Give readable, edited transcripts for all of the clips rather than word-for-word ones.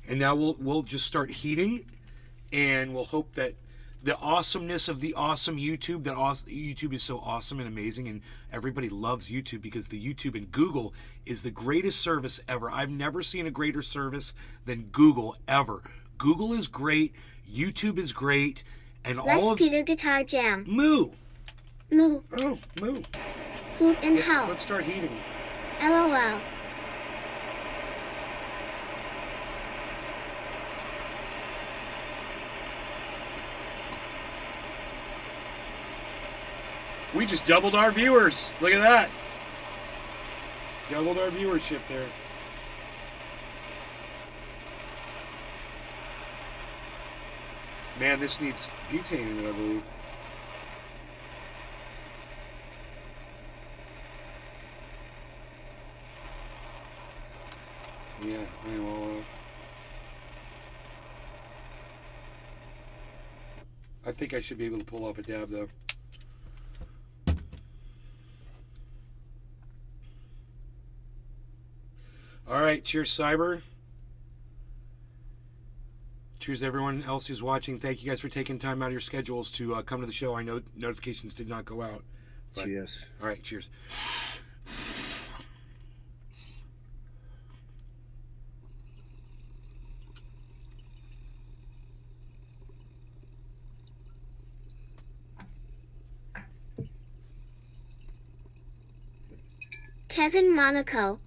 And now we'll just start heating, and we'll hope that the awesomeness of the awesome YouTube, that YouTube is so awesome and amazing, and everybody loves YouTube because the YouTube and Google is the greatest service ever. I've never seen a greater service than Google ever. Google is great, YouTube is great, and all of Peter Guitar Jam. Moo. Moo. Oh, moo. Hoot and howl. Let's start heating. LOL. We just doubled our viewers. Look at that. Doubled our viewership there. Man, this needs butane in it, I believe. Yeah, I am all out. I think I should be able to pull off a dab, though. All right, cheers, Cyber. Cheers to everyone else who's watching. Thank you guys for taking time out of your schedules to come to the show. I know notifications did not go out. Cheers. All right, cheers. Kevin Monaco.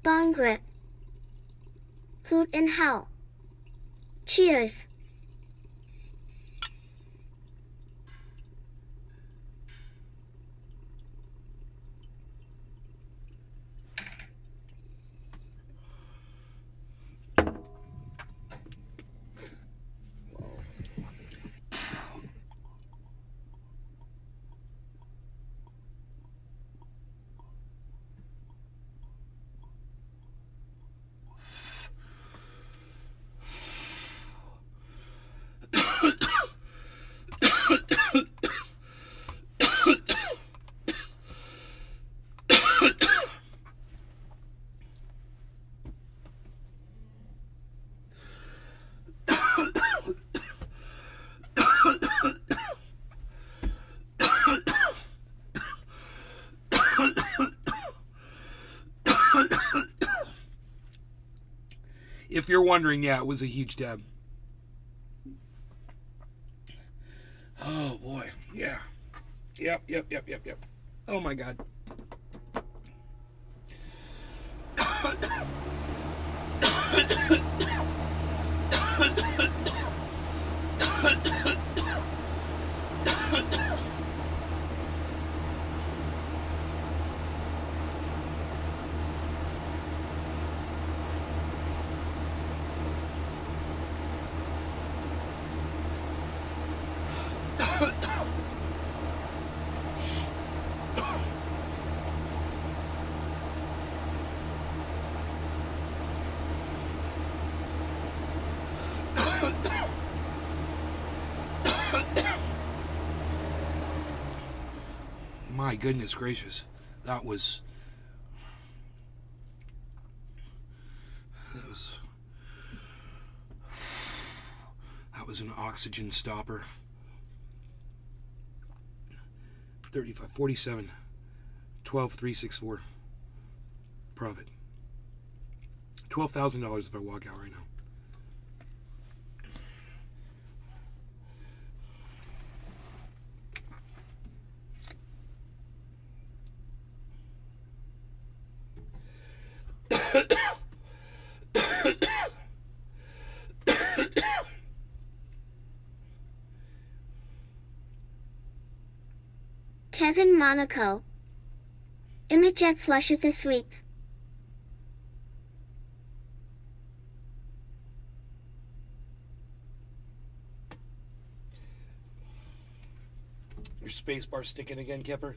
Bong grip. Hoot and howl. Cheers. If you're wondering, yeah, it was a huge dab. Oh boy, yeah. Yep. Oh my God. My goodness gracious, that was an oxygen stopper. 35, 47, 12,364 profit. $12,000 if I walk out right now. Kevin Monaco. Imajet flusheth the sweep. Your space bar sticking again, Kipper?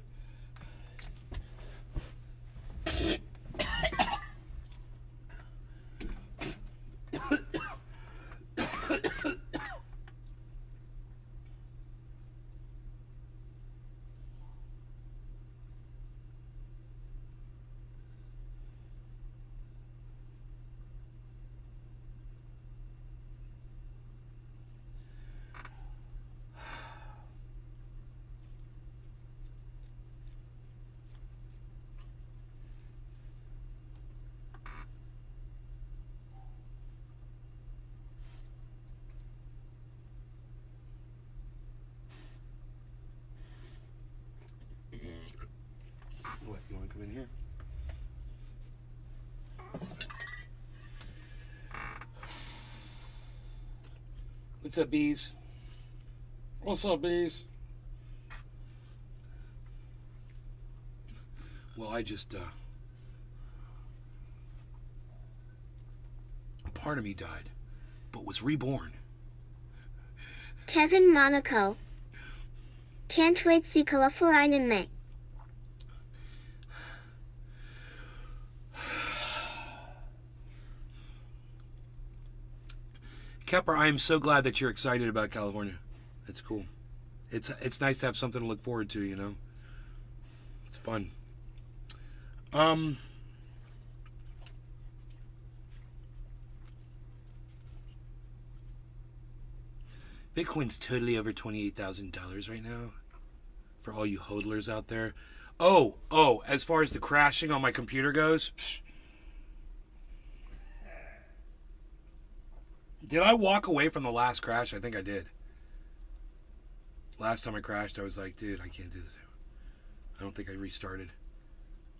What's up, bees? What's up, bees? Well, I just, part of me died, but was reborn. Kevin Monaco. Can't wait sie kolla for einen May. Kepper, I am so glad that you're excited about California. It's cool. It's nice to have something to look forward to, you know? It's fun. Bitcoin's totally over $28,000 right now. For all you hodlers out there. Oh, as far as the crashing on my computer goes, did I walk away from the last crash? I think I did. Last time I crashed, I was like, dude, I can't do this. I don't think I restarted.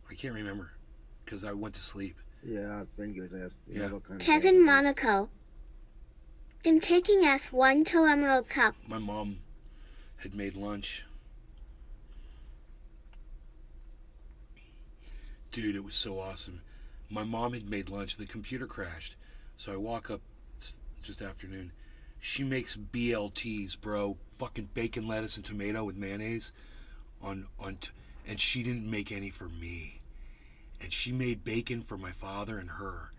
I can't remember because I went to sleep. Yeah, I think it was. Yeah. Kevin Monaco. I'm taking F1 to Emerald Cup. My mom had made lunch. Dude, it was so awesome. My mom had made lunch. The computer crashed. So I walk up just afternoon. She makes BLTs, bro. Fucking bacon, lettuce, and tomato with mayonnaise. And she didn't make any for me. And she made bacon for my father and her.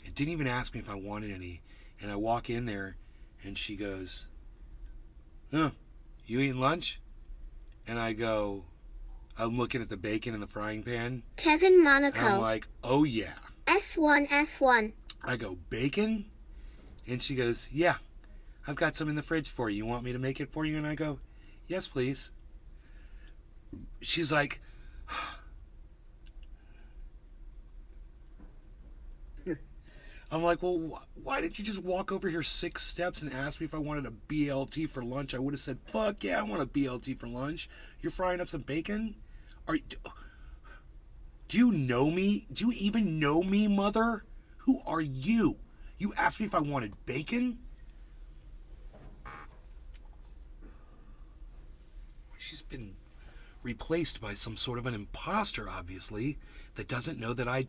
And didn't even ask me if I wanted any. And I walk in there, and she goes, "Huh, you eating lunch?" And I go, I'm looking at the bacon in the frying pan. Kevin Monaco. And I'm like, oh yeah. S1 F1. I go, bacon? And she goes, yeah, I've got some in the fridge for you. You want me to make it for you? And I go, yes, please. She's like, I'm like, well, why did you just walk over here 6 steps and ask me if I wanted a BLT for lunch? I would have said, fuck yeah, I want a BLT for lunch. You're frying up some bacon? Do you know me? Do you even know me, mother? Who are you? You asked me if I wanted bacon? She's been replaced by some sort of an imposter, obviously, that doesn't know that I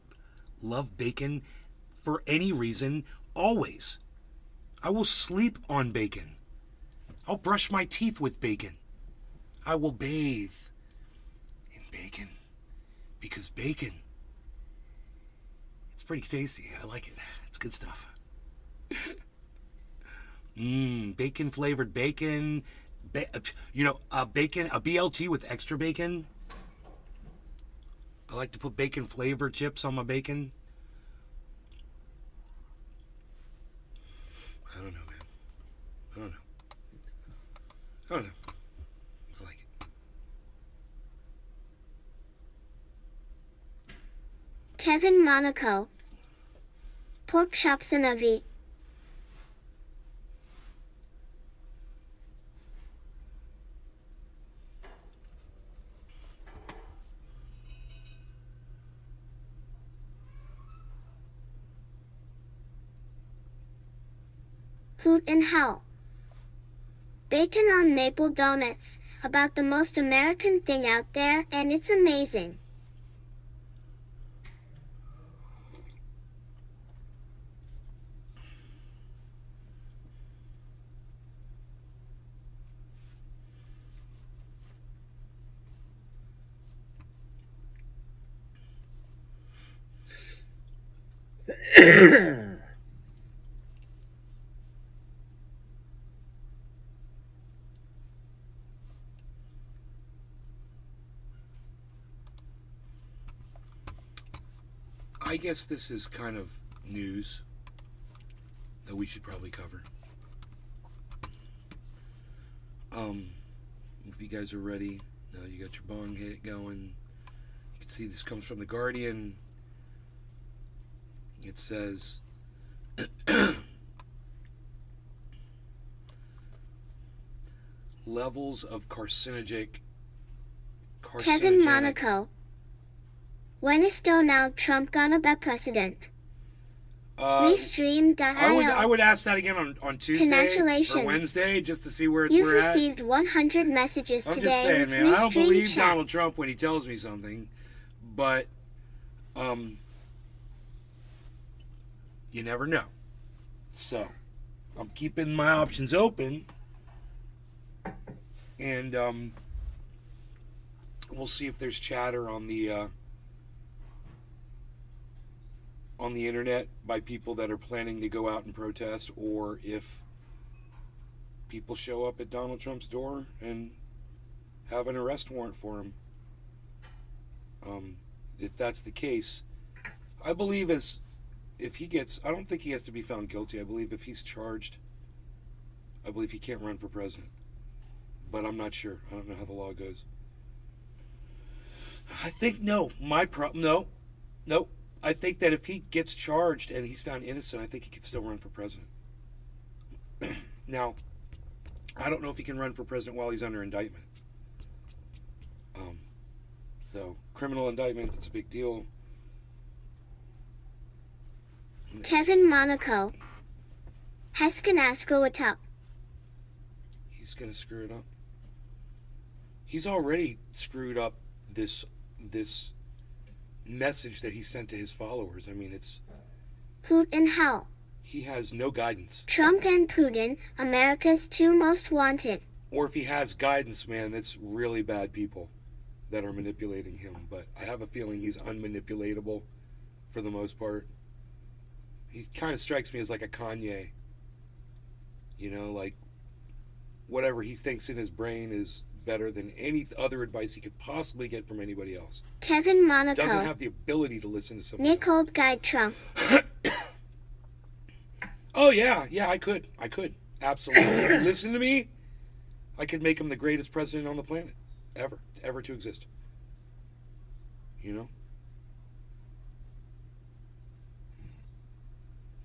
love bacon for any reason, always. I will sleep on bacon. I'll brush my teeth with bacon. I will bathe in bacon. Because bacon, it's pretty tasty. I like it. It's good stuff. Bacon flavored bacon. Bacon, a BLT with extra bacon. I like to put bacon flavored chips on my bacon. I don't know, man. I don't know. I like it. Kevin Monaco. Pork chops and a V. Hoot and Howl. Bacon on maple donuts, about the most American thing out there, and it's amazing. I guess this is kind of news that we should probably cover. If you guys are ready, now you got your bong hit going. You can see this comes from The Guardian. It says, levels of carcinogenic. Kevin Monaco. When is Donald Trump gonna be president? Restream.io. I would ask that again on Tuesday Congratulations. or Wednesday just to see where You've we're at. received 100 messages I'm today just saying, with man. I don't Restream believe chat. Donald Trump when he tells me something, but you never know. So I'm keeping my options open, and we'll see if there's chatter on the internet by people that are planning to go out and protest, or if people show up at Donald Trump's door and have an arrest warrant for him. If that's the case, I believe if he gets, I don't think he has to be found guilty. I believe if he's charged, I believe he can't run for president. But I'm not sure. I don't know how the law goes. I think no. No. I think that if he gets charged and he's found innocent, I think he can still run for president. Now, I don't know if he can run for president while he's under indictment. So, criminal indictment, that's a big deal. Kevin Monaco. Hesken screw it up. He's going to screw it up. He's already screwed up this message that he sent to his followers. I mean, Hoot and hell. he has no guidance. Trump and Putin, America's two most wanted. Or if he has guidance, man, that's really bad people that are manipulating him. But I have a feeling he's unmanipulatable for the most part. He kind of strikes me as like a Kanye. You know, like whatever he thinks in his brain is better than any other advice he could possibly get from anybody else. Kevin Monaco. Doesn't have the ability to listen to somebody Nick Old Guide Trump. Oh, yeah, I could. Absolutely. If you listen to me, I could make him the greatest president on the planet. Ever to exist. You know?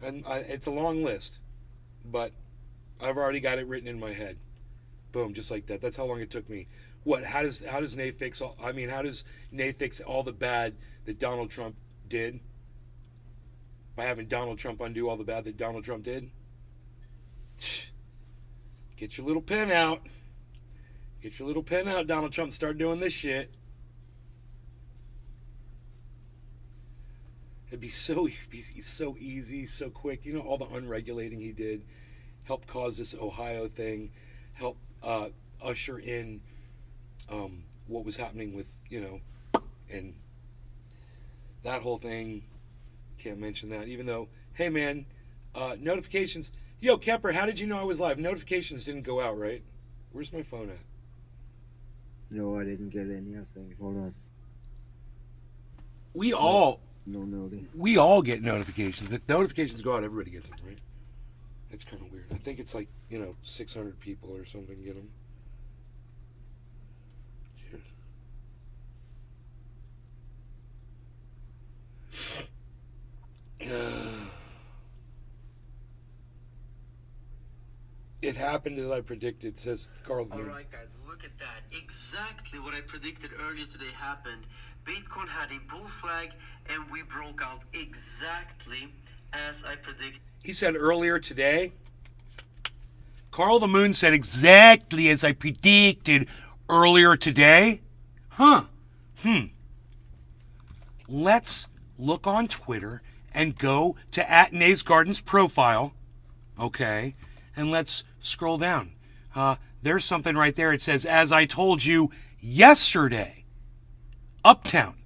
And it's a long list, but I've already got it written in my head. Boom, just like that. That's how long it took me. What? How does Nate fix all? I mean, how does Nate fix all the bad that Donald Trump did? By having Donald Trump undo all the bad that Donald Trump did? Get your little pen out. Get your little pen out, Donald Trump. Start doing this shit. It'd be so easy, so quick. You know, all the unregulating he did helped cause this Ohio thing, help usher in what was happening with, you know, and that whole thing. Can't mention that, even though, hey man, notifications. Yo, Kemper, how did you know I was live? Notifications didn't go out, right? Where's my phone at? No, I didn't get any. I think. Hold on. We all get notifications. If notifications go out, everybody gets them, right? It's kind of weird. I think it's like, 600 people or something get them. Cheers. It happened as I predicted, says Carl. Alright guys, look at that. Exactly what I predicted earlier today happened. Bitcoin had a bull flag and we broke out exactly as I predicted. He said earlier today. Carl the Moon said exactly as I predicted earlier today. Let's look on Twitter and go to @Nays Gardens profile. Okay. And let's scroll down. There's something right there. It says, as I told you yesterday. Uptown.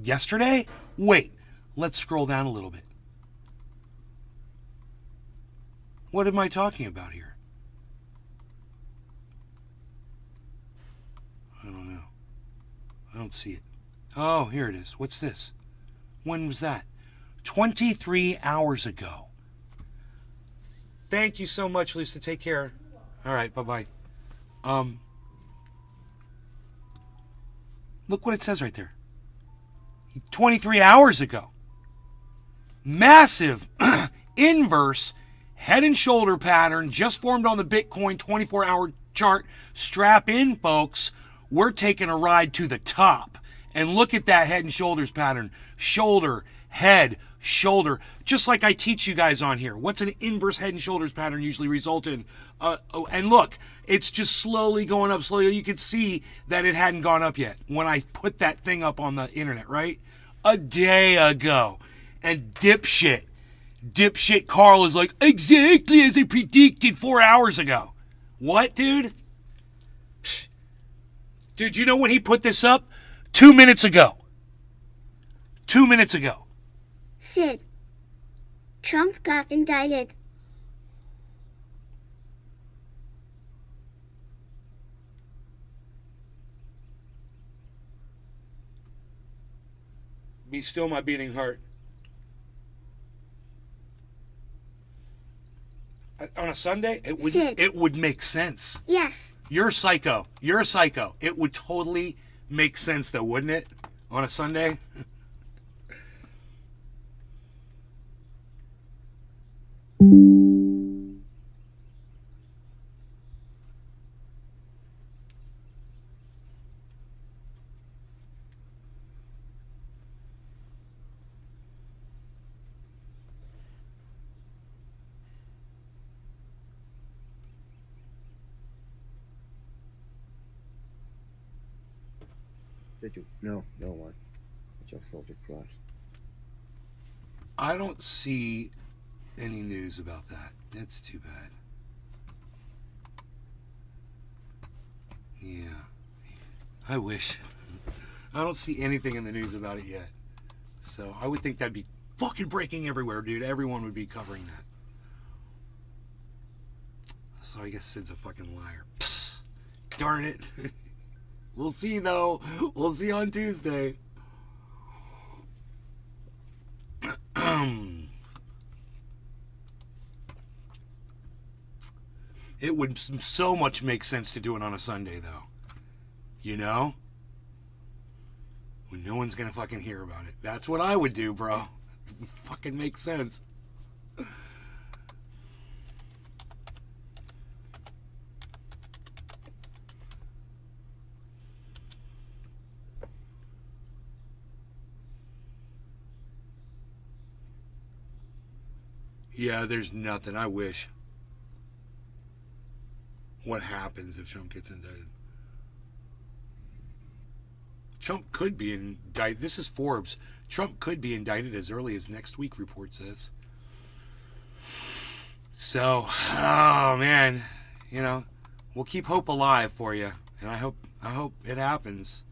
Yesterday? Wait. Let's scroll down a little bit. What am I talking about here? I don't know. I don't see it. Oh, here it is. What's this? When was that? 23 hours ago. Thank you so much, Lisa. Take care. All right, bye-bye. Look what it says right there. 23 hours ago. Massive inverse head and shoulder pattern just formed on the Bitcoin 24-hour chart. Strap in, folks. We're taking a ride to the top. And look at that head and shoulders pattern. Shoulder, head, shoulder, just like I teach you guys on here. What's an inverse head and shoulders pattern usually result in? And look, it's just slowly going up, slowly. You could see that it hadn't gone up yet when I put that thing up on the internet, right? A day ago. And dipshit Carl is like, exactly as I predicted 4 hours ago. What, dude? Psh. Dude, you know when he put this up? 2 minutes ago. 2 minutes ago. Sid. Trump got indicted. Be still my beating heart. On a Sunday, it would make sense. Yes. You're a psycho. You're a psycho. It would totally make sense, though, wouldn't it? On a Sunday? Did you? No one. I just filtered cross. I don't see any news about that. That's too bad. Yeah. I wish. I don't see anything in the news about it yet. So I would think that'd be fucking breaking everywhere, dude. Everyone would be covering that. So I guess Sid's a fucking liar. Psst. Darn it. We'll see, though. We'll see on Tuesday. It would so much make sense to do it on a Sunday, though. You know? When no one's gonna fucking hear about it. That's what I would do, bro. It fucking makes sense. Yeah, there's nothing. I wish. What happens if Trump gets indicted? Trump could be indicted. This is Forbes. Trump could be indicted as early as next week, report says. So, oh man, you know, we'll keep hope alive for you, and I hope it happens.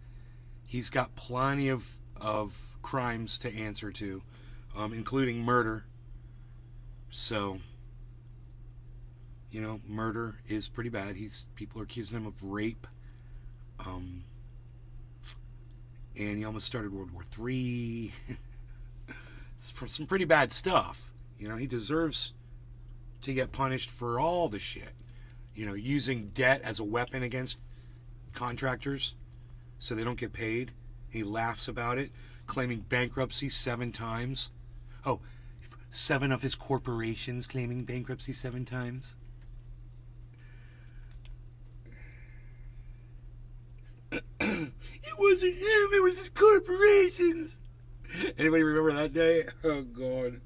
He's got plenty of crimes to answer to, including murder. So, you know, murder is pretty bad. People are accusing him of rape. And he almost started World War III. Some pretty bad stuff. You know, he deserves to get punished for all the shit. You know, using debt as a weapon against contractors so they don't get paid. He laughs about it, claiming bankruptcy 7 times. Oh, 7 of his corporations claiming bankruptcy 7 times. It wasn't him, it was his corporations. Anybody remember that day? Oh, God.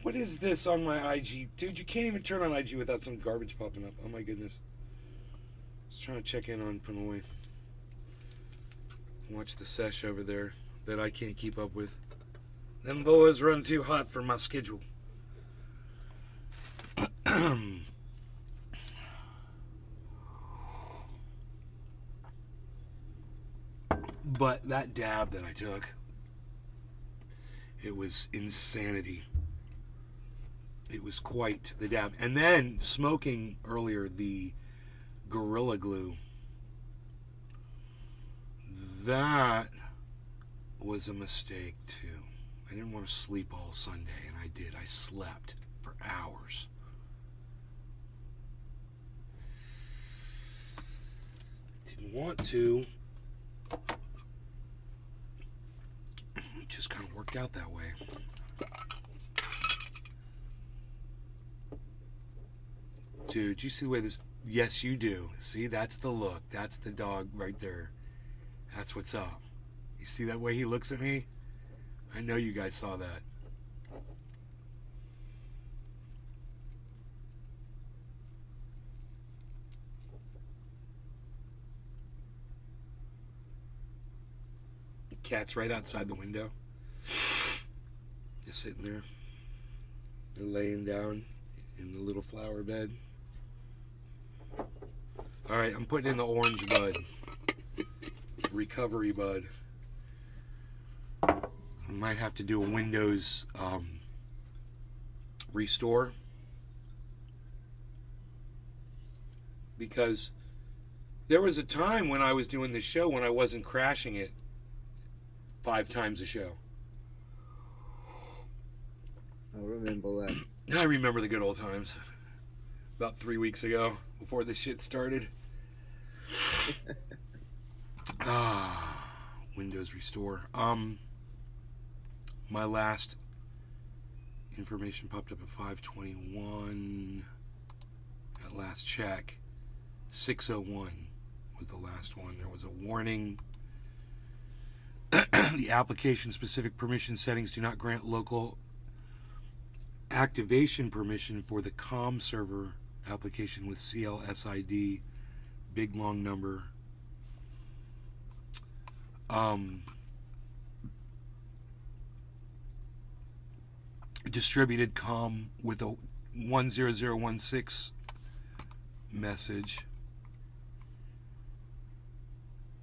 What is this on my IG? Dude, you can't even turn on IG without some garbage popping up. Oh, my goodness. Just trying to check in on Pinoy. Watch the sesh over there that I can't keep up with. Them boys run too hot for my schedule. But that dab that I took, it was insanity. It was quite the dab. And then smoking earlier the Gorilla Glue. That was a mistake too. I didn't want to sleep all Sunday, and I did. I slept for hours. Didn't want to. It just kind of worked out that way. Dude, you see the way this Yes, you do. See, that's the look. That's the dog right there. That's what's up. You see that way he looks at me? I know you guys saw that. The cat's right outside the window. Just sitting there. They're laying down in the little flower bed. Alright, I'm putting in the orange bud. Recovery bud. I might have to do a Windows restore. Because there was a time when I was doing this show when I wasn't crashing it 5 times a show. I remember that. I remember the good old times. About 3 weeks ago, before this shit started. Windows restore. My last information popped up at 5:21. At last check, 6:01 was the last one. There was a warning. The application-specific permission settings do not grant local activation permission for the COM server application with CLSID, big long number. Distributed COM with a 10016 message.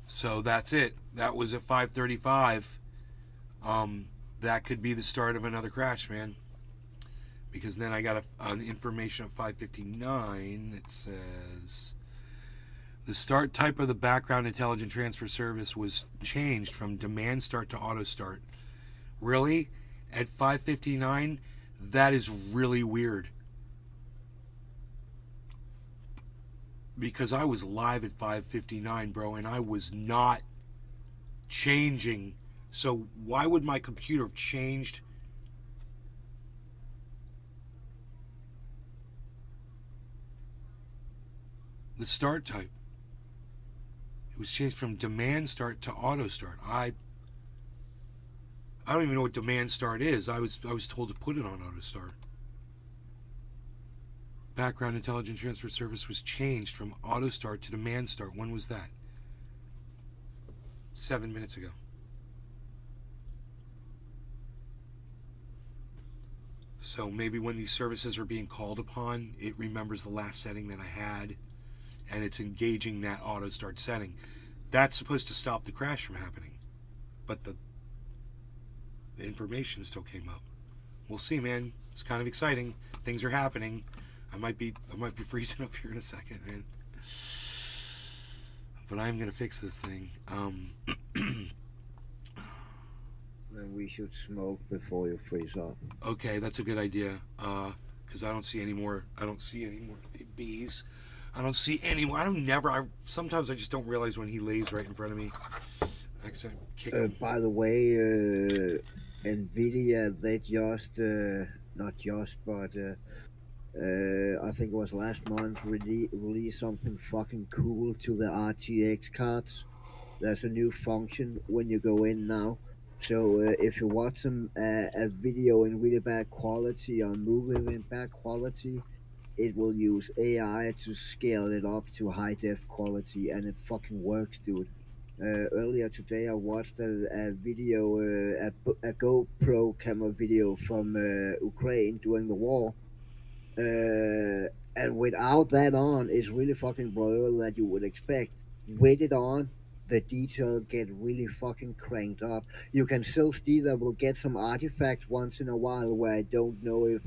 So that's it. That was at 5:35. That could be the start of another crash, man. Because then I got an information at 5:59. It says the start type of the background intelligent transfer service was changed from demand start to auto start. Really? At 5:59? That is really weird. Because I was live at 5:59, bro, and I was not changing. So why would my computer have changed? The start type. It was changed from demand start to auto start. I don't even know what demand start is. I was told to put it on auto start. Background intelligent transfer service was changed from auto start to demand start. When was that? 7 minutes ago. So maybe when these services are being called upon, it remembers the last setting that I had, and it's engaging that auto start setting. That's supposed to stop the crash from happening. But the information still came up. We'll see, man. It's kind of exciting. Things are happening. I might be freezing up here in a second, man. But I'm gonna fix this thing. Then we should smoke before you freeze up. Okay, that's a good idea. Because I don't see any more bees. I don't see any more. Sometimes I just don't realize when he lays right in front of me. I accidentally kick him. By the way, Nvidia, they just, not just, but I think it was last month, released something fucking cool to the RTX cards. There's a new function when you go in now. So if you watch a video in really bad quality or movie in bad quality, it will use AI to scale it up to high def quality, and it fucking works, dude. Earlier today, I watched a video, a GoPro camera video from Ukraine during the war. And without that on, it's really fucking blurry that you would expect. With it on, the detail get really fucking cranked up. You can still see that we'll get some artifacts once in a while where I don't know if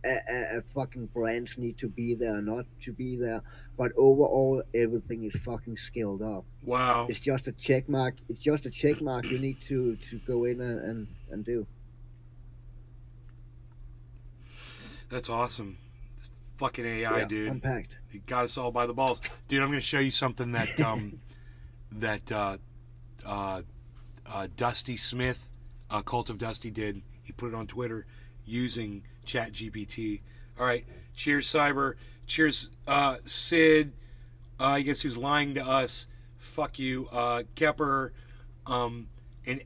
a fucking branch need to be there or not to be there. But overall, everything is fucking scaled up. Wow. It's just a check mark. It's just a check mark you need to go in and do. That's awesome. Fucking AI, Yeah, dude. unpacked. You got us all by the balls. Dude, I'm going to show you something that Dusty Smith, Cult of Dusty did. He put it on Twitter using ChatGPT. All right. Cheers, Cyber. Cheers, Sid. I guess who's lying to us. Fuck you, Kepper, and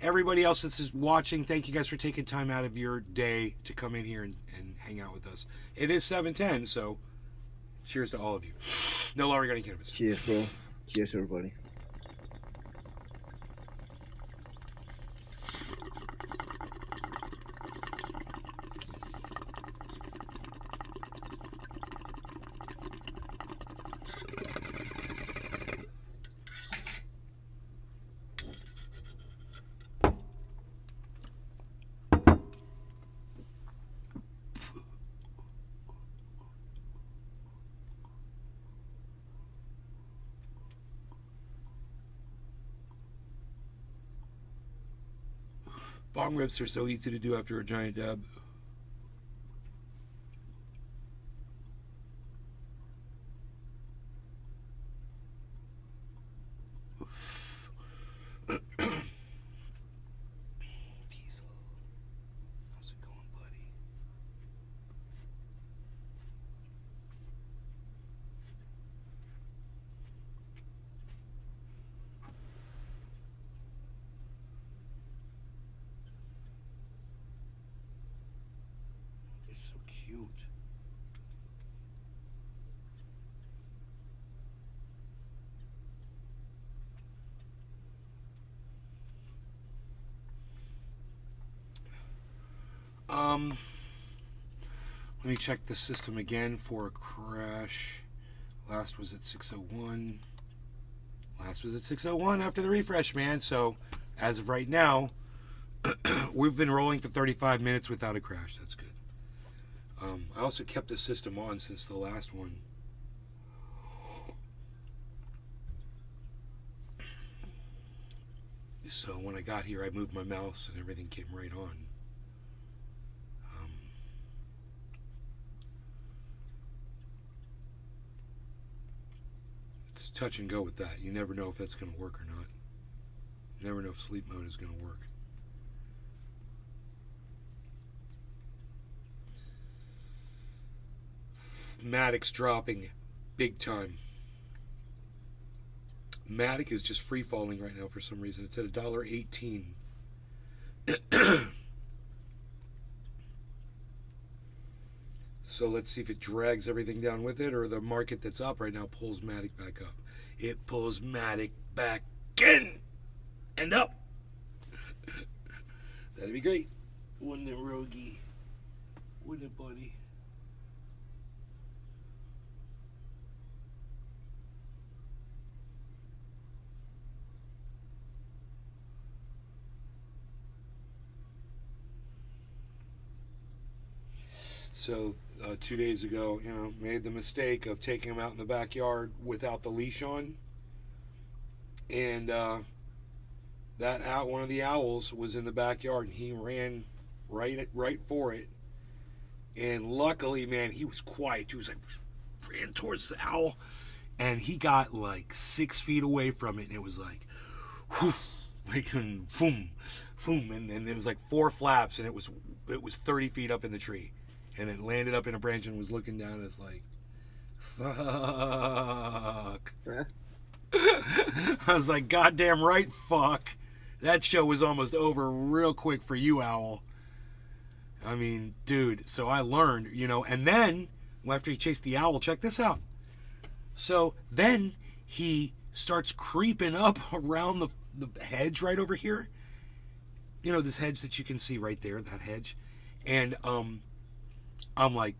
everybody else that's just watching. Thank you guys for taking time out of your day to come in here and hang out with us. It is 7:10, so cheers to all of you. No longer got any cannabis. Cheers, bro. Cheers, everybody. Bong rips are so easy to do after a giant dab. How's it going, buddy? It's so cute. Let me check the system again for a crash. Last was at 6:01. Last was at 6:01 after the refresh, man. So, as of right now, we've been rolling for 35 minutes without a crash. That's good. I also kept the system on since the last one. So when I got here, I moved my mouse and everything came right on. It's touch and go with that. You never know if that's going to work or not. You never know if sleep mode is going to work. Matic's dropping big time. Matic is just free falling right now for some reason. It's at $1.18. So let's see if it drags everything down with it, or the market that's up right now pulls Matic back up. It pulls Matic back in and up. That'd be great. Wouldn't it, Rogie? Wouldn't it, buddy? So 2 days ago, made the mistake of taking him out in the backyard without the leash on, and one of the owls was in the backyard, and he ran right for it. And luckily, man, he was quiet. He was like ran towards the owl, and he got like 6 feet away from it, and it was like, whew, like boom, boom, and then there was like 4 flaps, and it was 30 feet up in the tree. And it landed up in a branch and was looking down, and it's like, fuck. I was like, goddamn right, fuck. That show was almost over real quick for you, owl. I mean, dude, so I learned, and then, after he chased the owl, check this out. So then he starts creeping up around the hedge right over here. This hedge that you can see right there, that hedge. And, I'm like,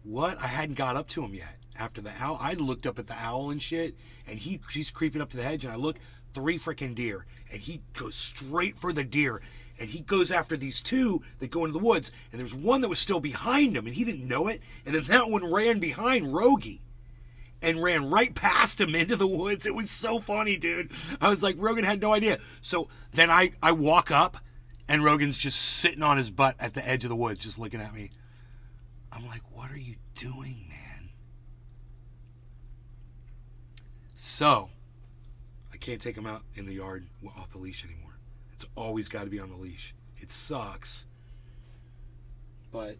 what? I hadn't got up to him yet. After the owl, I looked up at the owl and shit, and he's creeping up to the hedge, and I look, 3 freaking deer, and he goes straight for the deer, and he goes after these 2 that go into the woods, and there's one that was still behind him, and he didn't know it, and then that one ran behind Rogie, and ran right past him into the woods. It was so funny, dude. I was like, Rogan had no idea. So then I walk up, and Rogan's just sitting on his butt at the edge of the woods, just looking at me. I'm like, what are you doing, man? So, I can't take him out in the yard off the leash anymore. It's always got to be on the leash. It sucks. But,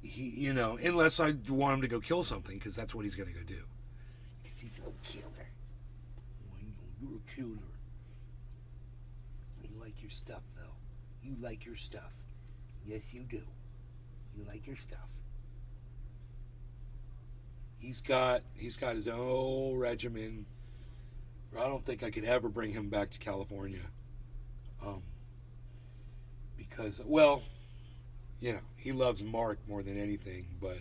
he, unless I want him to go kill something, because that's what he's going to go do. She's a little killer. I know, you're a killer. You like your stuff, though. You like your stuff. Yes, you do. You like your stuff. He's got his own regimen. I don't think I could ever bring him back to California. Because, well, you know, he loves Mark more than anything, but,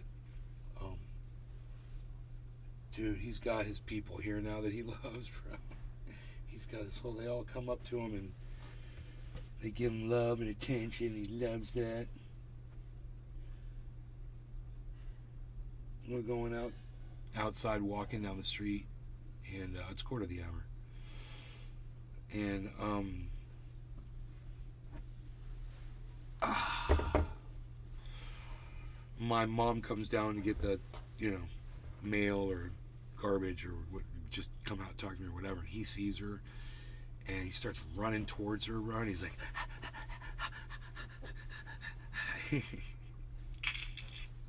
dude, he's got his people here now that he loves, bro. He's got his whole, they all come up to him and they give him love and attention. He loves that. We're going outside, walking down the street, and it's 1:15. And my mom comes down to get the, mail or garbage or what, just come out and talk to me or whatever. And he sees her, and he starts running towards her. He's like,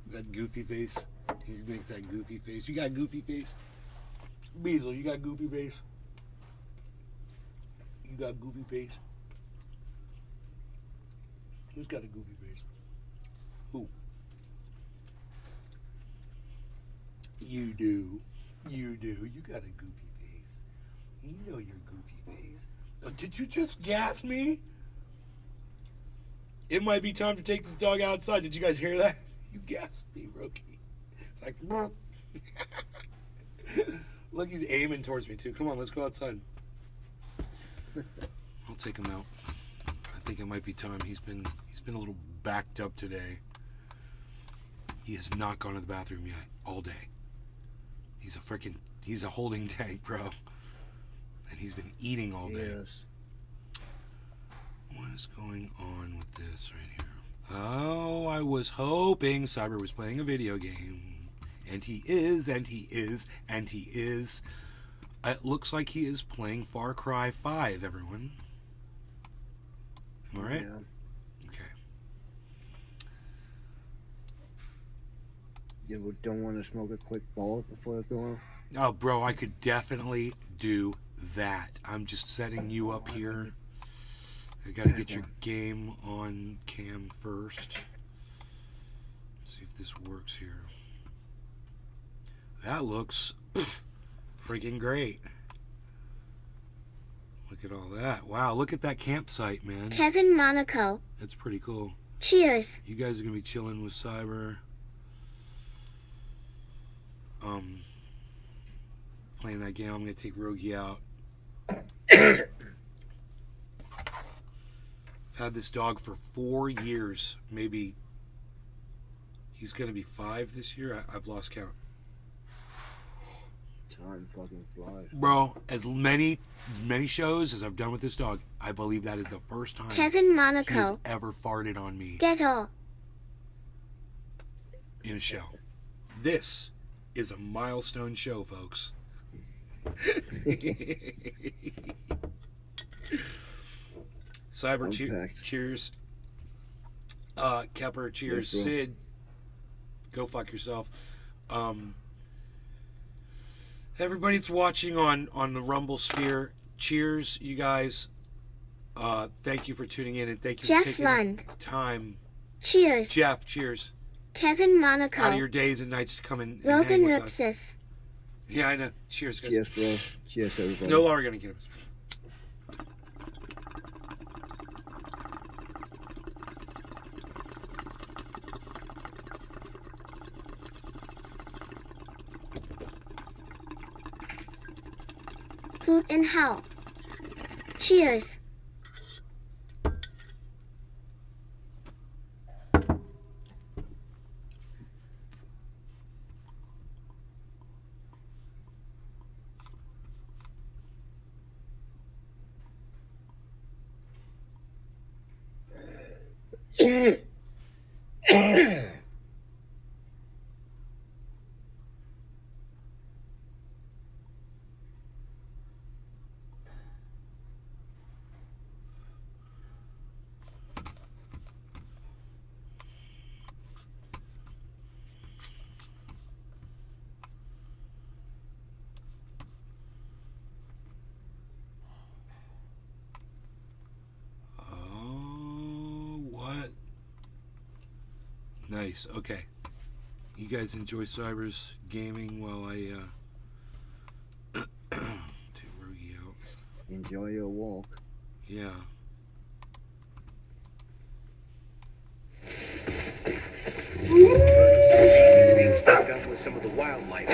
that goofy face. He makes that goofy face. You got goofy face? Beazle, you got goofy face? You got goofy face? Who's got a goofy face? Who? You do. You do. You got a goofy face. You know your goofy face. Oh, did you just gas me? It might be time to take this dog outside. Did you guys hear that? You gasped me, Roki. It's like, look, he's aiming towards me too. Come on, let's go outside. I'll take him out. I think it might be time. He's been a little backed up today. He has not gone to the bathroom yet all day. He's a holding tank, bro. And he's been eating all day. Yes. What is going on with this right here? Oh, I was hoping Cyber was playing a video game. And he is, and he is, and he is. It looks like he is playing Far Cry 5, everyone. Am I right? Yeah. Okay. You don't want to smoke a quick ball before I go on? Oh, bro, I could definitely do that. I'm just setting you up here. I gotta get your game on cam first. See if this works here. That looks freaking great. Look at all that. Wow, look at that campsite, man. Kevin Monaco. That's pretty cool. Cheers. You guys are gonna be chilling with Cyber. Playing that game. I'm gonna take Rogi out. I've had this dog for 4 years. Maybe he's gonna be 5 this year. I've lost count. Time fucking flies. Bro, as many shows as I've done with this dog, I believe that is the first time Kevin he's Monaco. ever farted on me Get all. in a show. This is a milestone show, folks. Cyber, cheers. Kepper, cheers. Yes, Sid, go fuck yourself. Everybody that's watching on the Rumble Sphere, cheers, you guys. Thank you for tuning in, and thank you Jeff for taking Lund. time. Cheers. Jeff, cheers. Kevin Monaco. Out of your days and nights to come and Rogan hang with us. Ripsis. Yeah, I know. Cheers, guys. Cheers, bro. Cheers, everybody. No longer gonna get us. Hoot and howl. Cheers. Nice. Okay. You guys enjoy Cyber's gaming while I take Rogie out. Enjoy your walk. Yeah. Up with some of the wildlife.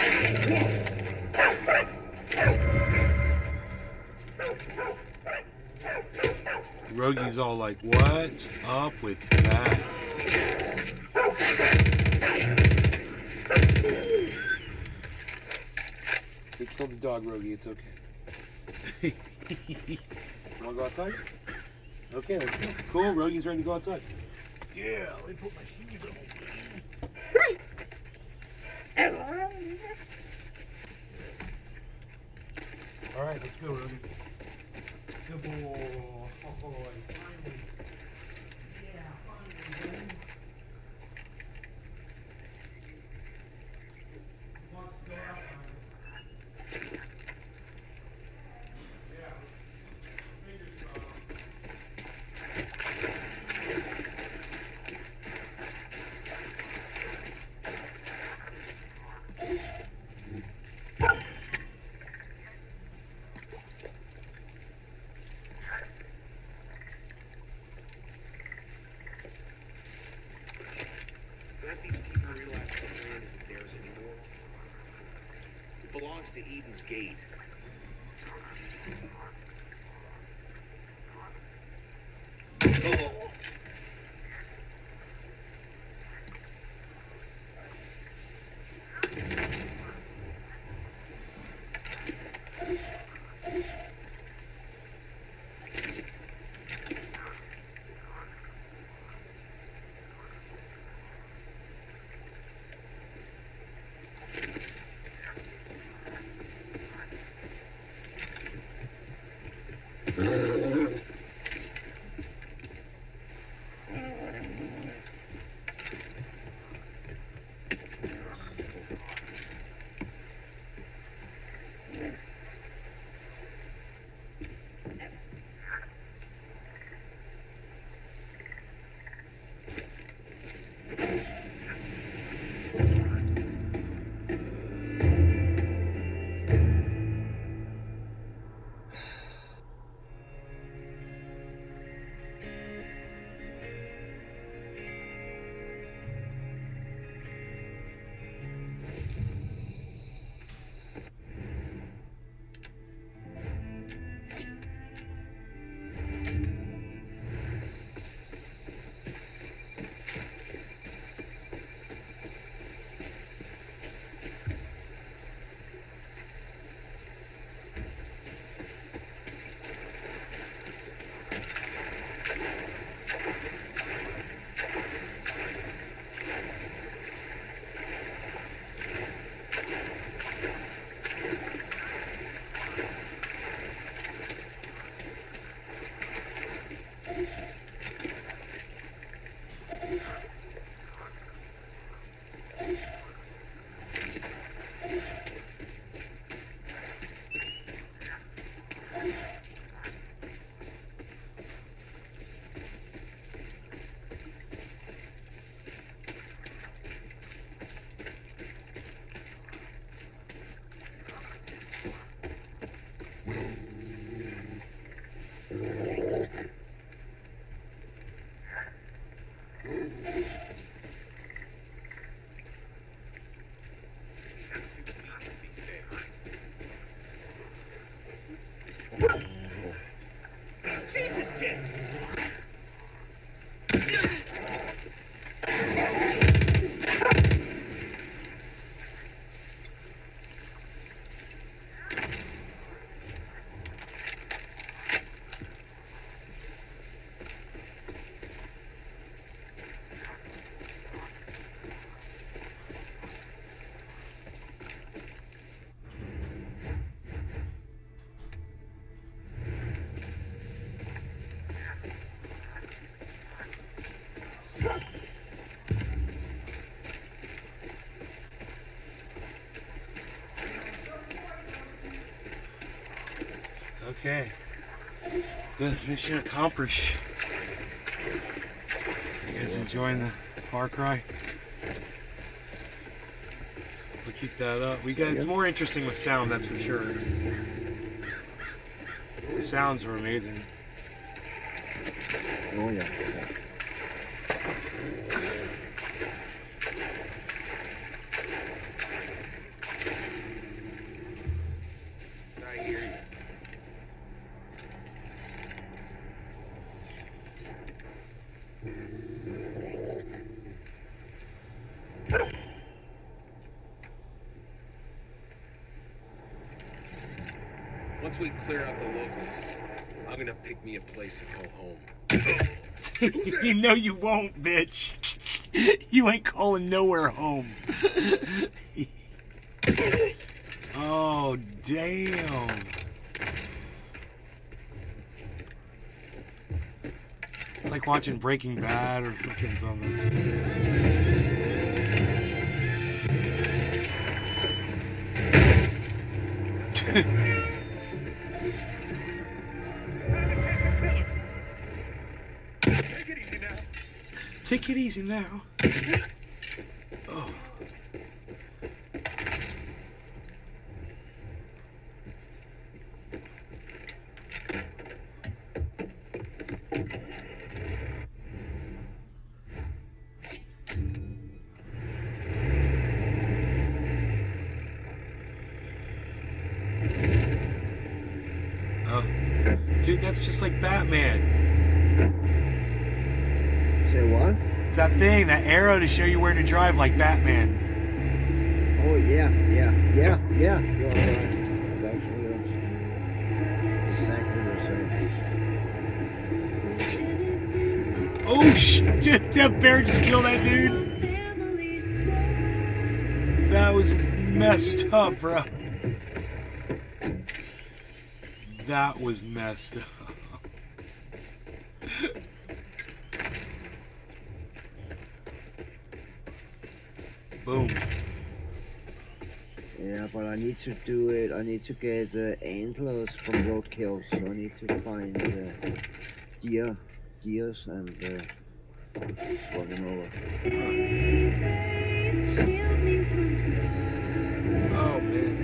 Rogie's all like, what's up with that? They killed the dog, Rogie. It's okay. You want to go outside? Okay, let's go. Cool, Rogie's ready to go outside. Yeah, let me put my shoes on. All right, let's go, Rogie. Good boy. Finally. Yeah, finally. Wants to go out, finally. Yeah, fingers crossed. Don't these people realize the land isn't theirs anymore? It belongs to Eden's Gate. Jesus tits! Okay. Good. Mission accomplished. You guys enjoying the Far Cry. We'll keep that up. It's more interesting with sound, that's for sure. The sounds are amazing. Oh yeah. I hear you. Once we clear out the locals, I'm gonna pick me a place to call home. You know you won't, bitch. You ain't calling nowhere home. Oh, damn. It's like watching Breaking Bad or fucking something. Take it easy now. Take it easy now. Oh. Oh. Dude, that's just like Batman. Say what? It's that thing, that arrow to show you where to drive like Batman. Oh yeah. You're right. That's exactly the same. Oh shit, dude, that bear just killed that dude. That was messed up, bro. That was messed up. Boom. Yeah, but I need to do it. I need to get antlers from roadkill, so I need to find deers and run them over. Oh man.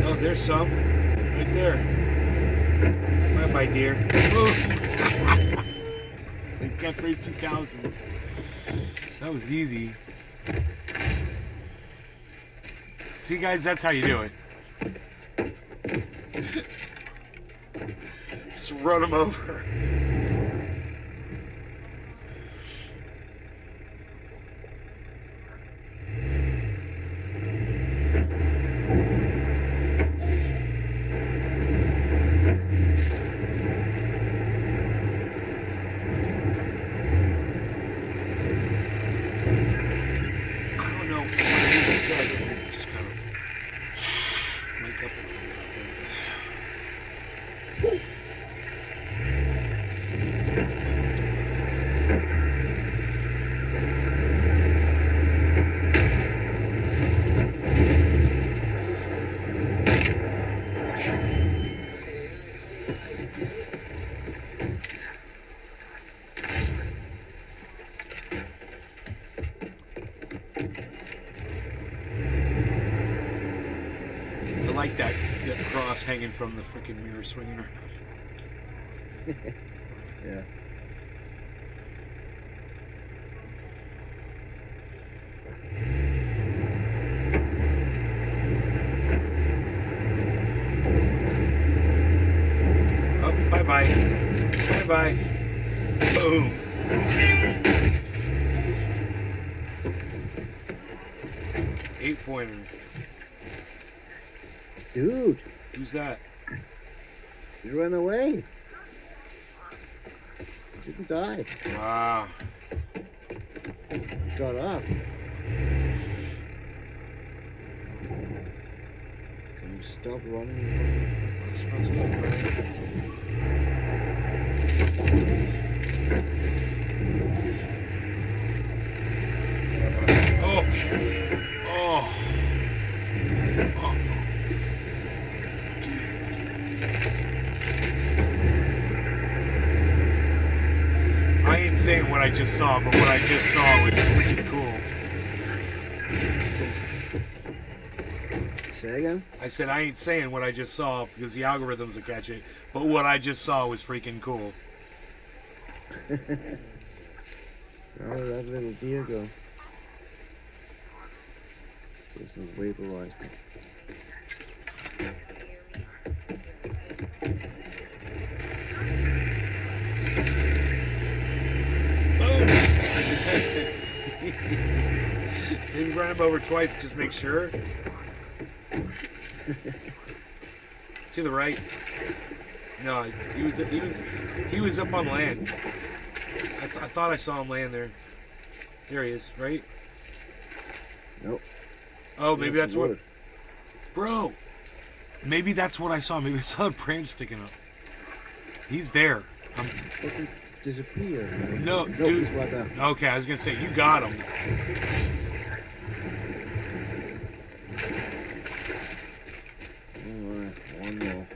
Oh, there's some. Right there. Bye-bye, dear. Like Catchphrase 2000. That was easy. See, guys, that's how you do it. Just run them over. I like that cross hanging from the freaking mirror swinging around. Yeah. Oh, bye-bye. Bye-bye. Boom. Eight-pointer. Dude, Who's that? you ran away. You didn't die. Wow. Got up. Can you stop running? That's messed up, man. Oh. Oh. Oh. Dude. saying what I just saw, but what I just saw was freaking cool. Say again? I said I ain't saying what I just saw because the algorithms will catch it, but what I just saw was freaking cool. Where did that little deer go? Just vaporized it. Boom! Maybe run him over twice, just make sure. To the right. No, he was up on land. I thought I saw him land there. There he is, right? Nope. Oh, maybe that's what. Wood. Bro, maybe that's what I saw. Maybe I saw a branch sticking up. He's there. Fucking disappeared, man. No, Nope, dude. he's right there. Okay, I was gonna say you got him. Alright, one more.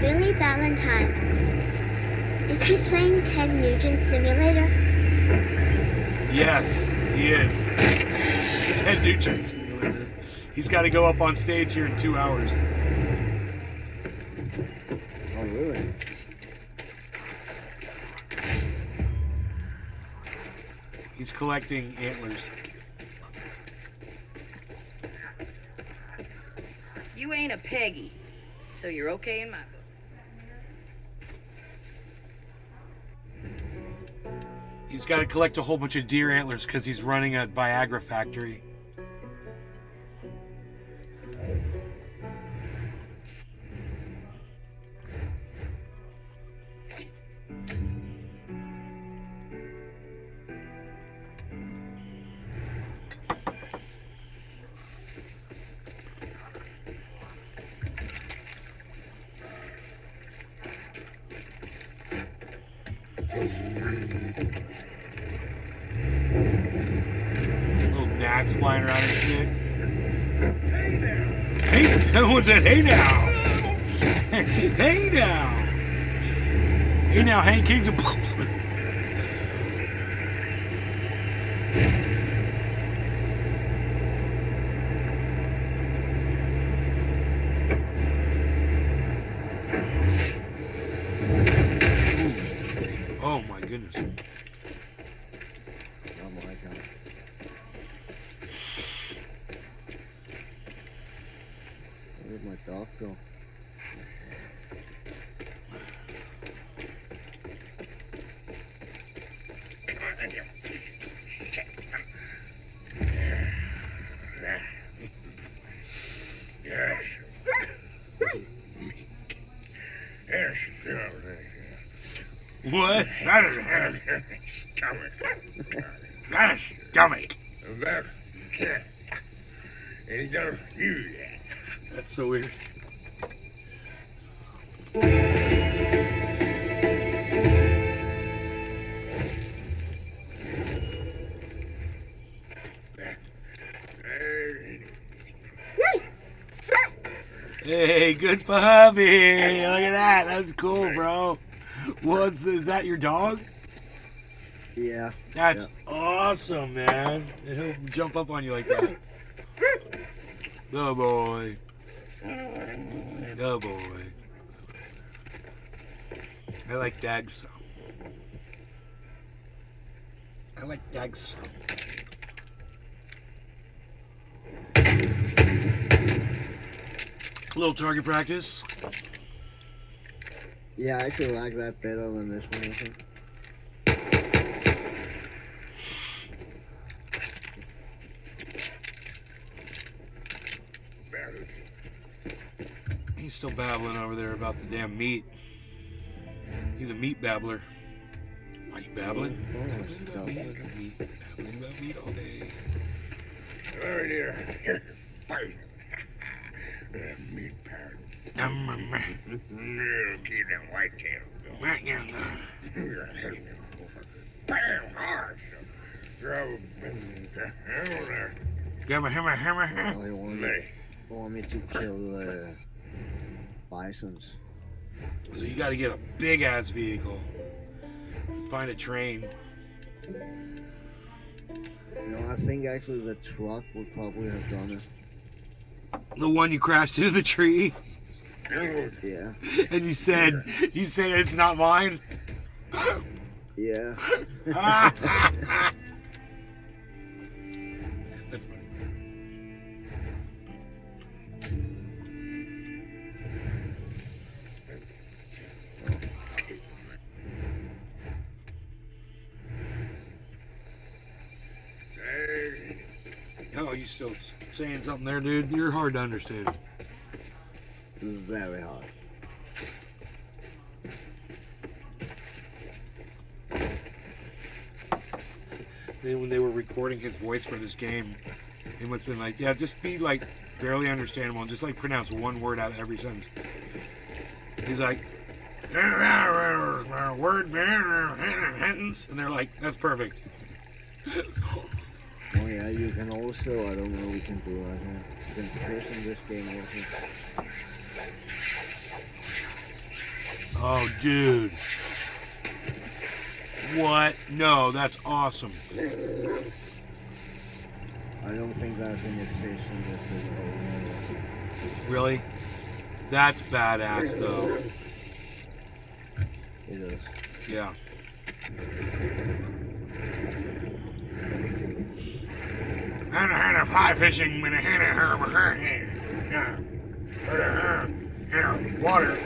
Billy Valentine. Is he playing Ted Nugent Simulator? Yes, he is. Ted Nugent simulator. He's got to go up on stage here in 2 hours. Oh, really? He's collecting antlers. You ain't a Peggy, so you're okay in my book. He's got to collect a whole bunch of deer antlers because he's running a Viagra factory. Little gnats flying around and shit. Hey, everyone said, hey now. Hey now. Hey now, Hank Kings. Oh my goodness. Oh my god. Where'd my dog go? Yes. Yes, What? That is stomach. that is stomach. That cat. Ain't gonna do that. That's so weird. Hey, good puppy. Look at that. That's cool, bro. Is that your dog? Yeah. That's awesome, man. And he'll jump up on you like that. Good boy. Good boy. I like Dags. I like Dags. A little target practice. Yeah, I actually like that better than this one, I think. He's still babbling over there about the damn meat. He's a meat babbler. Why you babbling? Babbling about meat. Babbling about meat all day. Oh dear. Fight. Meat pad. Keep them white tails going. Bam! Hard. Grab a hammer there. Grab a hammer. Oh, he wanted it. Nay. want me to kill bisons. So you got to get a big ass vehicle. Find a train. No, I think actually the truck would probably have done The one you crashed into the tree, it. Yeah. and you said it's not mine. Yeah. That's funny. Oh, you still saying something there, dude? You're hard to understand. Very hard. When they were recording his voice for this game, he must have been like, yeah, just be like barely understandable and just like pronounce one word out of every sentence. He's like, word, sentence, and they're like, that's perfect. Oh yeah, you can also, I don't know what we can do right here. You can fish in this game also. Oh, dude. What? No, that's awesome. I don't think there's any fish in this game. Really? That's badass, though. It is. Yeah. Hannah, fly fishing, water.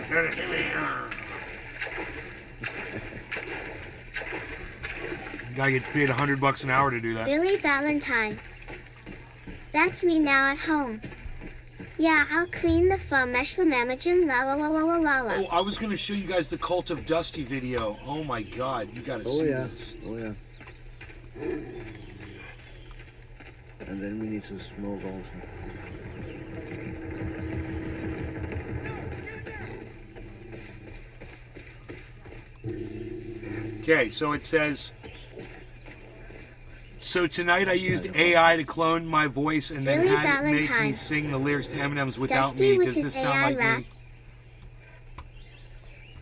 Guy gets paid $100 an hour to do that. Billy Valentine. That's me now at home. Yeah, I'll clean the Fameshlamamajan la la la la la la la. Oh, I was gonna show you guys the Cult of Dusty video. Oh my God, you gotta see this. Oh yeah. And then we need to smoke also. Okay, so it says, so tonight I used AI to clone my voice and then Billy had it make me Valentine. sing the lyrics to Eminem's Without Dusty Me. with Does his this sound AI like rap.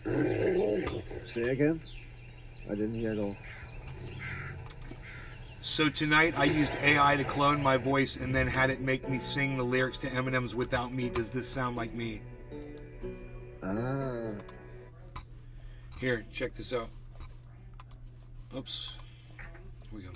me? Say again? I didn't hear it all. So tonight I used AI to clone my voice and then had it make me sing the lyrics to Eminem's Without Me. Does this sound like me? Ah. Here, check this out. Oops. Here we go.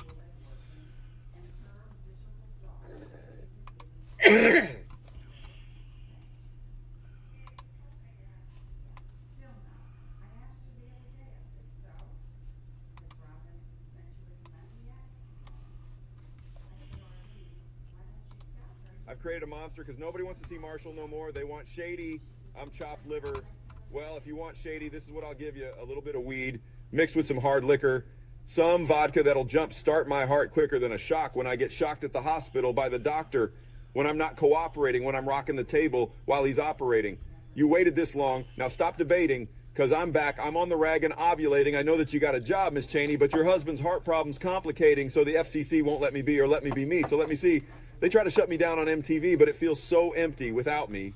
I've created a monster because nobody wants to see Marshall no more. They want Shady. I'm chopped liver. Well, if you want Shady, this is what I'll give you. A little bit of weed mixed with some hard liquor. Some vodka that'll jump start my heart quicker than a shock when I get shocked at the hospital by the doctor, when I'm not cooperating, when I'm rocking the table while he's operating. You waited this long. Now stop debating, because I'm back. I'm on the rag and ovulating. I know that you got a job, Miss Cheney, but your husband's heart problem's complicating, so the FCC won't let me be or let me be me. So let me see. They try to shut me down on MTV, but it feels so empty without me.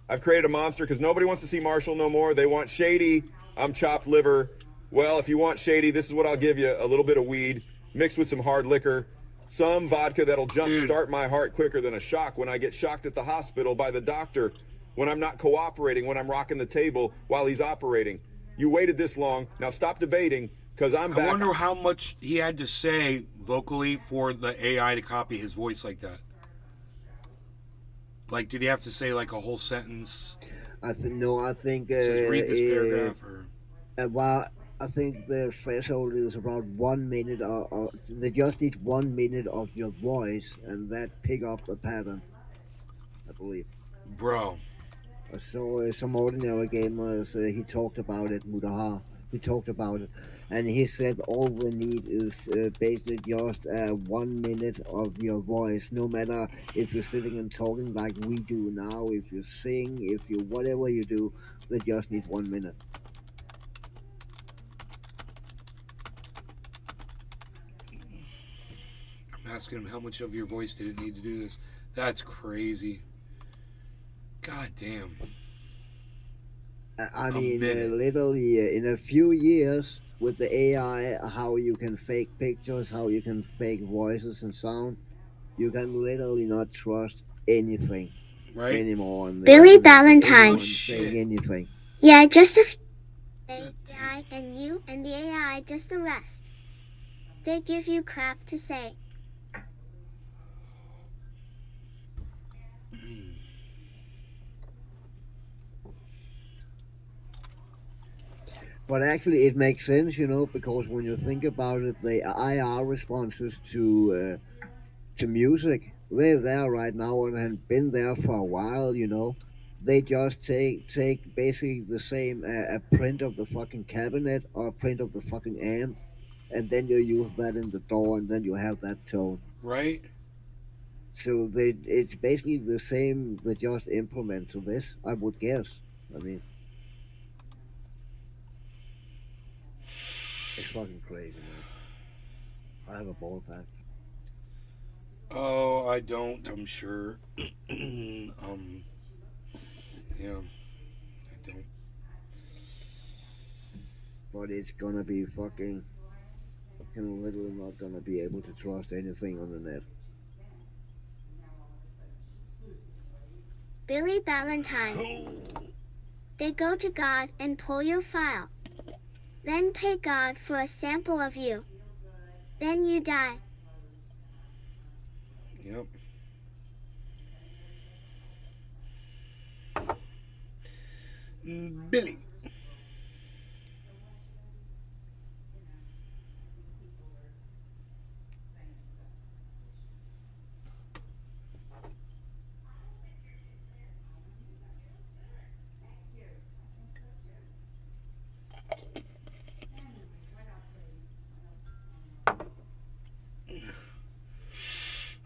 I've created a monster because nobody wants to see Marshall no more. They want Shady. I'm chopped liver. Well, if you want Shady, this is what I'll give you. A little bit of weed mixed with some hard liquor. Some vodka that'll jump start my heart quicker than a shock when I get shocked at the hospital by the doctor, when I'm not cooperating, when I'm rocking the table while he's operating. You waited this long. Now stop debating, because I'm back. I wonder how much he had to say vocally for the AI to copy his voice like that. Like, did he have to say like a whole sentence? I think. Says, read this paragraph, or Well, I think the threshold is about 1 minute. They just need 1 minute of your voice, and that pick up a pattern. I believe. bro. So some ordinary gamers, he talked about it, Mudaha. He talked about it, and he said all we need is basically just 1 minute of your voice, no matter if you're sitting and talking like we do now, if you sing, if you whatever you do, they just need 1 minute. I'm asking him how much of your voice did it need to do this. That's crazy. God damn. I A mean, minute. literally, in a few years, with the AI, how you can fake pictures, how you can fake voices and sound, you can literally not trust anything Right? anymore on the Billy internet from Valentine. anyone Oh, saying shit. anything. Yeah, just a God damn. AI and you and the AI does the rest. They give you crap to say. But actually, it makes sense, because when you think about it, the IR responses to music, they're there right now and have been there for a while. They just take basically the same a print of the fucking cabinet or a print of the fucking amp, and then you use that in the door, and then you have that tone. Right? So it's basically the same. They just implement to this, I would guess. I mean, it's fucking crazy, man. I have a ball pack. Oh, I don't, I'm sure. Yeah, I don't. But it's gonna be fucking. Can literally not gonna be able to trust anything on the net. Billy Valentine. They go to God and pull your file. Then pay God for a sample of you. Then you die. Yep. Billy.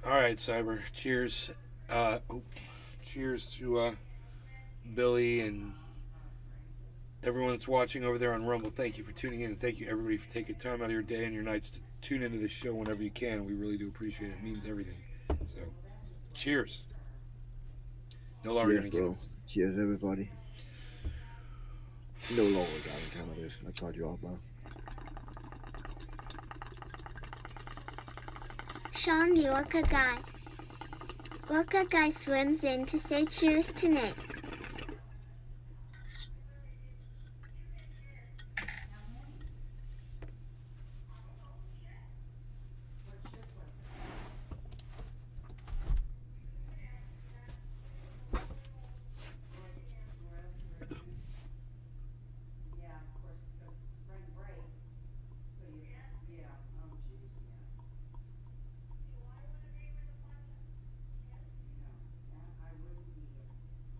All right, Cyber. Cheers. Cheers to Billy and everyone that's watching over there on Rumble. Thank you for tuning in, and thank you everybody for taking time out of your day and your nights to tune into this show whenever you can. We really do appreciate it. It means everything. So, cheers. No longer Cheers, gonna get bro. it. Cheers, everybody. No longer got cannabis. I cut you off now. Sean the Orca Guy. Orca Guy swims in to say cheers to Nick.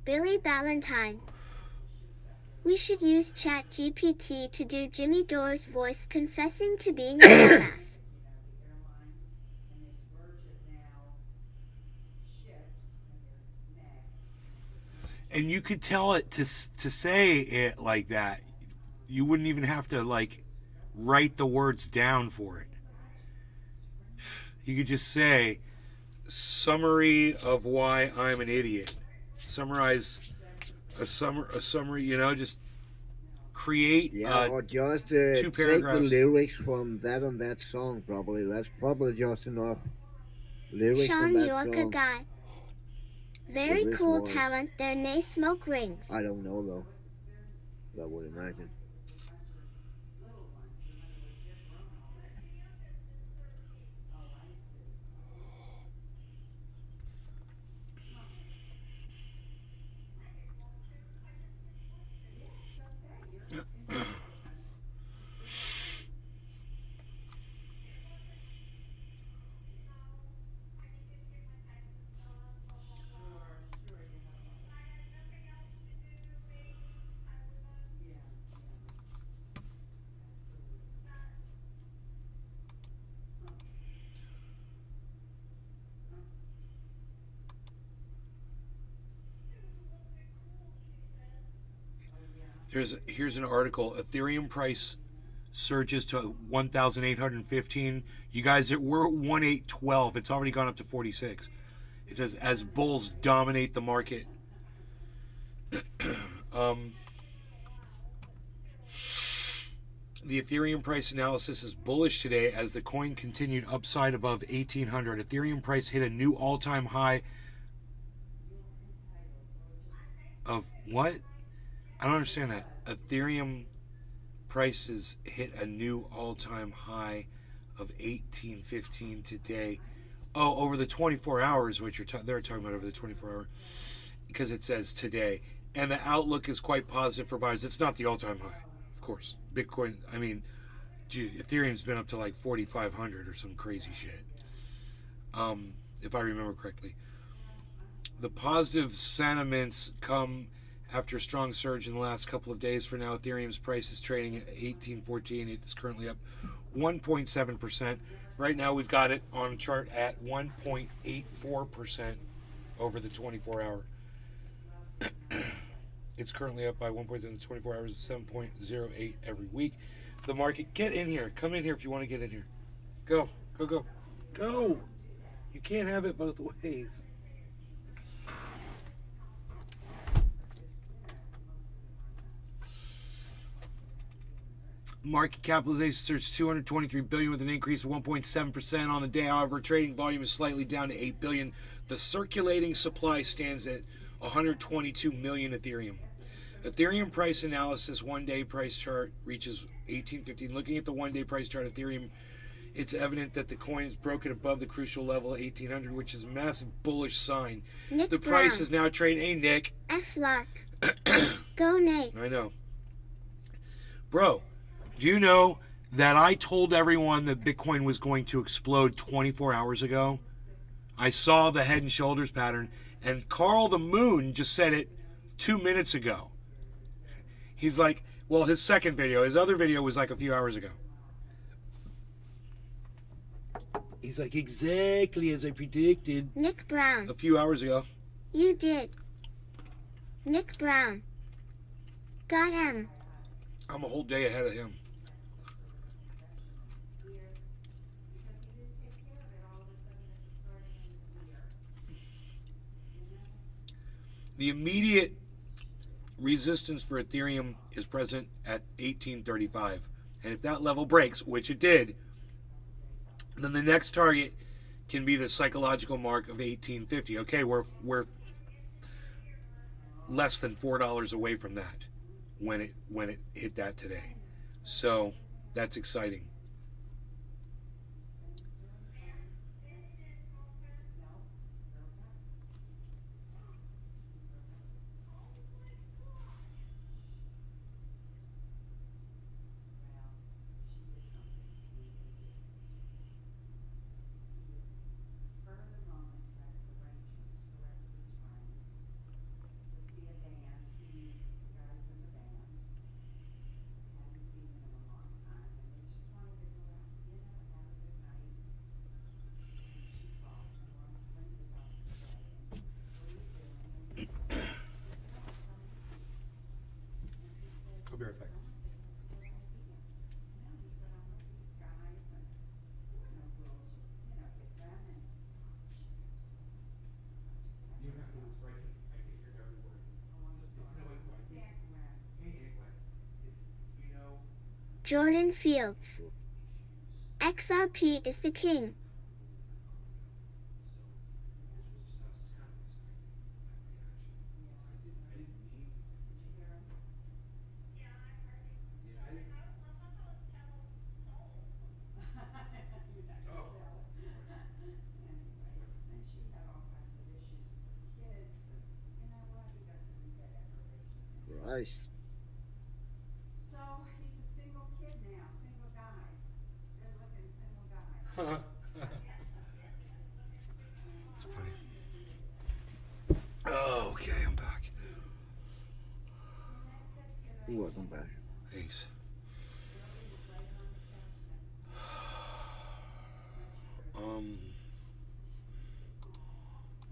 Billy Valentine. We should use ChatGPT to do Jimmy Dore's voice confessing to being a dumbass. And you could tell it to say it like that. You wouldn't even have to like write the words down for it. You could just say summary of why I'm an idiot. Summarize a summary. Just create. Yeah, or just two take the paragraphs. lyrics from that on that song. Probably that's probably just enough lyrics Sean from the that Orca song. Guy. Very this cool was- talent, their nay smoke rings. I don't know though. I would imagine. Here's an article. Ethereum price surges to 1,815. You guys, we're at 1,812. It's already gone up to 46. It says as bulls dominate the market. The Ethereum price analysis is bullish today as the coin continued upside above 1800. Ethereum price hit a new all-time high of what? I don't understand that. Ethereum prices hit a new all-time high of 1815 today. Oh, over the 24 hours, which they're talking about over the 24 hour, because it says today, and the outlook is quite positive for buyers. It's not the all-time high, of course. Bitcoin, I mean, Ethereum's been up to like 4,500 or some crazy shit, if I remember correctly. The positive sentiments come after a strong surge in the last couple of days. For now, Ethereum's price is trading at 1814. It's currently up 1.7%. Right now, we've got it on a chart at 1.84% over the 24 hour. It's currently up by 1% in the 24 hours, 7.08 every week. The market, get in here. Come in here if you want to get in here. Go, go, go. Go! You can't have it both ways. Market capitalization surged 223 billion with an increase of 1.7% on the day. However, trading volume is slightly down to 8 billion. The circulating supply stands at 122 million Ethereum. Ethereum price analysis one-day price chart reaches 1815. Looking at the one-day price chart, Ethereum, it's evident that the coin is broken above the crucial level of 1800, which is a massive bullish sign. Nick The Brown. price is now trading. Hey, Nick. F-Lock. Go, Nate. I know. Bro, do you know that I told everyone that Bitcoin was going to explode 24 hours ago? I saw the head and shoulders pattern, and Carl the Moon just said it 2 minutes ago. He's like, well, his second video, his other video was like a few hours ago. He's like, exactly as I predicted Nick Brown. a few hours ago. You did. Nick Brown. Got him. I'm a whole day ahead of him. The immediate resistance for Ethereum is present at 1835. And if that level breaks, which it did, then the next target can be the psychological mark of 1850. Okay, we're less than $4 away from that when it hit that today. So that's exciting. I'll be right back. You don't have to whisper. I can hear every word. Jordan Fields. XRP is the king. Christ. So he's a single kid now, single guy. Good looking single guy. It's funny. Oh, okay, I'm back. Welcome back. Thanks.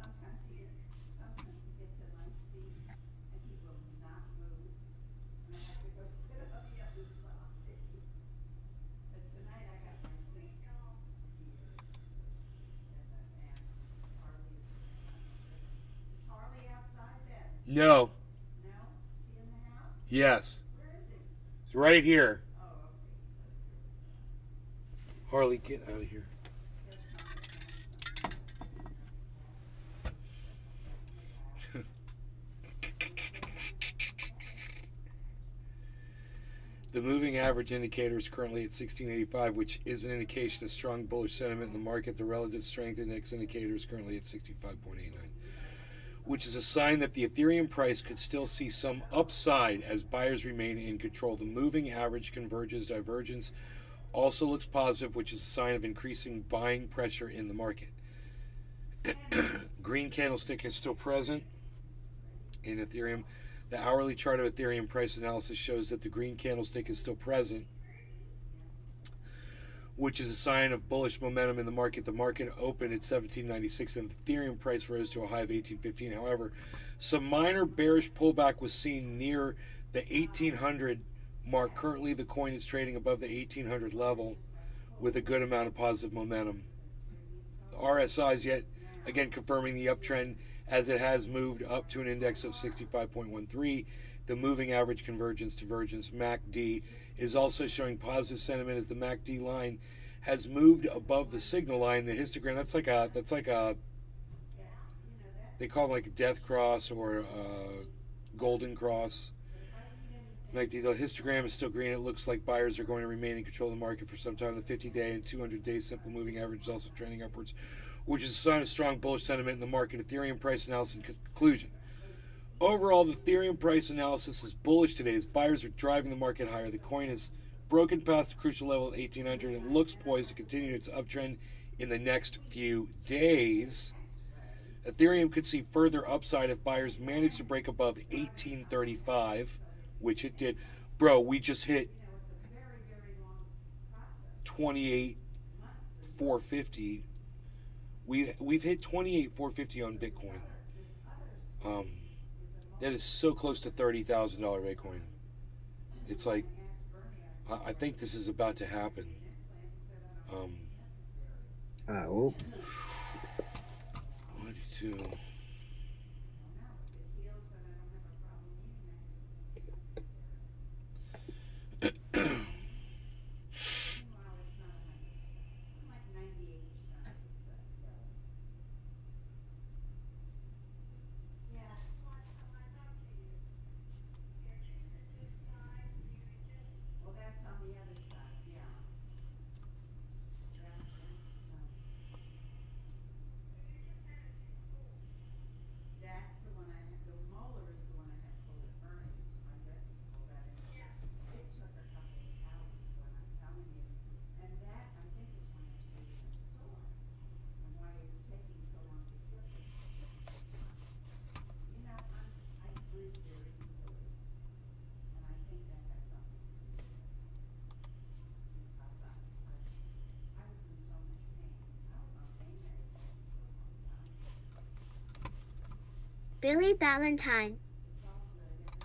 Sometimes he gets a nice seat and he will not move. And I have to go sit on the other side. But tonight I got my seat here. And Harley is Harley outside then? No. No? Yes. Where is he? It's right here. Oh, okay. Harley, get out of here. The moving average indicator is currently at 1685, which is an indication of strong bullish sentiment in the market. The relative strength index indicator is currently at 65.89, which is a sign that the Ethereum price could still see some upside as buyers remain in control. The moving average divergence also looks positive, which is a sign of increasing buying pressure in the market. Green candlestick is still present in Ethereum. The hourly chart of Ethereum price analysis shows that the green candlestick is still present, which is a sign of bullish momentum in the market. The market opened at 1796 and the Ethereum price rose to a high of 1815. However, some minor bearish pullback was seen near the 1800 mark. Currently, the coin is trading above the 1800 level with a good amount of positive momentum. The RSI is yet again confirming the uptrend as it has moved up to an index of 65.13. The moving average divergence MACD is also showing positive sentiment as the MACD line has moved above the signal line. The histogram, that's like a they call it like a death cross or a golden cross. MACD, the histogram is still green. It looks like buyers are going to remain in control of the market for some time. The 50-day and 200-day simple moving average is also trending upwards, which is a sign of strong bullish sentiment in the market. Ethereum price analysis and conclusion. Overall, the Ethereum price analysis is bullish today as buyers are driving the market higher. The coin has broken past the crucial level of 1800 and looks poised to continue its uptrend in the next few days. Ethereum could see further upside if buyers manage to break above 1835, which it did. Bro, we just hit 28,450. We've hit 28,450 on Bitcoin. That is so close to $30,000 Bitcoin. It's like, I think this is about to happen. I hope. 22. Well, that's on the other side, yeah. That's the one I had, the molar is the one I had pulled at Bernie's. My dentist pulled that in. It took a couple of hours, when I'm telling you. And that, I think, is when your surgeon was sore. And why it was taking so long to heal. You know, I bruise very easily. And I think that had something to do with it. Because I was in so much pain. I was on pain medication for a long time. Billy Ballantyne.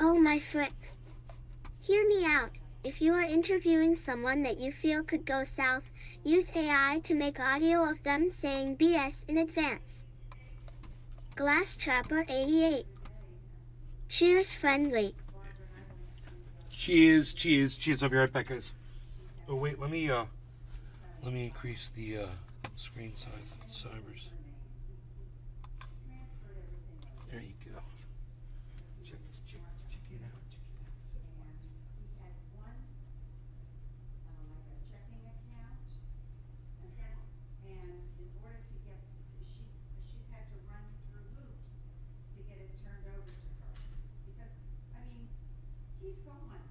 Oh my frick. Hear me out. If you are interviewing someone that you feel could go south, use AI to make audio of them saying BS in advance. Glass Trapper 88. Cheers friendly. Cheers. I'll be right back, guys. Oh wait, let me increase the screen size of Cybers. There you go. Check it out. And he's had one, like a checking account. And in order to get, she's had to run through hoops to get it turned over to her. Because, I mean, he's gone.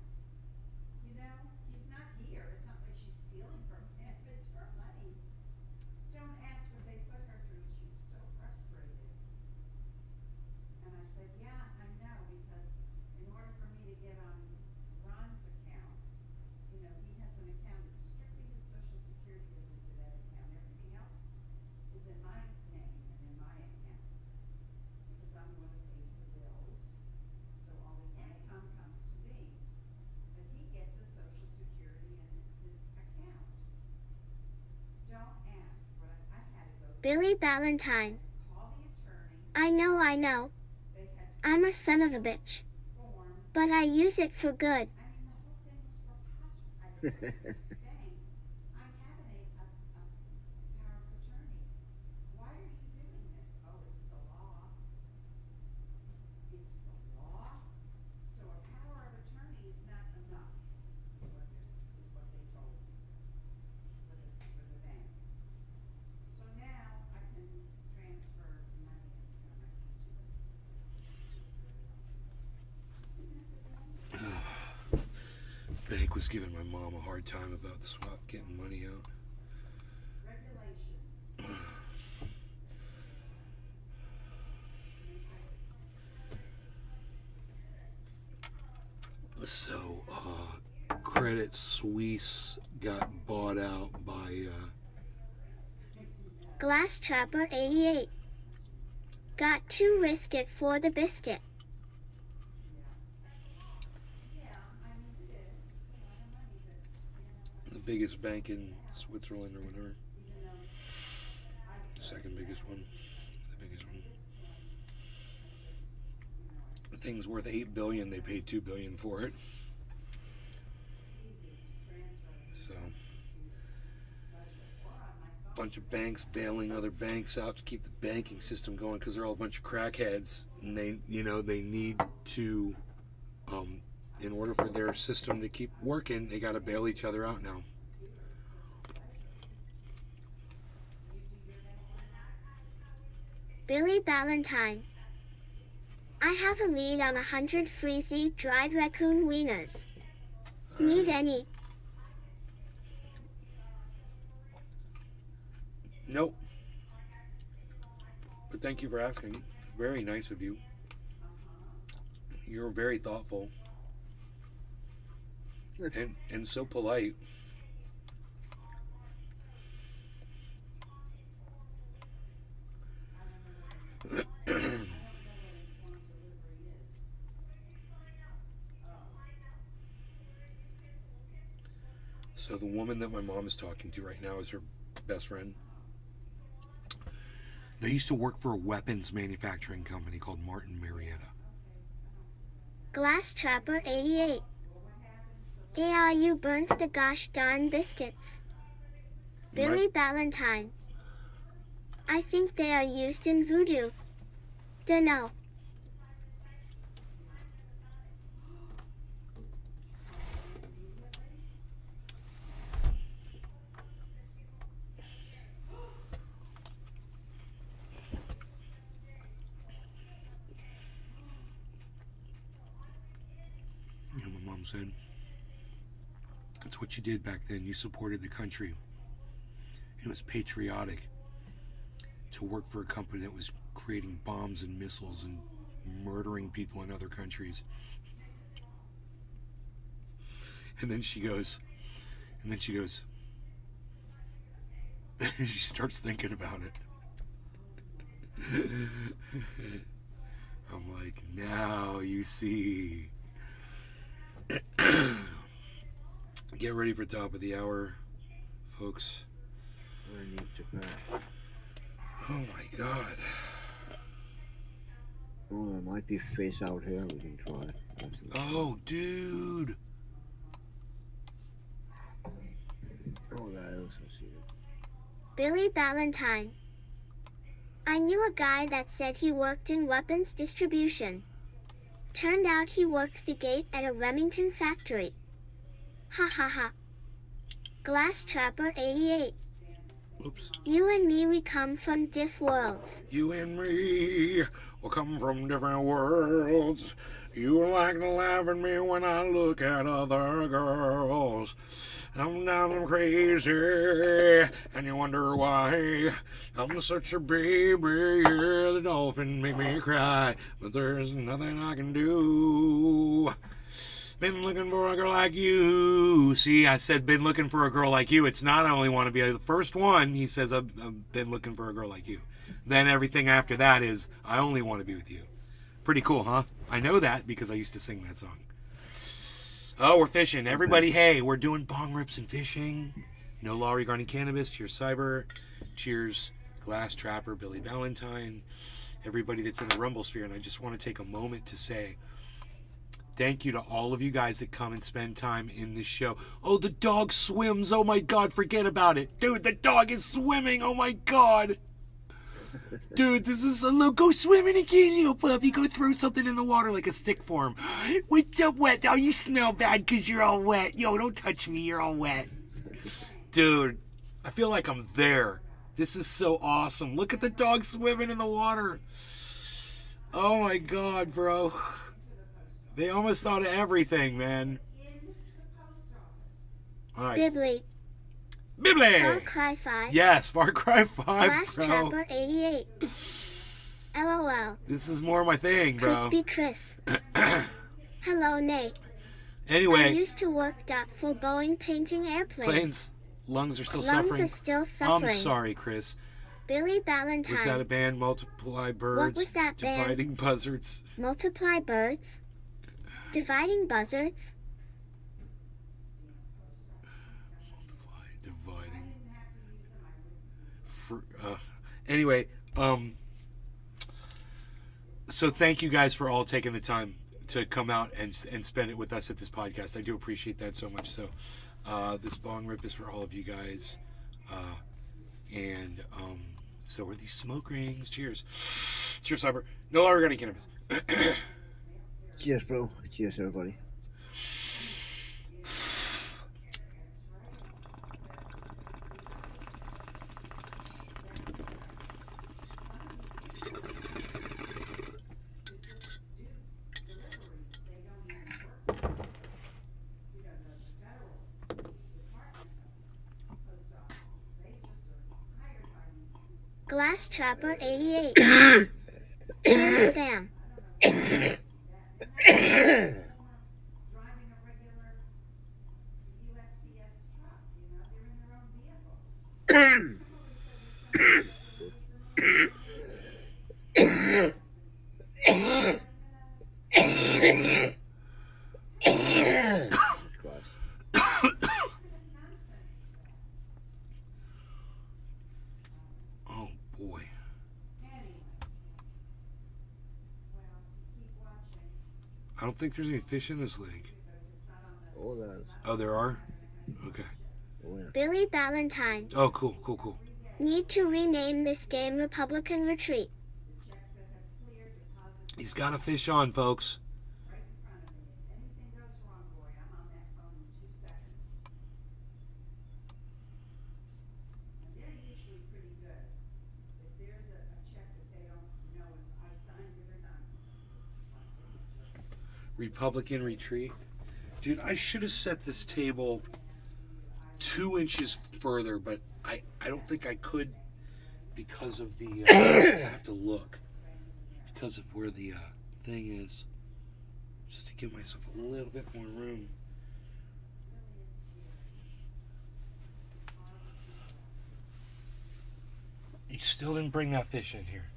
You know, he's not here. It's not like she's stealing from him. It's her money. Don't ask what they put her through. She was so frustrated. And I said, yeah, I know, because in order for me to get on Ron's account, you know, he has an account that's strictly his social security goes into that account. Everything else is in my name and in my account. Because I'm the one who pays the bills. So all the income comes to me. But he gets his social security and it's his account. Don't ask what I had to go Billy Ballantyne. call the attorney. I know. They had to I'm a son of a bitch. form But I use it for good. I mean, the whole thing was preposterous. I said, "Bang, I'm having a power of attorney. Why are you doing this?" "Oh, it's the law." "It's the law? So a power of attorney is not enough," is what they told me for the bank. So now I can transfer money anytime I need to. Isn't that the best? Bank was giving my mom a hard time about the swap getting money out. Regulations. So, Credit Suisse got bought out by, Glass Trapper 88. Got to risk it for the biscuit. Yeah, I mean, it is. It's a lot of money, but, the biggest bank in Switzerland or whatever. even though I. The second biggest one. The biggest one. The thing's worth $8 billion. They paid $2 billion for it. So, bunch of banks bailing other banks out to keep the banking system going because they're all a bunch of crackheads, and they need to, in order for their system to keep working, they got to bail each other out now. Billy Ballantyne. I have a lead on 100 freezy dried raccoon wieners. Need any? Nope. But thank you for asking. Very nice of you. You're very thoughtful. And so polite. So the woman that my mom is talking to right now is her best friend. They used to work for a weapons manufacturing company called Martin Marietta. Glass Trapper 88. AIU burns the gosh darn biscuits. Billy Ballantyne. I think they are used in voodoo. Dunno. You know, my mom said, that's what you did back then. You supported the country. It was patriotic to work for a company that was creating bombs and missiles and murdering people in other countries. And then she goes, she starts thinking about it. I'm like, now you see. Get ready for top of the hour, folks. I need to pass. Oh my god. Oh, there might be fish out here we can try. Oh, dude. Oh, I also see it. Billy Ballantyne. I knew a guy that said he worked in weapons distribution. Turned out he worked the gate at a Remington factory. Ha ha ha. Glass Trapper 88. Oops. You and me, we come from diff worlds. You and me will come from different worlds. You like to laugh at me when I look at other girls. Sometimes I'm crazy, and you wonder why. I'm such a baby, yeah, the dolphin make me cry. But there's nothing I can do. Been looking for a girl like you. See, I said been looking for a girl like you. It's not I only want to be the first one. He says I've been looking for a girl like you. Then everything after that is I only want to be with you. Pretty cool, huh? I know that because I used to sing that song. Oh, we're fishing. Everybody, hey, we're doing bong rips and fishing. No law regarding cannabis. Cheers, Cyber. Cheers, Glass Trapper, Billy Ballantyne. Everybody that's in the Rumble sphere. And I just want to take a moment to say Thank you to all of you guys that come and spend time in this show. Oh, the dog swims. Oh my God, forget about it. Dude, the dog is swimming. Oh my God. Dude, this is go swimming again, little puppy. Go throw something in the water like a stick for him. What's up, wet? Oh, you smell bad because you're all wet. Yo, don't touch me. You're all wet. Dude, I feel like I'm there. This is so awesome. Look at the dog swimming in the water. Oh my God, bro. They almost thought of everything, man. All right. Bibli. Bibli. Far Cry 5. Yes, Far Cry 5, Glass bro. Trapper 88. LOL. This is more my thing, bro. Crispy Chris. Hello, Nate. I Anyway, used to work for Boeing painting airplanes. planes, lungs are still Lungs suffering. are still suffering. I'm sorry, Chris. Billy Ballantyne. Was that a band? Multiply Birds? was that band? Dividing Buzzards? Multiply birds. Dividing buzzards. Dividing. Anyway, so thank you guys for all taking the time to come out and spend it with us at this podcast. I do appreciate that so much. So this bong rip is for all of you guys. And so are these smoke rings. Cheers. Cheers, Cyber. No organic cannabis. Cheers, bro. Cheers, everybody. Glass Trapper 88. Cheers, fam. Driving a regular USPS truck, they're in their own vehicle. Oh, boy. I don't think there's any fish in this lake. Oh, that. Oh, there are? Okay. Oh, yeah. Billy Ballantyne. Oh, cool, cool, cool. Need to rename this game Republican Retreat. He's got a fish on, folks. Right in front of me. If anything goes wrong, boy, I'm on that phone in 2 seconds. And they're usually pretty good. If there's a check that they don't know if I signed it or not. Republican retreat. Dude, I should have set this table 2 inches further, but I don't think I could because of the, I have to look, because of where the thing is, just to give myself a little bit more room. You still didn't bring that fish in here.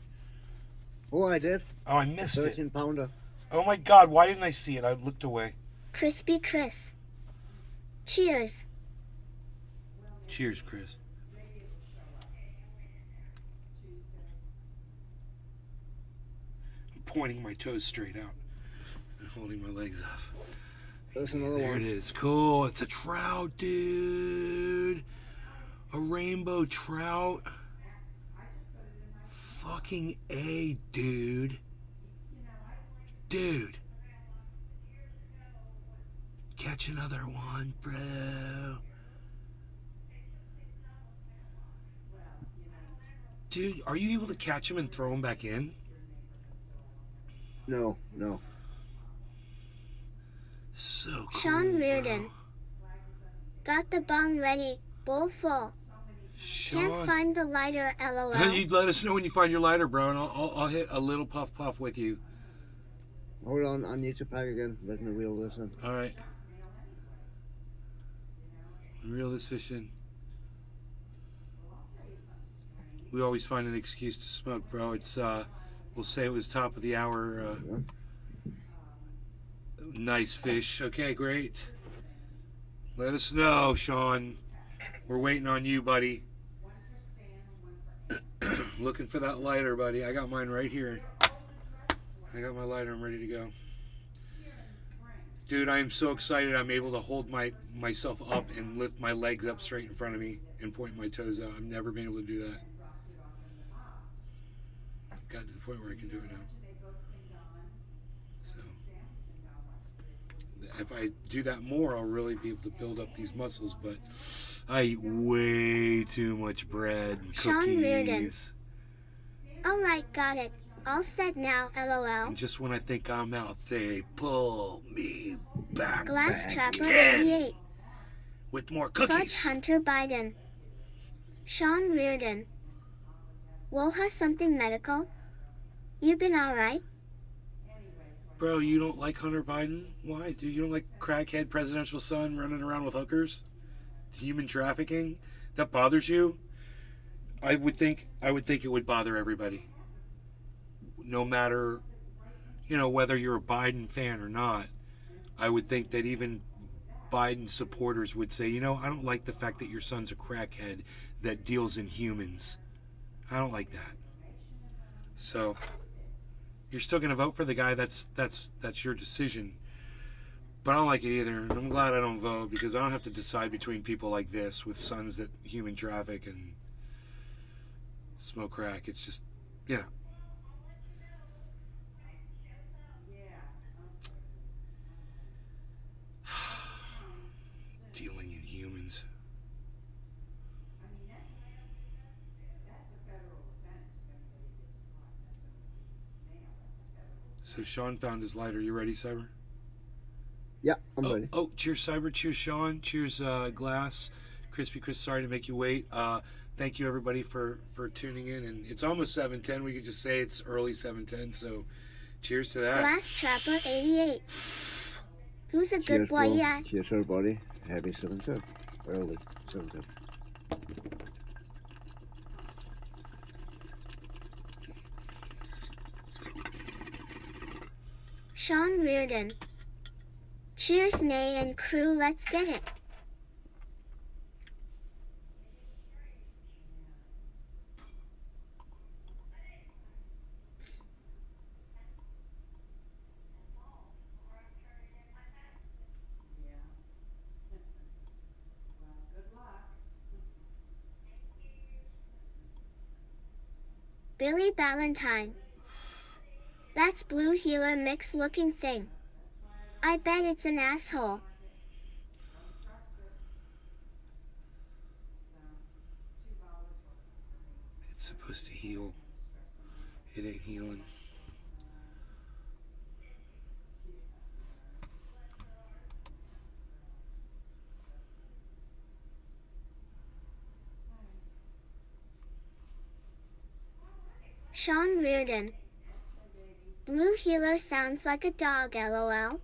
Oh, I did. Oh, I missed it. 13-pounder. Oh my God, why didn't I see it? I looked away. Crispy Chris. Cheers. Cheers, Chris. I'm pointing my toes straight out and holding my legs up. There's another There one. it is. Cool. It's a trout, dude. A rainbow trout. Fucking A, dude. Dude. Catch another one, bro. Dude, are you able to catch him and throw him back in? No, no. So cool. Sean bro. Reardon. Got the bong ready. Bowl full. Can't Sean. find the lighter, LOL. You'd let us know when you find your lighter, bro, and I'll hit a little puff with you. Hold on, I need to pack again. Let me reel this in. All right. Reel this fish in. We always find an excuse to smoke, bro. It's we'll say it was top of the hour. Nice fish. Okay, great. Let us know, Sean. We're waiting on you, buddy. Looking for that lighter, buddy. I got mine right here. I got my lighter. I'm ready to go. Dude, I am so excited I'm able to hold myself up and lift my legs up straight in front of me and point my toes out. I've never been able to do that. I've got to the point where I can do it now. So if I do that more, I'll really be able to build up these muscles, but I eat way too much bread and Sean Reardon. cookies. Alright, got it. All set now, lol. And just when I think I'm out, they pull me back Glass Trapper again 88. with more Fudge cookies. Hunter Biden. Sean Reardon. Woha something medical? You been alright? Bro, you don't like Hunter Biden? Why? Do you don't like crackhead presidential son running around with hookers? Human trafficking? That bothers you? I would think it would bother everybody. No matter, whether you're a Biden fan or not. I would think that even Biden supporters would say, I don't like the fact that your son's a crackhead that deals in humans. I don't like that. So you're still going to vote for the guy. That's your decision. But I don't like it either. And I'm glad I don't vote because I don't have to decide between people like this with sons that human traffic and smoke crack. It's just, yeah. Dealing in humans. So Sean found his lighter. You ready, Cyber? Yeah, I'm ready. Oh, cheers, Cyber. Cheers, Sean. Cheers, Glass. Crispy Chris, sorry to make you wait. Thank you, everybody, for tuning in. And it's almost 7:10. We could just say it's early 7:10. So cheers to that. Glass Trapper 88. Who's a Cheers, good boy bro. yet? Cheers, everybody. Happy 7:10. Early 7:10. Sean Reardon. Cheers, Nay and crew, let's get it. Billy Ballantyne. That's blue healer mix looking thing. I bet it's an asshole. It's supposed to heal. It ain't healing. Sean Reardon. Blue healer sounds like a dog, lol.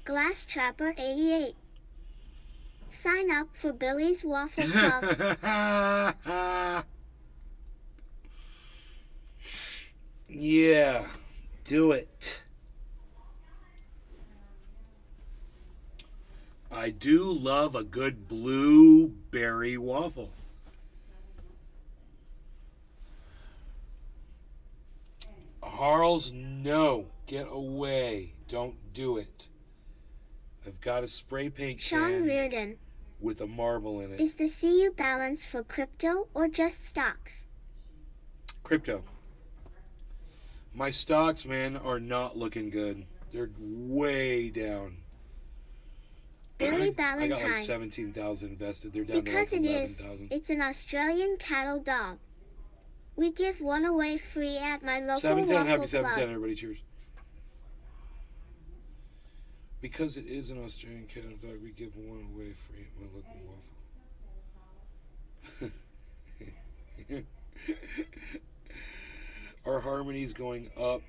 Glass Trapper 88. Sign up for Billy's Waffle Club. Yeah, do it. I do love a good blueberry waffle. Harles, no. Get away. Don't do it. I've got a spray paint Sean can Reardon. with a marble in it. Is the CU balance for crypto or just stocks? Crypto. My stocks, man, are not looking good. They're way down. Billy I got like Ballantyne. 17,000 invested. They're down Because to like it is, 11,000. it's an Australian cattle dog. We give one away free at my local 710, waffle happy club. 710, everybody. Cheers. Because it is an Australian cattle dog, we give one away free at my local waffle. Our harmony's going up.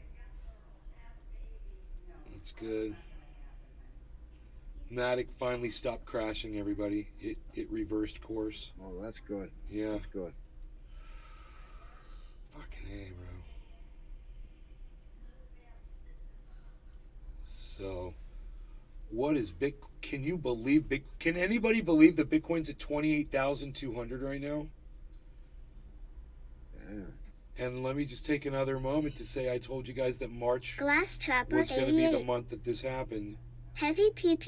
That's good. Matic finally stopped crashing, everybody. It reversed course. Oh, that's good. Yeah. That's good. Fucking A, bro. So, What is Can you believe Can anybody believe that Bitcoin's at 28,200 right now? Yeah. And let me just take another moment to say I told you guys that March Glass Trapper was going to be the 88. month that this happened. Heavy P.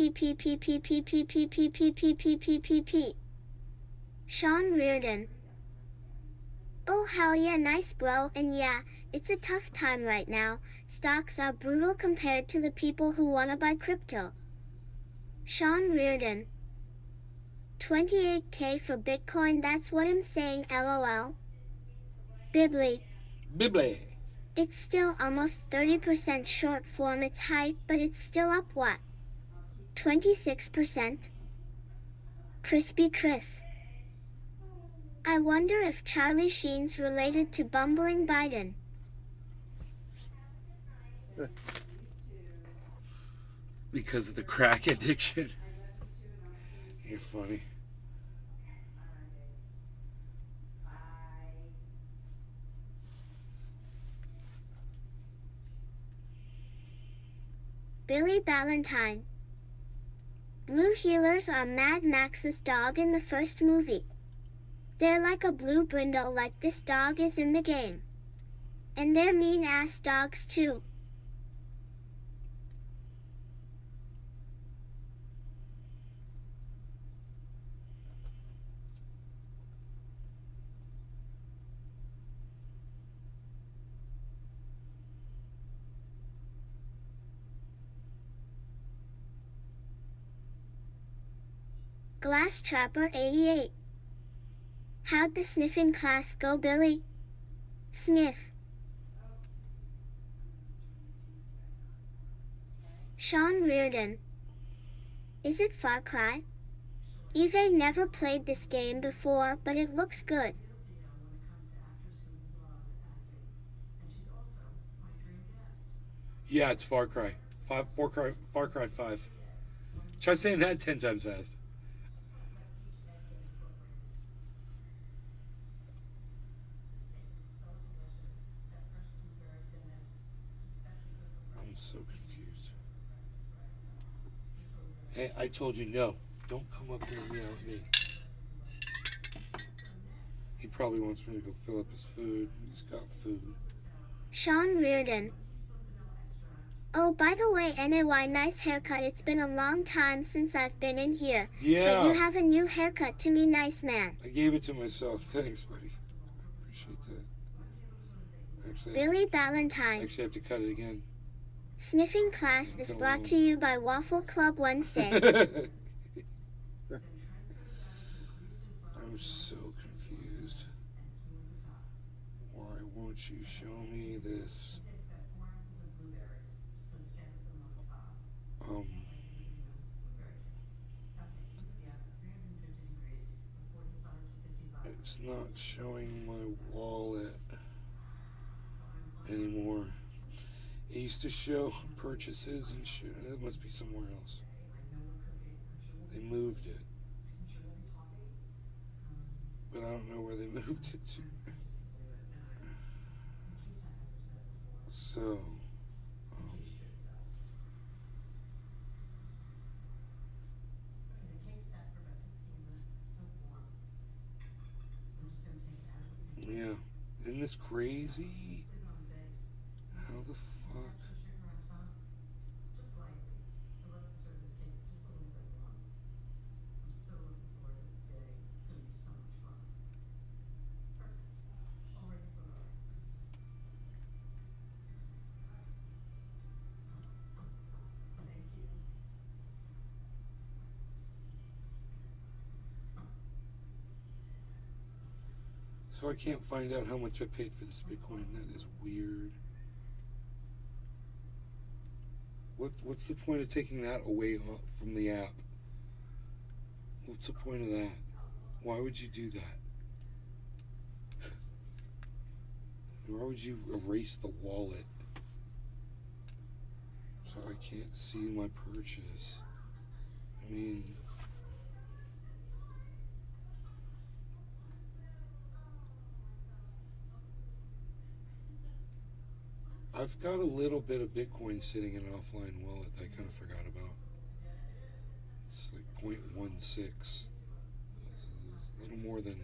Sean Reardon. Oh hell yeah, nice bro, and yeah, it's a tough time right now. Stocks are brutal compared to the people who wanna buy crypto. Sean Reardon. 28K for Bitcoin, that's what I'm saying, lol. Bibli. It's still almost 30% short from its height, but it's still up what? 26%? Crispy Chris. I wonder if Charlie Sheen's related to bumbling Biden. Because of the crack addiction. You're funny. Billy Ballantyne. Blue healers are Mad Max's dog in the first movie. They're like a blue brindle like this dog is in the game. And they're mean-ass dogs too. Glass Trapper 88. How'd the sniffing class go, Billy? Sniff. Sean Reardon. Is it Far Cry? Eve never played this game before, but it looks good. Yeah, it's Far Cry. Far Cry 5. Try saying that 10 times fast. I'm so confused. Hey, I told you no. Don't come up here and yell at me. He probably wants me to go fill up his food. He's got food. Sean Reardon. Oh, by the way, NAY, nice haircut. It's been a long time since I've been in here. Yeah. But you have a new haircut to me, nice man. I gave it to myself. Thanks, buddy. Appreciate that. Actually, Billy Ballantyne. I have to cut it again. Sniffing class is brought to you by Waffle Club Wednesday. I'm so confused. Why won't you show me this? It's not showing my wallet anymore. It used to show purchases and shit. It must be somewhere else. They moved it. But I don't know where they moved it to. So, yeah. Isn't this crazy? How the fuck? So I can't find out how much I paid for this Bitcoin. That is weird. What's the point of taking that away from the app? What's the point of that? Why would you do that? Why would you erase the wallet so I can't see my purchase? I mean, I've got a little bit of Bitcoin sitting in an offline wallet that I kind of forgot about. 0.16. A little more than,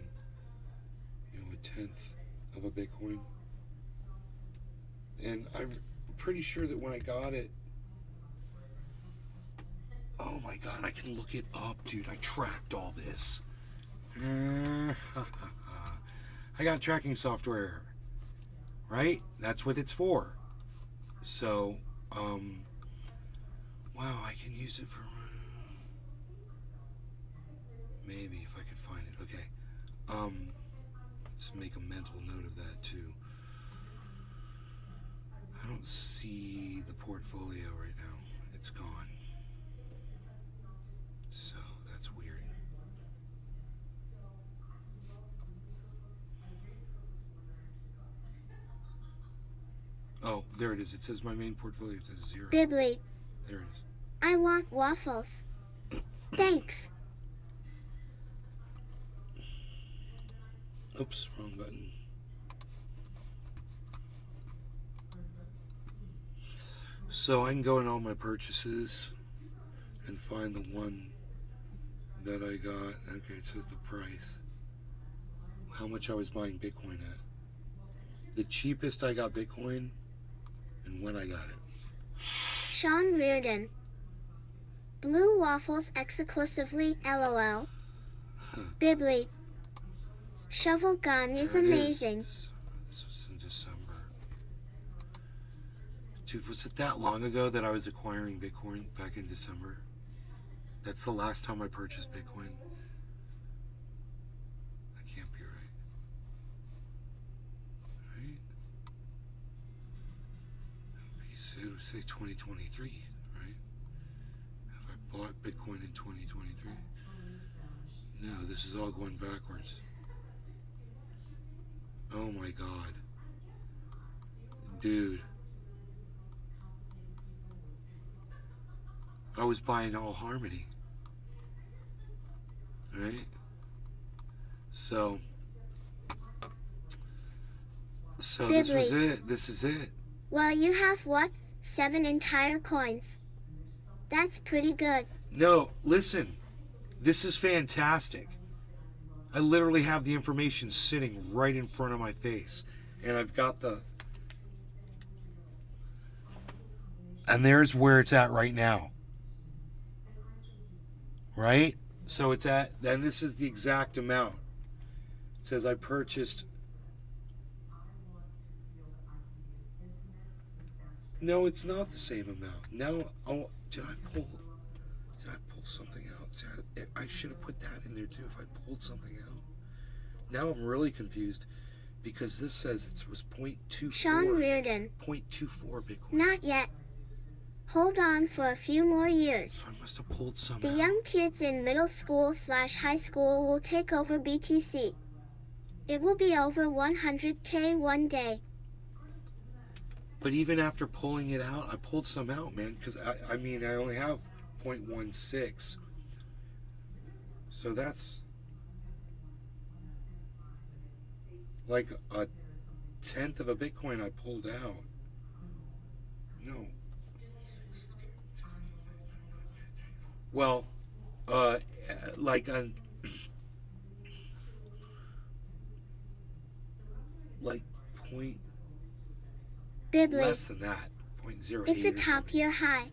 a tenth of a Bitcoin. And I'm pretty sure that when I got it, oh my god, I can look it up, dude. I tracked all this. I got tracking software, right? That's what it's for. So, wow, I can use it for, maybe if I could find it. Okay. Let's make a mental note of that too. I don't see the portfolio right now. It's gone. So that's weird. Oh, there it is. It says my main portfolio. It says 0. Bibly, There it is. I want waffles. Thanks. Oops, wrong button. So I can go in all my purchases and find the one that I got. Okay, it says the price. How much I was buying Bitcoin at. The cheapest I got Bitcoin and when I got it. Sean Reardon. Blue waffles exclusively, LOL. Bibly. Shovel gun is There it amazing. This was in December. Dude, was it that long ago that I was acquiring Bitcoin back in December? That's the last time I purchased Bitcoin. That can't be right. Right? So say 2023, right? Have I bought Bitcoin in 2023? No, this is all going backwards. Oh my god. Dude. I was buying all Harmony. Right? So this was it. This is it. Well, you have what? 7 entire coins. That's pretty good. No, listen. This is fantastic. I literally have the information sitting right in front of my face. And I've got the... And there's where it's at right now. Right? So it's at... Then this is the exact amount. It says I purchased... No, it's not the same amount. Now, oh, did I pull something out? See, I should have put that in there too if I pulled something out. Now I'm really confused because this says it was 0.24. Sean Reardon. 0.24 Bitcoin. Not yet. Hold on for a few more years. So I must have pulled some The out. young kids in middle school/high school will take over BTC. It will be over 100K one day. But even after pulling it out, I pulled some out, man, because I mean I only have 0.16. So that's like a tenth of a Bitcoin I pulled out. No. Well, like on like point Bibly. less than that, 0.08. It's a or top something. year high.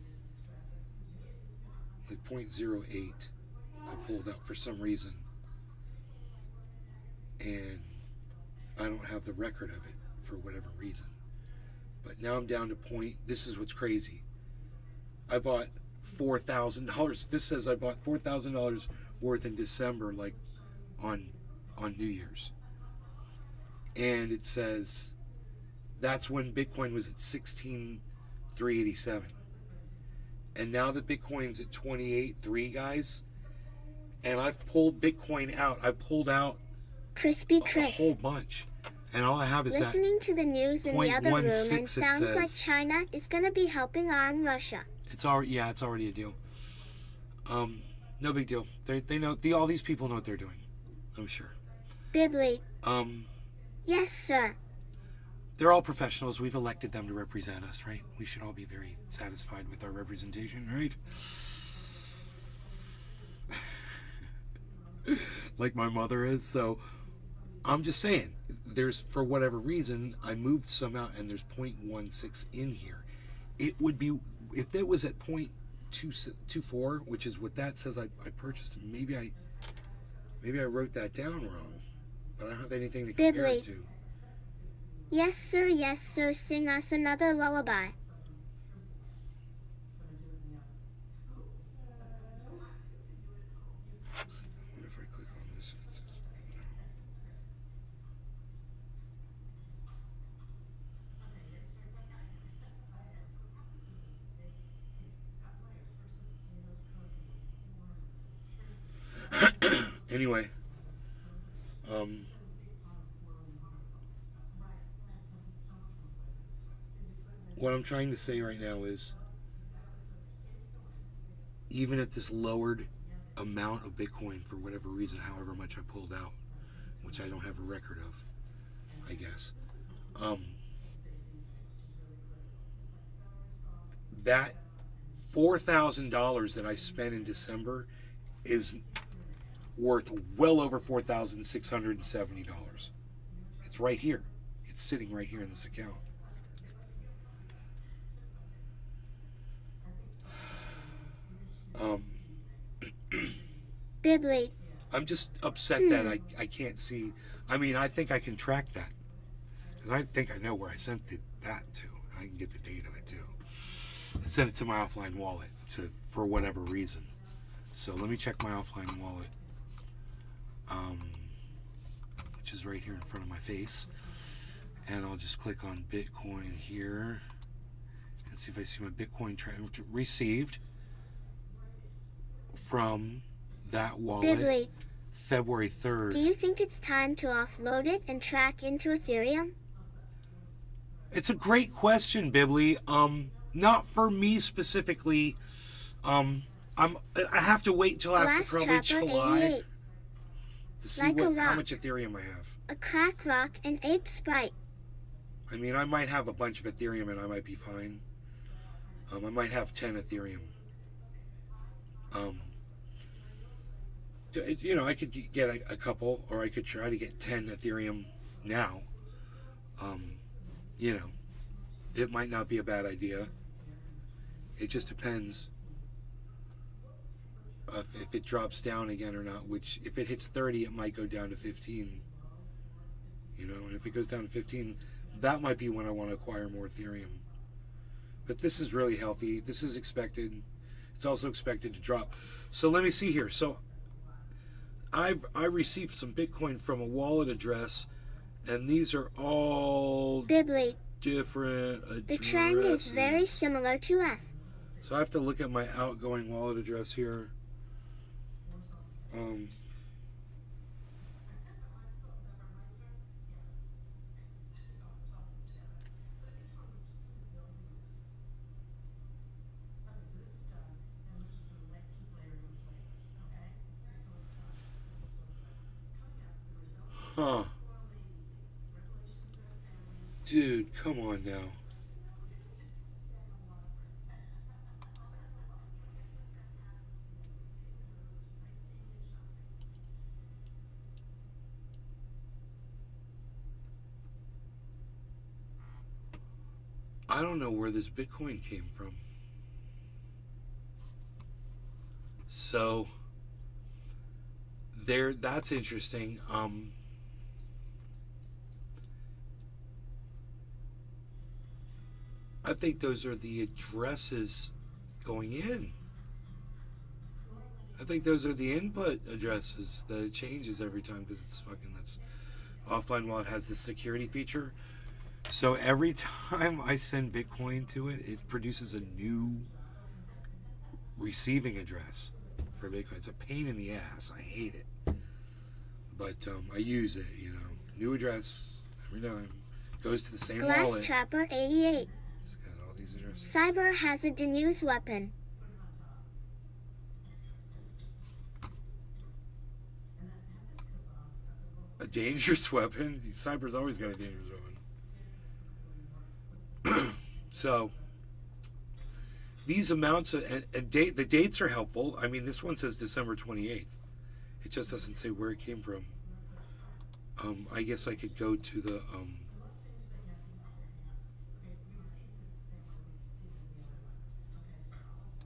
Like 0.08 I pulled out for some reason, and I don't have the record of it for whatever reason. But now I'm down to this is what's crazy. I bought $4,000. This says I bought $4,000 worth in December, like on New Year's, and it says that's when Bitcoin was at 16,387. And now that Bitcoin's at 28.3, guys, and I've pulled Bitcoin out. I pulled out Crispy a Chris. whole bunch. And all I have is Listening to the news in the other room, and 0.16 it sounds like says. China is going to be helping arm Russia. It's already a deal. No big deal. They know all these people know what they're doing. I'm sure. Bibly. Yes, sir. They're all professionals. We've elected them to represent us, right? We should all be very satisfied with our representation, right? like my mother is. So I'm just saying, there's, for whatever reason, I moved some out and there's 0.16 in here. It would be, if it was at 0.24, which is what that says I purchased, maybe I wrote that down wrong, but I don't have anything to compare it to. Yes, sir, sing us another lullaby. What if I click on this and it says no? Anyway, what I'm trying to say right now is, even at this lowered amount of Bitcoin, for whatever reason, however much I pulled out, which I don't have a record of, I guess, that $4,000 that I spent in December is worth well over $4,670. It's right here. It's sitting right here in this account. Bibly. I'm just upset that I can't see. I mean, I think I can track that. And I think I know where I sent that to. I can get the date of it too. I sent it to my offline wallet for whatever reason. So let me check my offline wallet, which is right here in front of my face. And I'll just click on Bitcoin here and see if I see my Bitcoin received from that wallet. Bibly. February 3rd. Do you think it's time to offload it and track into Ethereum? It's a great question, Bibly. Not for me specifically. I have to wait till after Glass probably Trapper July 88. to see Like a how rock. much Ethereum I have. A crack rock and ape sprite. I mean, I might have a bunch of Ethereum and I might be fine. I might have 10 Ethereum. You know, I could get a couple, or I could try to get 10 Ethereum now. You know, it might not be a bad idea. It just depends if it drops down again or not, which if it hits 30, it might go down to 15. You know, and if it goes down to 15, that might be when I want to acquire more Ethereum. But this is really healthy. This is expected. It's also expected to drop. So let me see here. So I received some Bitcoin from a wallet address, and these are all Bibly. different addresses. The trend is very similar to F. So I have to look at my outgoing wallet address here. Huh. Dude, come on now. I don't know where this Bitcoin came from. So that's interesting. I think those are the addresses going in. I think those are the input addresses that it changes every time because that's offline wallet has this security feature. So every time I send Bitcoin to it, it produces a new receiving address for Bitcoin. It's a pain in the ass. I hate it. But I use it, you know. New address every time. Goes to the same Glass wallet. Trapper 88. It's got all these addresses. Cyber has a Denews weapon. A dangerous weapon? Cyber's always got a dangerous weapon. So these amounts the dates are helpful. I mean, this one says December 28th. It just doesn't say where it came from. I guess I could go to the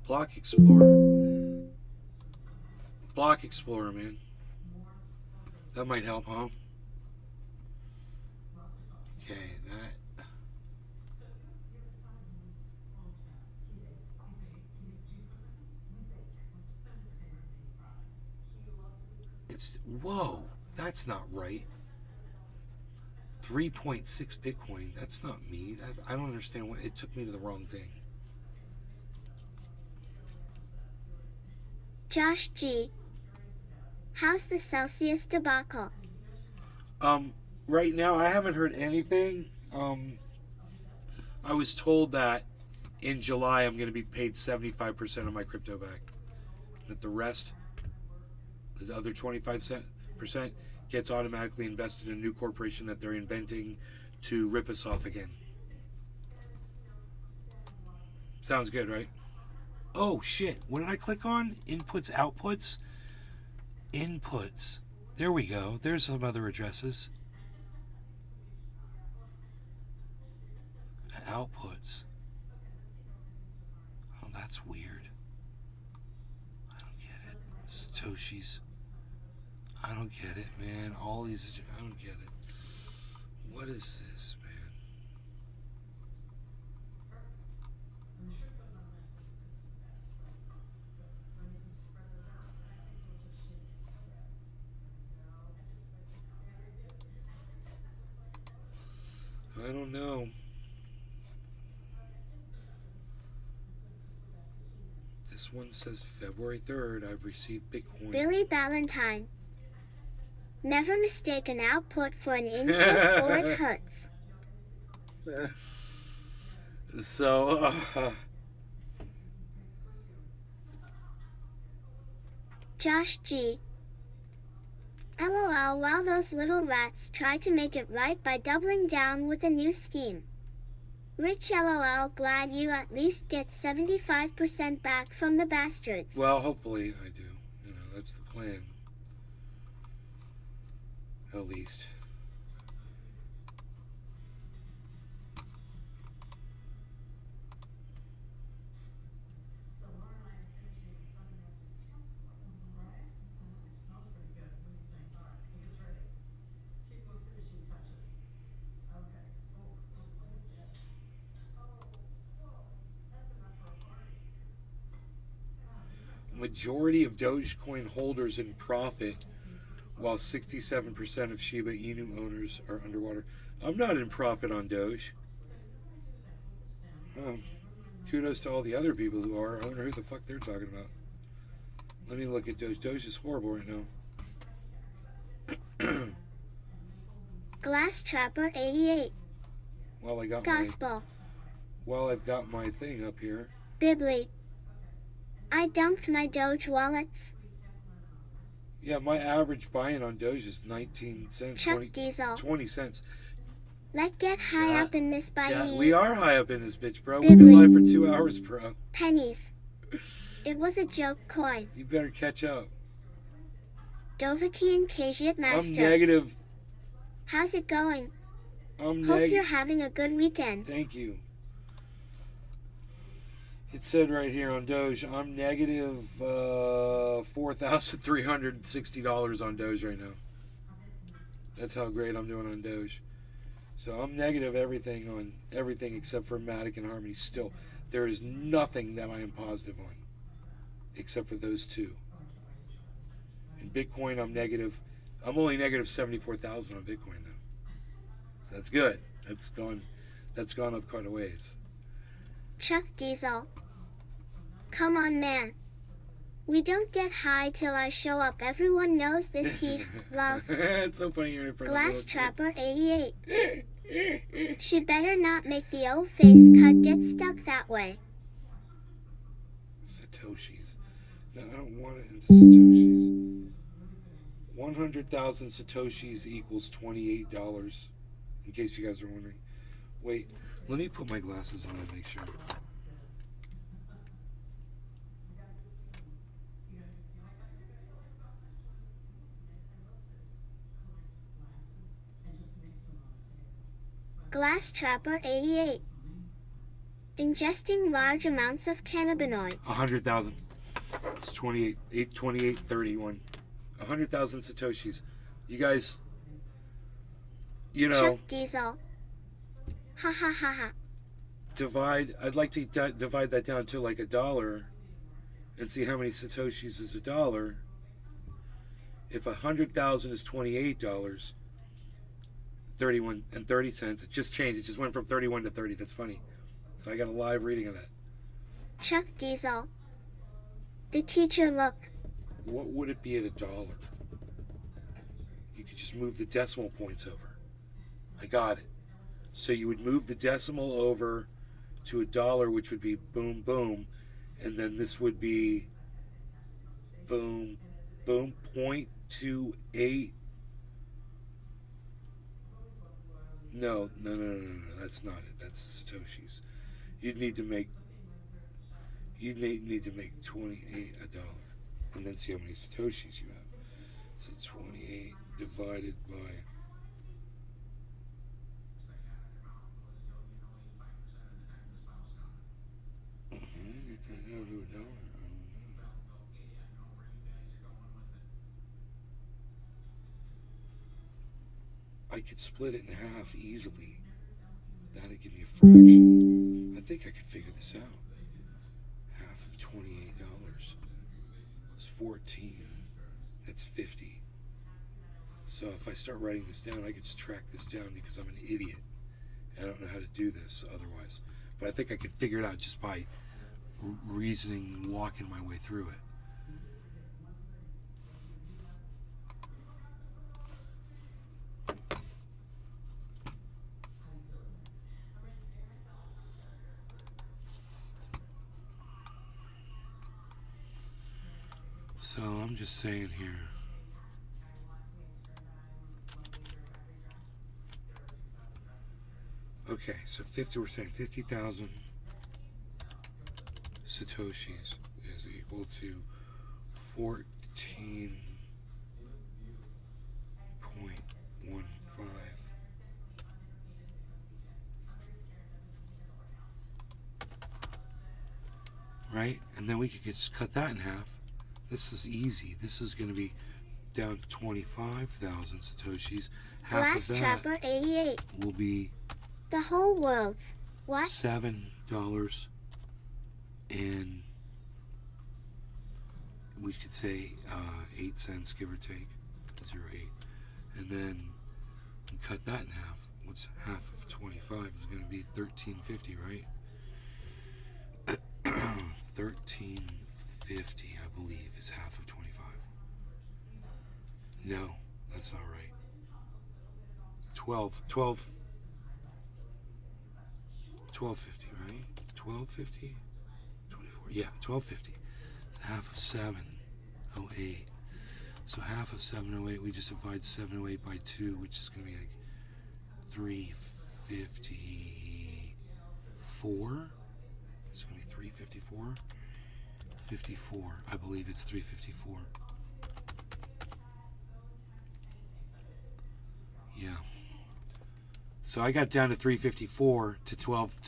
Block Explorer. Block Explorer, man. That might help, huh? Okay, that. It's whoa. That's not right. 3.6 Bitcoin. That's not me. I don't understand what it took me to the wrong thing. Josh G. How's the Celsius debacle? Right now I haven't heard anything. I was told that in July I'm going to be paid 75% of my crypto back. That the rest, the other 25% gets automatically invested in a new corporation that they're inventing to rip us off again. Sounds good, right? Oh shit, what did I click on? Inputs, outputs? Inputs. There we go. There's some other addresses. Outputs. Oh, that's weird. I don't get it. Satoshi's. I don't get it, man. All these, I don't get it. What is this, man? I don't know. This one says February 3rd, I've received Bitcoin. Billy Ballantyne. Never mistake an output for an input or it hurts. So, Josh G. LOL, while those little rats try to make it right by doubling down with a new scheme. Rich LOL, glad you at least get 75% back from the bastards. well, hopefully I do. You know, that's the plan. At least. Majority of Dogecoin holders in profit, while 67% of Shiba Inu owners are underwater. I'm not in profit on Doge. Kudos to all the other people who are. I wonder who the fuck they're talking about. Let me look at Doge. Doge is horrible right now. Glass Trapper 88. Well, I've got my thing up here. Bibli. I dumped my Doge wallets. Yeah, my average buy-in on Doge is 19 cents. Chuck Diesel. 20 cents. Let's get high up in this Yeah, buy. we are high up in this bitch, bro. We've been live for 2 hours, bro. Pennies. It was a joke coin. You better catch up. Dovaki and Kajit Master. I'm negative. How's it going? I'm Hope negative. you're having a good weekend. Thank you. It said right here on Doge, I'm negative $4,360 on Doge right now. That's how great I'm doing on Doge. So I'm negative everything on everything except for Matic and Harmony. Still, there is nothing that I am positive on except for those two. In Bitcoin, I'm negative. I'm only negative 74,000 on Bitcoin though. So that's good. That's gone up quite a ways. Chuck Diesel. Come on, man. We don't get high till I show up. Everyone knows this heat. Love. It's so funny hearing it from Glass Trapper 88. She better not make the O face cut get stuck that way. Satoshis. No, I don't want it into Satoshis. 100,000 Satoshis equals $28. In case you guys are wondering. Wait, let me put my glasses on and make sure. Glass Trapper 88. Ingesting large amounts of cannabinoids. 100,000. It's 2831. 100,000 satoshis. You guys, you know, Chuck Diesel. Ha ha ha ha. I'd like to divide that down to like $1 and see how many satoshis is $1. If 100,000 is $28, 31 and 30 cents. It just changed. It just went from 31 to 30. That's funny. So I got a live reading of that. Chuck Diesel. The teacher look. What would it be at $1? You could just move the decimal points over. I got it. So you would move the decimal over to $1, which would be boom, boom, and then this would be boom, boom, 0.28. No, that's not it. That's Satoshis. You'd need to make 28 $1, and then see how many Satoshis you have. So 28 divided by. I could split it in half easily. That'd give me a fraction. I think I could figure this out. Half of $28 is 14. That's 50. So if I start writing this down, I could just track this down because I'm an idiot. I don't know how to do this otherwise. But I think I could figure it out just by reasoning, walking my way through it. So I'm just saying here. Okay, so we're saying 50,000 Satoshis is equal to 14.15. Right? And then we could just cut that in half. This is easy. This is going to be down to 25,000 Satoshis. Half Glass of that Trapper 88. will be The whole world's. What? $7 and we could say 8 cents, give or take, 0.8, and then you cut that in half. What's half of 25 is going to be 13.50, right? 13.50, I believe, is half of 25. No, that's not right. 12.50, right? 12.50, 24. Yeah, 12.50. Half of 7.08. So half of 7.08, we just divide 7.08 by 2, which is going to be like 354. It's going to be 354. 54. I believe it's 354. Yeah. So I got down to 354 to 12.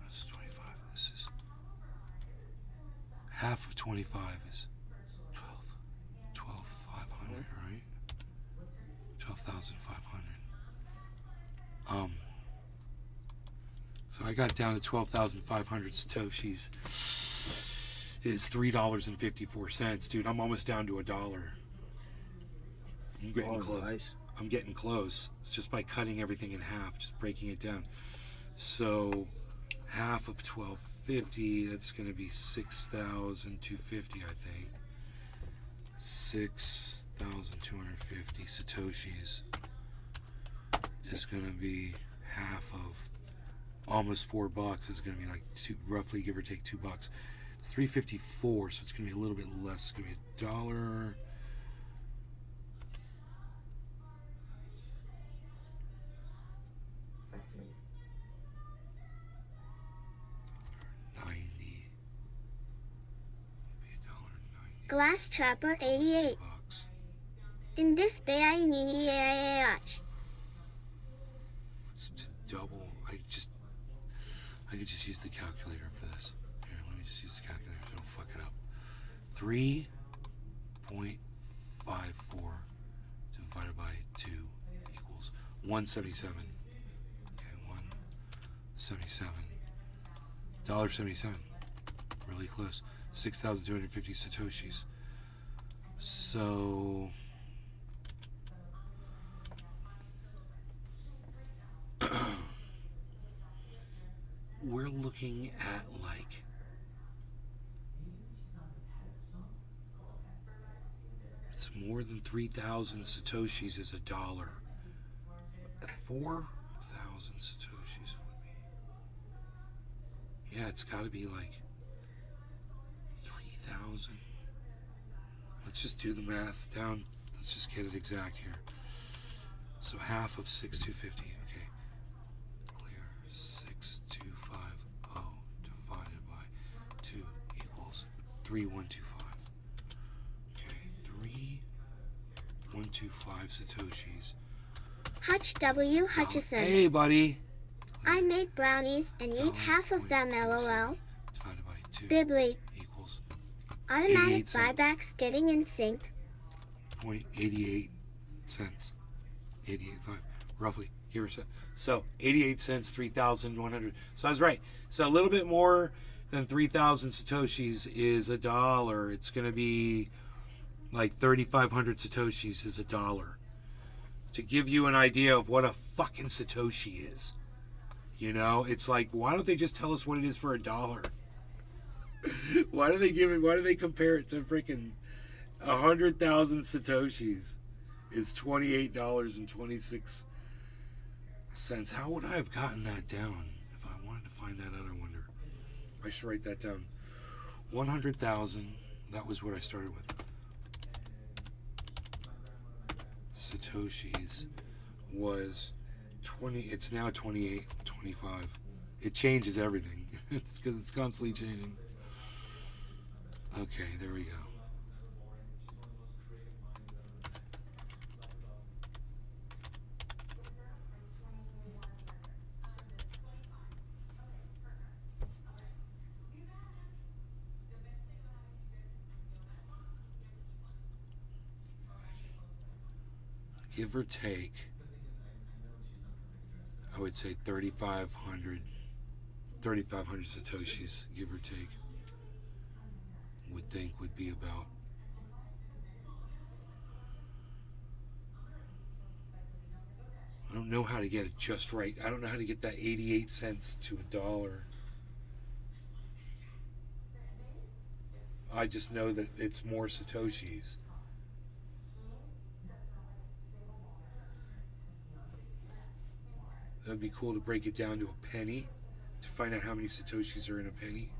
This is 25. This is half of 25 is 12,500, right? 12,500. So I got down to 12,500 Satoshis. Is $3.54, dude. I'm almost down to $1. I'm getting close. Nice. I'm getting close. It's just by cutting everything in half, just breaking it down. So half of 1250, that's going to be 6,250, I think. 6,250 Satoshis is going to be half of almost $4. It's going to be like roughly, give or take, $2. It's 354, so it's going to be a little bit less. It's going to be $1. $1.90. $1.90. Glass Trapper Plus 88. $2. In this bay I need It's to double. I could just use the calculator for this. Here, let me just use the calculator so I don't fuck it up. 3.54 divided by 2 equals 177. Okay, 177. $1.77. Really close. 6,250 Satoshis. So we're looking at like it's more than 3,000 Satoshis is $1. 4,000 Satoshis would be, yeah, it's got to be like 3,000. Let's just do the math down. Let's just get it exact here. So half of 6,250. Okay. Clear. 6,250 divided by 2 equals 3,125. Okay. 3,125 Satoshis. Hutch W. Hutchison. Hey, buddy. I made brownies and eat half of them, lol. Divided by 2 Bibly. equals Automatic 88 cents. buybacks getting in sync. 0.88 cents. 88.5 roughly. Here we so 88 cents, 3,100. So I was right. So a little bit more than 3,000 Satoshis is $1. It's going to be like 3,500 Satoshis is $1. To give you an idea of what a fucking Satoshi is. You know, it's like, why don't they just tell us what it is for $1? Why do they compare it to freaking 100,000 Satoshis is $28.26. How would I have gotten that down if I wanted to find that out? I wonder. I should write that down. 100,000. That was what I started with. Satoshis was 20. It's now 28, 25. It changes everything. It's because it's constantly changing. Okay, there we go. Give or take, I would say 3,500 Satoshis, give or take, would be about. I don't know how to get it just right. I don't know how to get that 88 cents to $1. I just know that it's more Satoshis. That would be cool to break it down to a penny, to find out how many Satoshis are in a penny.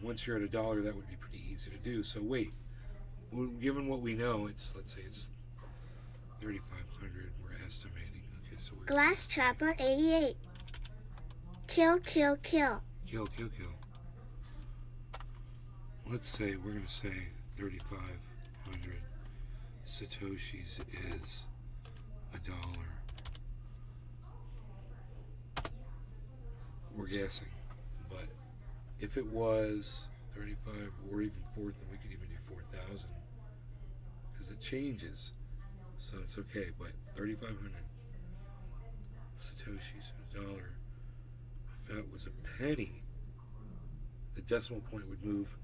Once you're at $1, that would be pretty easy to do. So wait, well, given what we know, let's say it's 3,500. We're estimating. Okay, so we're Glass Trapper 88. Kill, kill, kill. Kill. Let's say we're gonna say 3,500 Satoshis is $1. We're guessing, but if it was 35 or even 4, then we could even do 4,000 because it changes, so it's okay. But 3,500 Satoshis, $1. If that was a penny, the decimal point would move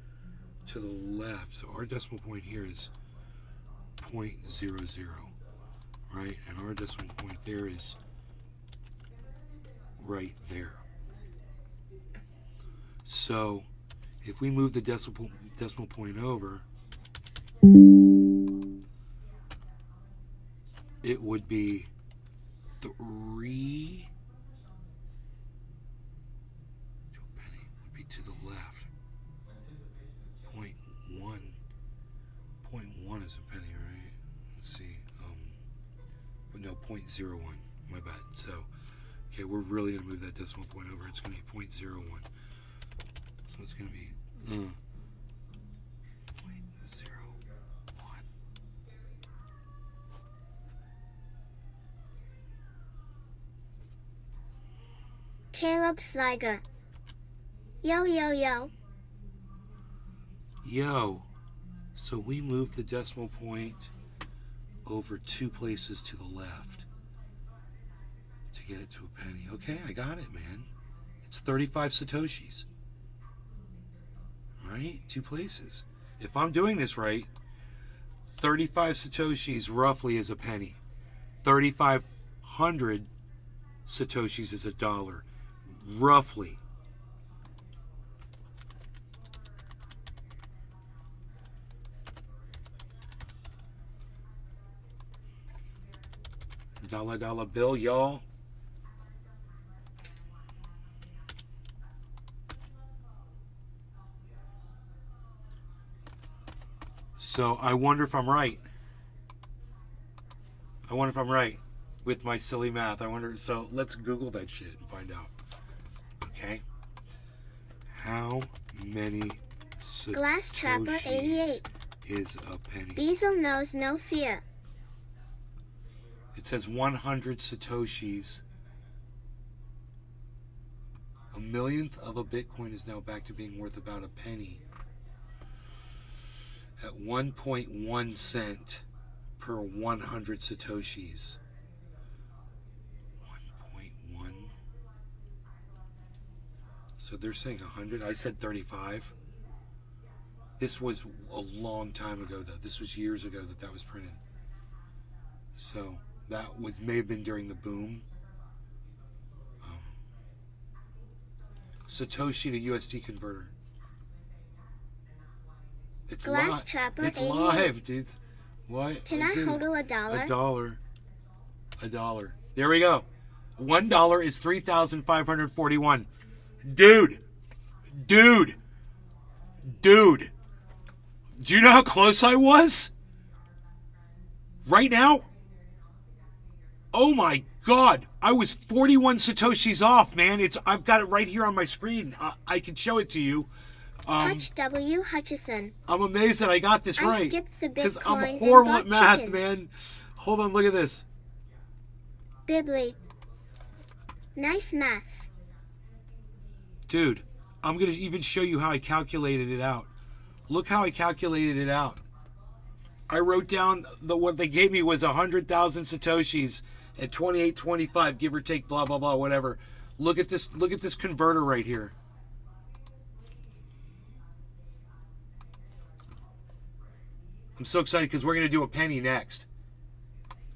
to the left. So our decimal point here is 0.00. Right, and our decimal point there is right there. So if we move the decimal point over, it would be 3. Penny would be to the left. 0.1. 0.1 is a penny, right? Let's see. No, 0.01. My bad. So, okay, we're really going to move that decimal point over. It's going to be 0.01. So it's going to be Caleb Sliger. Yo, yo, yo. Yo. So we moved the decimal point over 2 places to the left to get it to a penny. Okay, I got it, man. It's 35 Satoshis. Alright, 2 places. If I'm doing this right, 35 Satoshis roughly is a penny. 3,500 Satoshis is $1. Roughly. Dollar bill, y'all. So I wonder if I'm right. I wonder if I'm right with my silly math. I wonder. So let's Google that shit and find out. Okay. How many Glass Trapper 88 is a penny? Beazle knows no fear. It says 100 Satoshis. A millionth of a Bitcoin is now back to being worth about a penny. At 1.1 cent per 100 Satoshis. 1.1. So they're saying 100. I said 35. This was a long time ago, though. This was years ago that was printed. So that may have been during the boom. Satoshi to USD converter. It's Glass live. Trapper It's 88. live, dude. What? Can I hodl $1? $1. There we go. $1 is 3,541. Dude. Do you know how close I was? Right now? Oh my God. I was 41 Satoshis off, man. I've got it right here on my screen. I can show it to you. Hutch W. Hutchison. I'm amazed that I got this I right. skipped the Because Bitcoin I'm horrible and at bought math, chickens. man. Hold on, look at this. Bibly. Nice maths. Dude, I'm going to even show you how I calculated it out. Look how I calculated it out. I wrote down what they gave me was 100,000 Satoshis at 28.25, give or take, blah, blah, blah, whatever. Look at this converter right here. I'm so excited because we're going to do a penny next.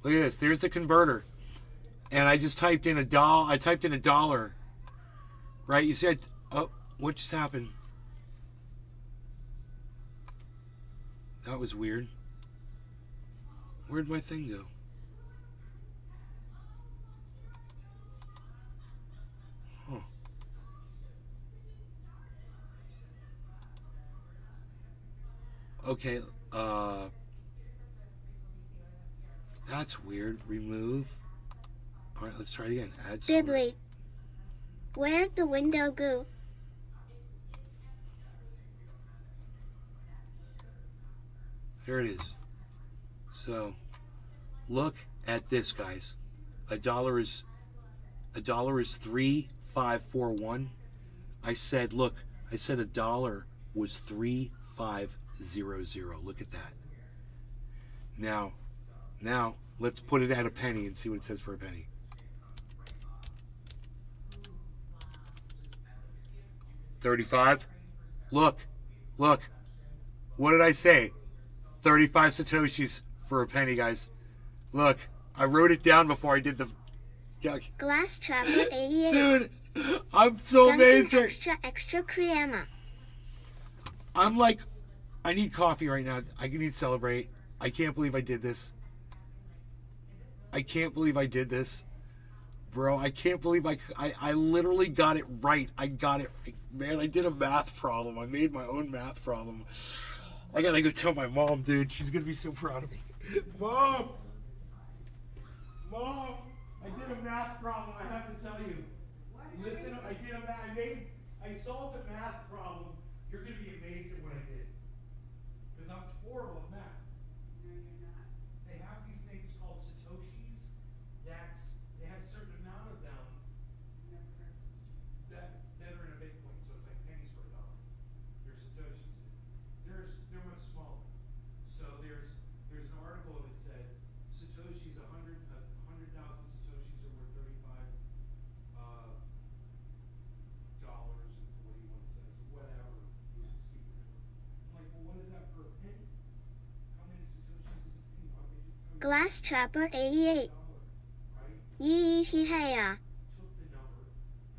Look at this. There's the converter. And I just typed in $1. I typed in $1. Right? You see, oh, what just happened? That was weird. Where'd my thing go? Huh. Okay, that's weird. Remove. All right, let's try it again. Add source. Bibly. Where'd the window go? There it is. So, look at this, guys. $1 is 3,541. I said $1 was 3,500. Look at that. Now, let's put it at a penny and see what it says for a penny. $35. Look. What did I say? 35 Satoshis for a penny, guys. Look, I wrote it down before I did the... Glass Trapper 88. Dude, I'm so Dunkin' amazed. extra crema. I'm like, I need coffee right now. I need to celebrate. I can't believe I did this. Bro, I can't believe I literally got it right. I got it right. Man, I did a math problem. I made my own math problem. I gotta go tell my mom, dude. She's gonna be so proud of me. Mom, I did a math problem. I have to tell you. Listen, I solved a math problem. You're gonna be amazed at what I did. Because I'm horrible at math. No, you're not. They have these things called Satoshis. They have a certain amount of them. Never heard of such Glass Trapper 88. Yee hee hey. Took the number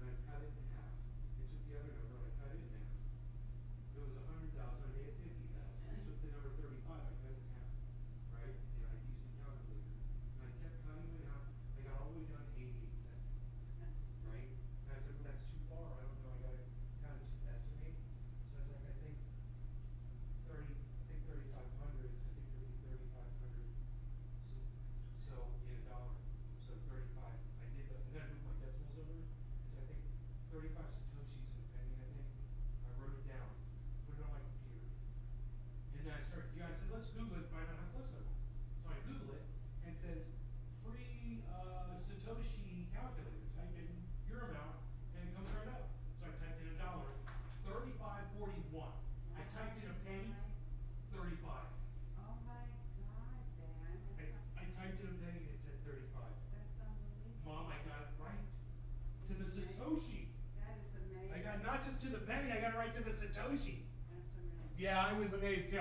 and I cut it in half. I took the other number and I cut it in half. It was 100,000. I made it 50,000. I took the number 35. I cut it in half, right? And I used the calculator. And I kept cutting it in half. I got all the way down to 88 cents, right? And I said, well, that's too far. I don't know. I got to kind of just estimate. So I was like, I think 3,500. I think it'll be 3,500. So in a dollar. So 35. I did the, and then I moved my decimals over. It's I think 35 satoshis in a penny. I think I wrote it down, put it on my computer, and then I started. I said, let's Google it, find out how close I was. So I Google it, and it says free satoshi calculator. Type in your amount, and it comes right up. So I typed in a dollar, 35.41. I typed in a penny, 35. Oh my God, Dan. I typed in a penny and it said 35. That's unbelievable. Mom, I got it right to the Satoshi. That is amazing. I got not just to the penny, I got it right to the Satoshi. That's amazing. Yeah, I was amazed too.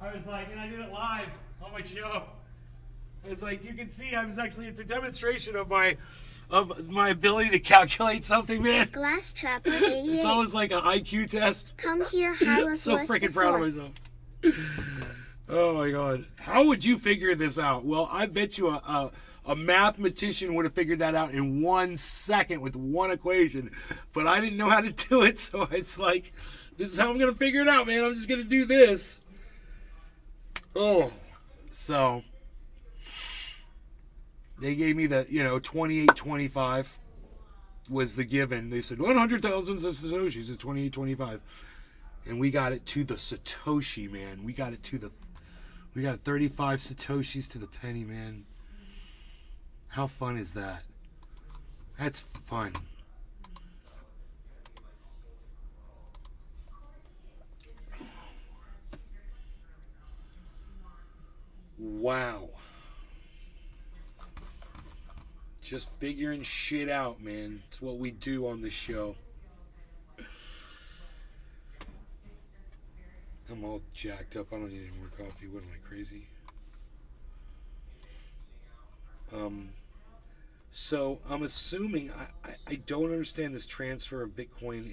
I was like, and I did it live on my show. I was like, you can see, I was actually, it's a demonstration of my ability to calculate something, man. Glass Trapper 88. It's almost like an IQ test. Come here, Harless. So freaking proud of myself. Oh my God. How would you figure this out? Well, I bet you a mathematician would have figured that out in 1 second with one equation, but I didn't know how to do it, so it's like, this is how I'm going to figure it out, man. I'm just going to do this. Oh, so they gave me the, 28.25 was the given. They said 100,000 Satoshis is 28.25. And we got it to the Satoshi, man. We got 35 Satoshis to the penny, man. How fun is that? That's fun. Wow. Just figuring shit out, man. It's what we do on the show. I'm all jacked up. I don't need any more coffee. What am I, crazy? So I'm assuming I don't understand this transfer of Bitcoin.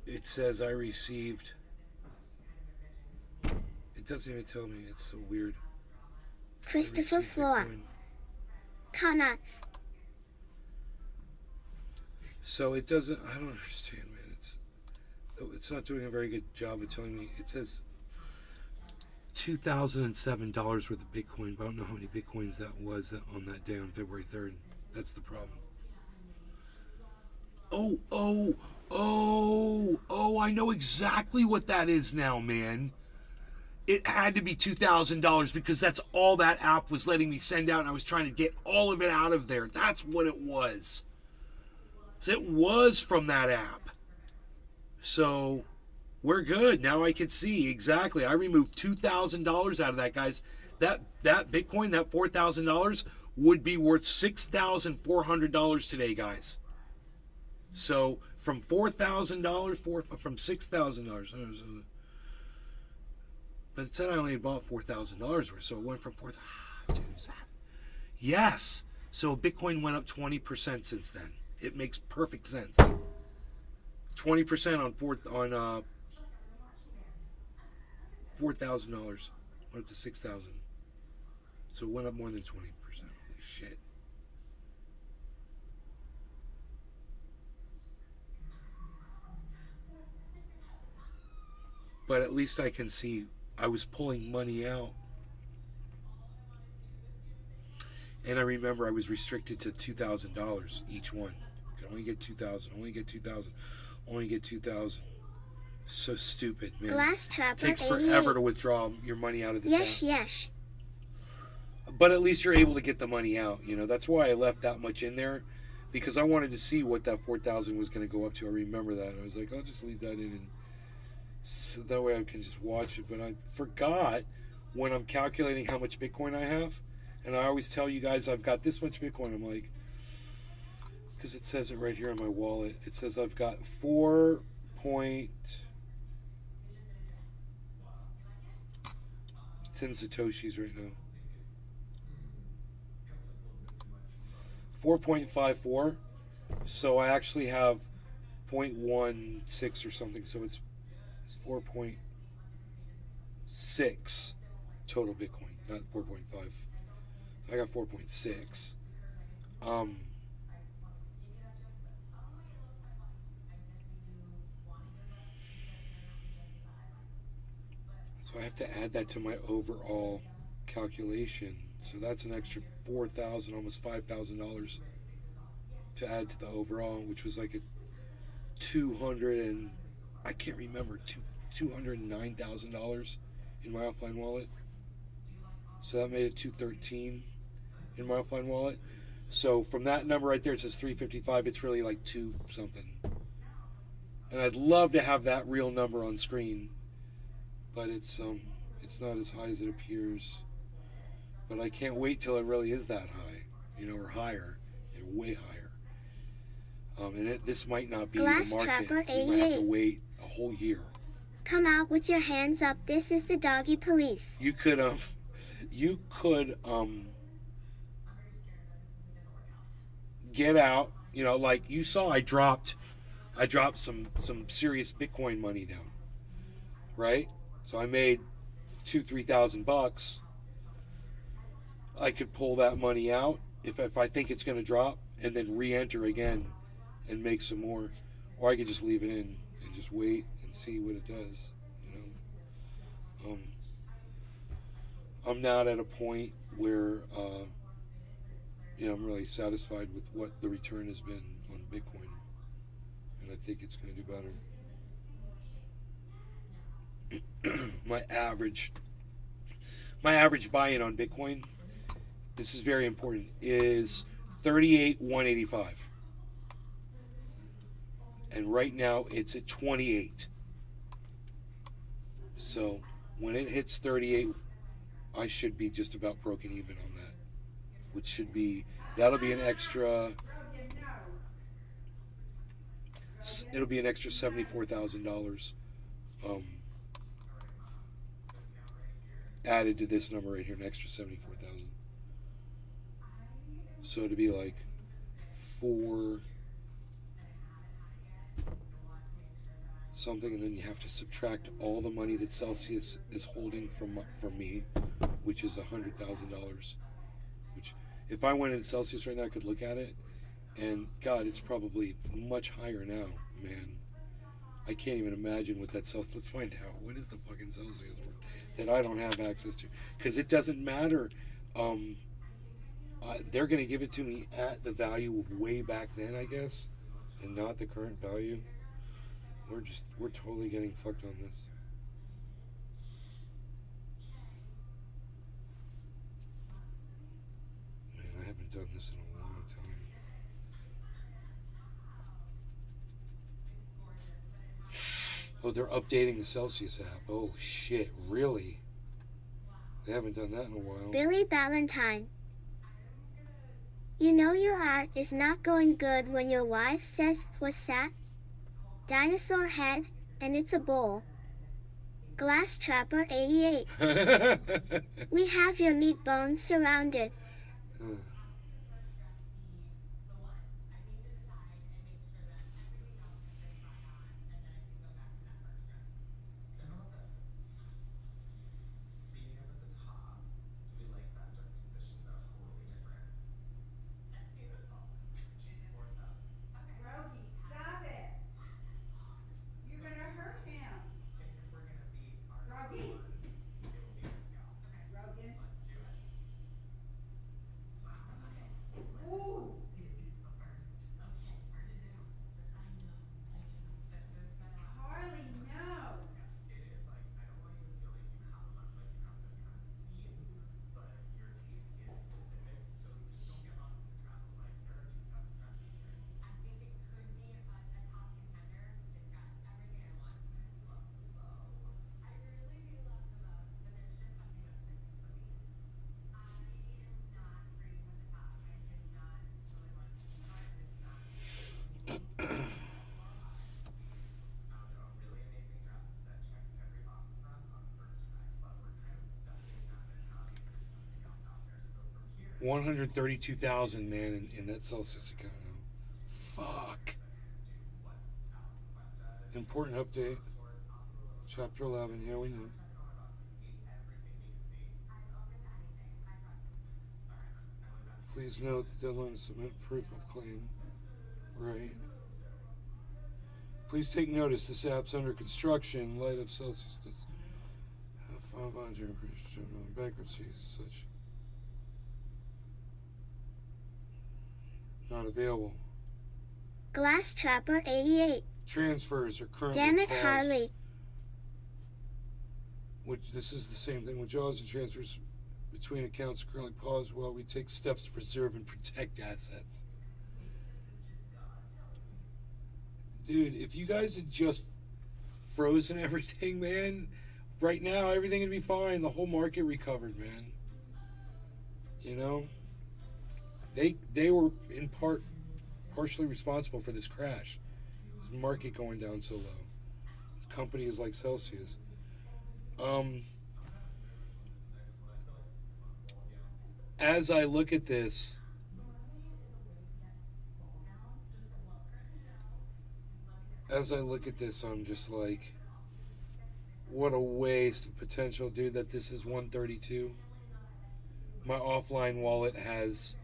It says I received. It doesn't even tell me. It's so weird. Christopher Floor. Connats. So it doesn't. I don't understand, man. It's not doing a very good job of telling me. It says $2,007 worth of Bitcoin, but I don't know how many Bitcoins that was on that day on February 3rd. That's the problem. Oh, I know exactly what that is now, man. It had to be $2,000 because that's all that app was letting me send out, and I was trying to get all of it out of there. That's what it was. It was from that app. So we're good. Now I can see exactly. I removed $2,000 out of that, guys. That Bitcoin, that $4,000 would be worth $6,400 today, guys. So from $4,000, from $6,000. But it said I only bought $4,000 worth, so it went from $4,000. Dude, is that? Yes. So Bitcoin went up 20% since then. It makes perfect sense. 20% on $4,000 went up to $6,000. So it went up more than 20%. Holy shit. But at least I can see I was pulling money out. And I remember I was restricted to $2,000 each one. You can only get 2,000, only get 2,000, only get 2,000. So stupid, man. Glass Trapper Takes 88. forever to withdraw your money out of this app. Yes. But at least you're able to get the money out. That's why I left that much in there, because I wanted to see what that 4,000 was going to go up to. I remember that. I was like, I'll just leave that in, and so that way I can just watch it. But I forgot when I'm calculating how much Bitcoin I have, and I always tell you guys I've got this much Bitcoin. I'm like, Because it says it right here on my wallet. It says I've got 4 point. It's in Satoshis right now. 4.54. So I actually have 0.16 or something. So it's 4.6 total Bitcoin, not 4.5. I got 4.6. So I have to add that to my overall calculation. So that's an extra $4,000, almost $5,000 to add to the overall, which was like a 200 and I can't remember $209,000 in my offline wallet. So that made it 213 in my offline wallet. So from that number right there, it says 355. It's really like 2 something. And I'd love to have that real number on screen, but it's not as high as it appears. But I can't wait till it really is that high, or higher, way higher. And this might not be Glass the market. Trapper We might have to 88. wait a whole year. Come out with your hands up. This is the doggy police. You could get out. Like you saw, I dropped some serious Bitcoin money down, right? So I made $2,000-3,000. I could pull that money out if I think it's going to drop, and then re-enter again and make some more, or I could just leave it in and just wait and see what it does. I'm not at a point where I'm really satisfied with what the return has been on Bitcoin, and I think it's going to do better. my average buy-in on Bitcoin, this is very important, is 38,185, and right now it's at 28. So when it hits 38, I should be just about broken even on that, which that'll be an extra. It'll be an extra $74,000 added to this number right here, an extra 74,000. So to be like 4 something, and then you have to subtract all the money that Celsius is holding from me, which is $100,000. Which, if I went into Celsius right now, I could look at it, and God, it's probably much higher now, man. I can't even imagine what that Celsius. Let's find out. What is the fucking Celsius worth that I don't have access to? Because it doesn't matter. They're going to give it to me at the value of way back then, I guess, and not the current value. We're totally getting fucked on this. Man, I haven't done this in a long time. Oh, they're updating the Celsius app. Oh shit, really? They haven't done that in a while. Billy Ballantyne. You know your art is not going good when your wife says, "What's that?" Dinosaur head, and it's a bowl. Glass Trapper 88. We have your meat bones surrounded. Rogie, stop it. You're gonna hurt him. Rogie. Rogan. 132,000, man, in that Celsius account now. Fuck. Important update. Chapter 11. Yeah, we know. Please note the deadline to submit proof of claim. Right. Please take notice. This app's under construction in light of Celsius. Does have 500 bankruptcy such. Not available. Glass Trapper 88. Transfers are currently Damn it, paused. Harley. Which this is the same thing. Withdrawals and transfers between accounts are currently paused while we take steps to preserve and protect assets. Dude, if you guys had just frozen everything, man, right now everything would be fine. The whole market recovered, man. You know? They were in part partially responsible for this crash. The market going down so low. Companies like Celsius. As I look at this, I'm just like, what a waste of potential, dude, that this is 132. My offline wallet has,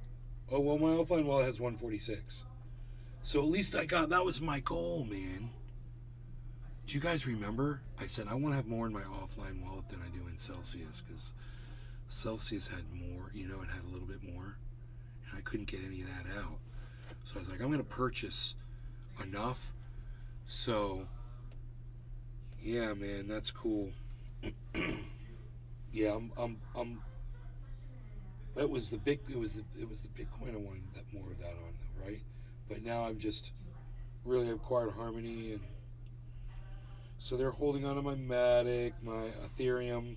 my offline wallet has 146. So at least that was my goal, man. Do you guys remember? I said I want to have more in my offline wallet than I do in Celsius, because Celsius had more, it had a little bit more, and I couldn't get any of that out. So I was like, I'm going to purchase enough. So, yeah, man, that's cool. Yeah, it was the Bitcoin I wanted more of that on, though, right? But now I'm just really acquired Harmony, and so they're holding on to my Matic, my Ethereum,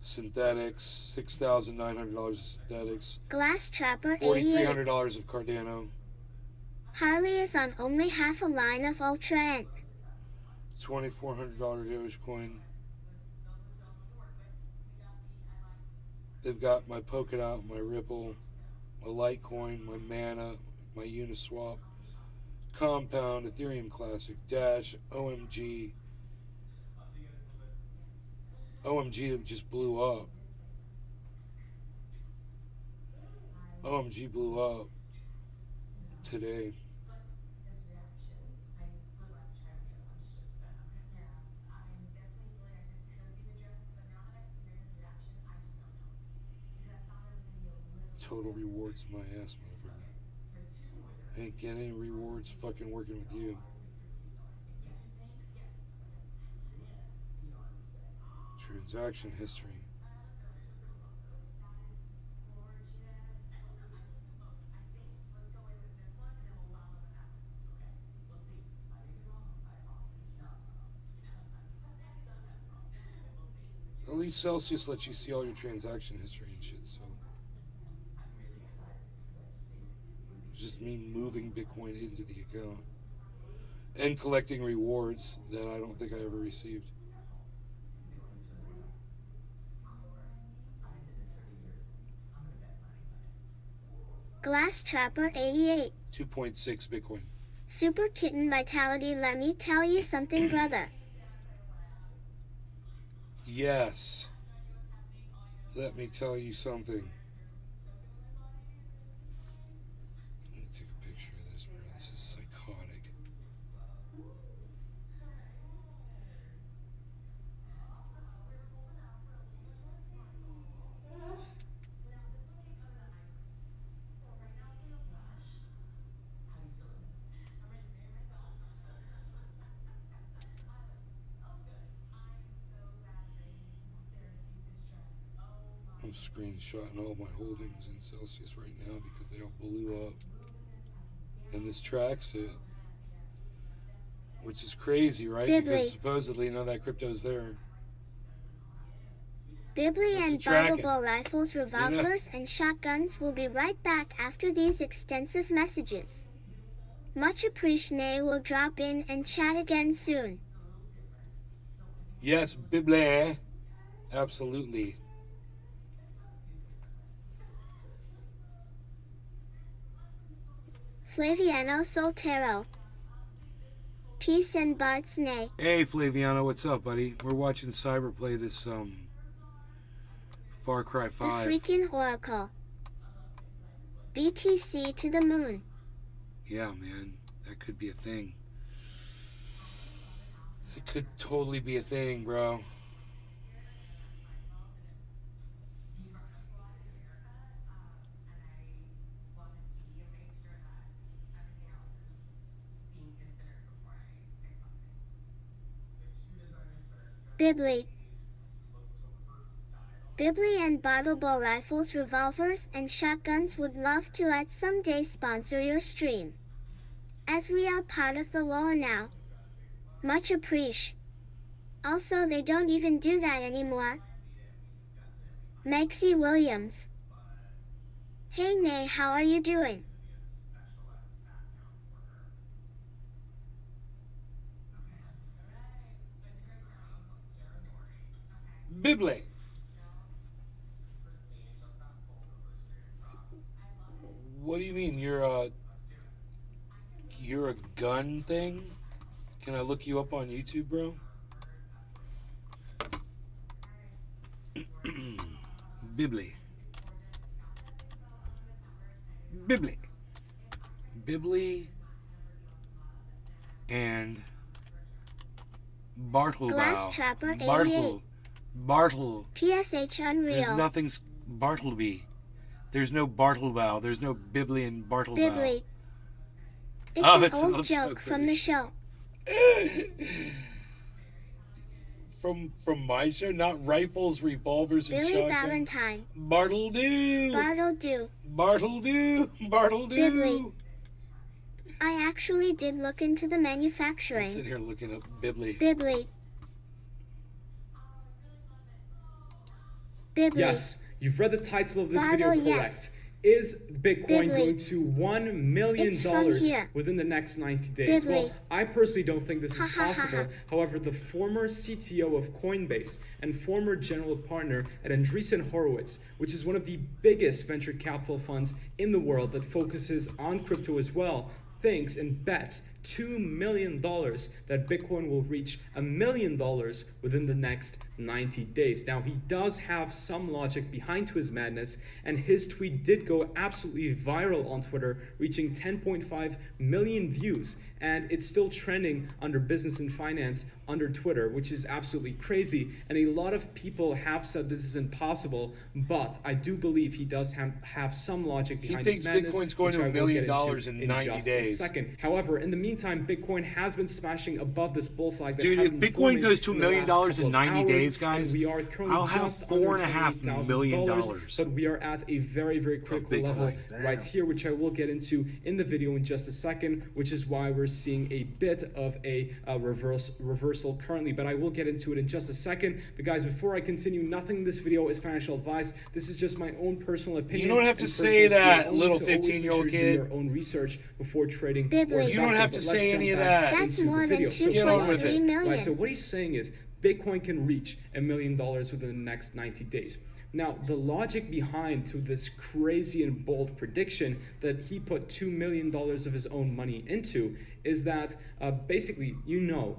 synthetics, $6,900 of synthetics, Glass Trapper 88. $4,300 of Cardano, Harley is on only half a line of Ultra Ant. $2,400 Dogecoin. They've got my Polkadot, my Ripple, my Litecoin, my Mana, my Uniswap, Compound, Ethereum Classic, Dash, OMG. OMG that just blew up. OMG blew up today. Total rewards my ass, motherfucker. I ain't getting any rewards fucking working with you. Transaction history. At least Celsius lets you see all your transaction history and shit, so. It's just me moving Bitcoin into the account. And collecting rewards that I don't think I ever received. Glass Trapper 88. 2.6 Bitcoin. Super Kitten Vitality, let me tell you something, brother. Yes. Let me tell you something. Let me take a picture of this, bro. This is psychotic. I'm screenshotting all my holdings in Celsius right now because they all blew up. And this tracks it. Which is crazy, right? Bibli. Because supposedly none of that crypto's there. Bibli What's and it tracking? Bible rifles, revolvers, and shotguns will be right back after these extensive messages. Much appreciated. Will drop in and chat again soon. Yes, Bibli. Absolutely. Flaviano Soltero. Peace and buds, nay. Hey Flaviano, what's up, buddy? We're watching Cyber play this Far Cry The 5. freaking oracle. BTC to the moon. Yeah, man, that could be a thing. It could totally be a thing, bro. Bibli. Bibli and bottle bow rifles, revolvers, and shotguns would love to at some day sponsor your stream. As we are part of the lore now. Much appreciate. Also, they don't even do that anymore. Megsy Williams. Hey Nay, how are you doing? Bibli. What do you mean? You're a gun thing? Can I look you up on YouTube, bro? Bibli. Bibli. Bibli and Bartlebow. Glass Trapper 88. Bartle. PSH Unreal. There's nothing Bartleby. There's no Bartlebow. There's no Bibli and Bartlebow. Bibli. It's Oh, an it's an old joke from the show. From my show, not rifles, revolvers, and Billy shotguns. Valentine. Bartledoo. Bartledoo. Bartledoo. Bartledoo. Bibli. I actually did look into the I'm manufacturing. sitting here looking up Bibli. Bibli. Bibli. Yes, you've read the title of this Bartle, video correct. yes. Is Bitcoin Bibli. going to $1 million It's from here. within the next 90 days? Bibli. Well, I personally don't think this is Ha, ha, ha, possible. ha. However, the former CTO of Coinbase and former general partner at Andreessen Horowitz, which is one of the biggest venture capital funds in the world that focuses on crypto as well, thinks and bets $2 million that Bitcoin will reach $1 million within the next 90 days. Now, he does have some logic behind to his madness, and his tweet did go absolutely viral on Twitter, reaching 10.5 million views, and it's still trending under business and finance under Twitter, which is absolutely crazy. And a lot of people have said this is impossible, but I do believe he does have some logic behind his madness. He thinks Bitcoin's going to $1 million in 90 just days. A second. However, in the meantime, Bitcoin has been smashing above this bull flag. That Dude, has if been Bitcoin forming goes to $1 in the million last in couple of 90 hours, days, guys, and we are currently I'll have just under $4.5 million. $28,000, but we are at a very, very critical level right here, which I will get into in the video in just a second, which is why we're seeing a bit of a reversal currently, but I will get into it in just a second. But guys, before I continue, nothing in this video is financial advice. This is just my own personal opinion. You don't have to and say personal that, opinion. little Always make sure 15-year-old you do kid. your own research before trading. Bibli. or You don't investing. have to But say let's any jump of back that. That's into the more than video. Get on with 2.3 it. million. Right, so what he's saying is Bitcoin can reach $1 million within the next 90 days. Now, the logic behind to this crazy and bold prediction that he put $2 million of his own money into is that basically,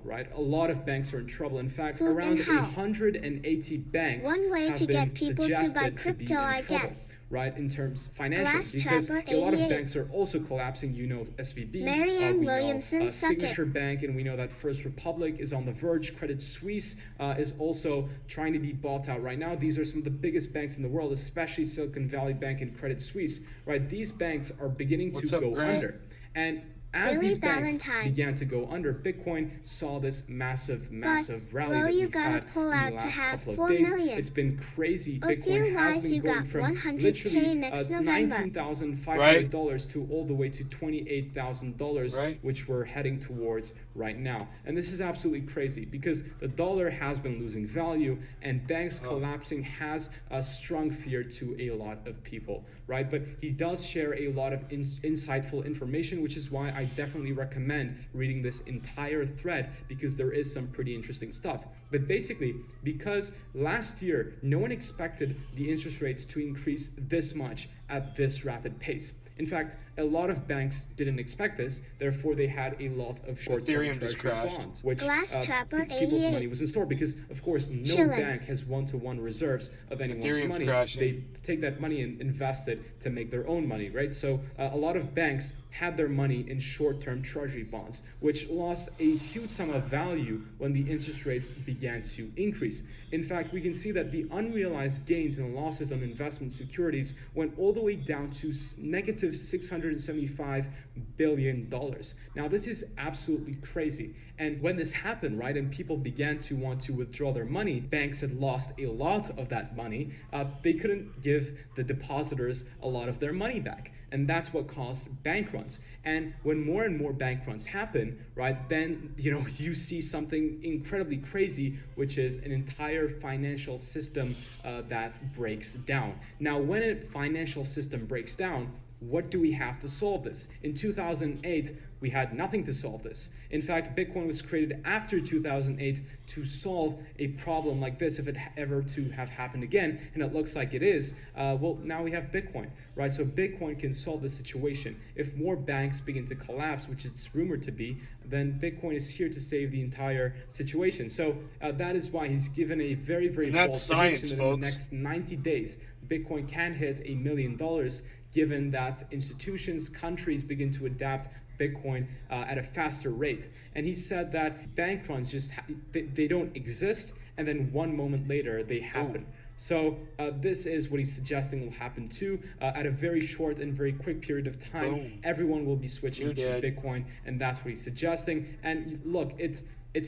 right, a lot of banks are in trouble. In fact, Who around and how? 180 banks One way have to been get people to buy suggested crypto, be in I trouble, guess. right, in terms Glass financially, because Trapper a lot of 88. banks are also collapsing. SVB, Marianne we know Williamson, suck it. Signature Bank, and we know that First Republic is on the verge. Credit Suisse is also trying to be bought out right now. These are some of the biggest banks in the world, especially Silicon Valley Bank and Credit Suisse, right? These banks are beginning What's to up, go Grant? under. And as Billy these banks Valentine. began to go under, Bitcoin saw this massive rally bro, that you we've gotta had pull in out the to last have couple 4 of days. million. It's been crazy. Oh, Bitcoin theory-wise, has been you going got from 100K literally next November. $19,500 to all the way to $28,000, Right. which we're heading towards right now. And this is absolutely crazy because the dollar has been losing value, and banks collapsing has strung fear to a lot of people, right? But he does share a lot of insightful information, which is why I definitely recommend reading this entire thread, because there is some pretty interesting stuff. But basically, because last year no one expected the interest rates to increase this much at this rapid pace. In fact, a lot of banks didn't expect this, therefore they had a lot of short-term Ethereum just treasury crashed. bonds, which Glass Trapper people's 88. money was in store because, of course, no Chillin'. bank has one-to-one reserves of anyone's Ethereum's money. crashing. They take that money and invest it to make their own money, right? So a lot of banks had their money in short-term treasury bonds, which lost a huge sum of value when the interest rates began to increase. In fact, we can see that the unrealized gains and losses on investment securities went all the way down to negative $675 billion. Now, this is absolutely crazy. And when this happened, right, and people began to want to withdraw their money, banks had lost a lot of that money. They couldn't give the depositors a lot of their money back. And that's what caused bank runs. And when more and more bank runs happen, right, then you see something incredibly crazy, which is an entire financial system that breaks down. Now, when a financial system breaks down, what do we have to solve this? In 2008, we had nothing to solve this. In fact, Bitcoin was created after 2008 to solve a problem like this if it ever to have happened again, and it looks like it is. Well, now we have Bitcoin, right? So Bitcoin can solve the situation. If more banks begin to collapse, which it's rumored to be, then Bitcoin is here to save the entire situation. So that is why he's given a very, very And that's bold science, prediction that in the folks. next 90 days, Bitcoin can hit $1 million, given that institutions, countries begin to adapt Bitcoin at a faster rate. And he said that bank runs they don't exist, and then one moment later they happen. So this is what he's suggesting will happen too. At a very short and very quick period of time, Boom. everyone will be switching You're to dead. Bitcoin, and that's what he's suggesting. And look, it's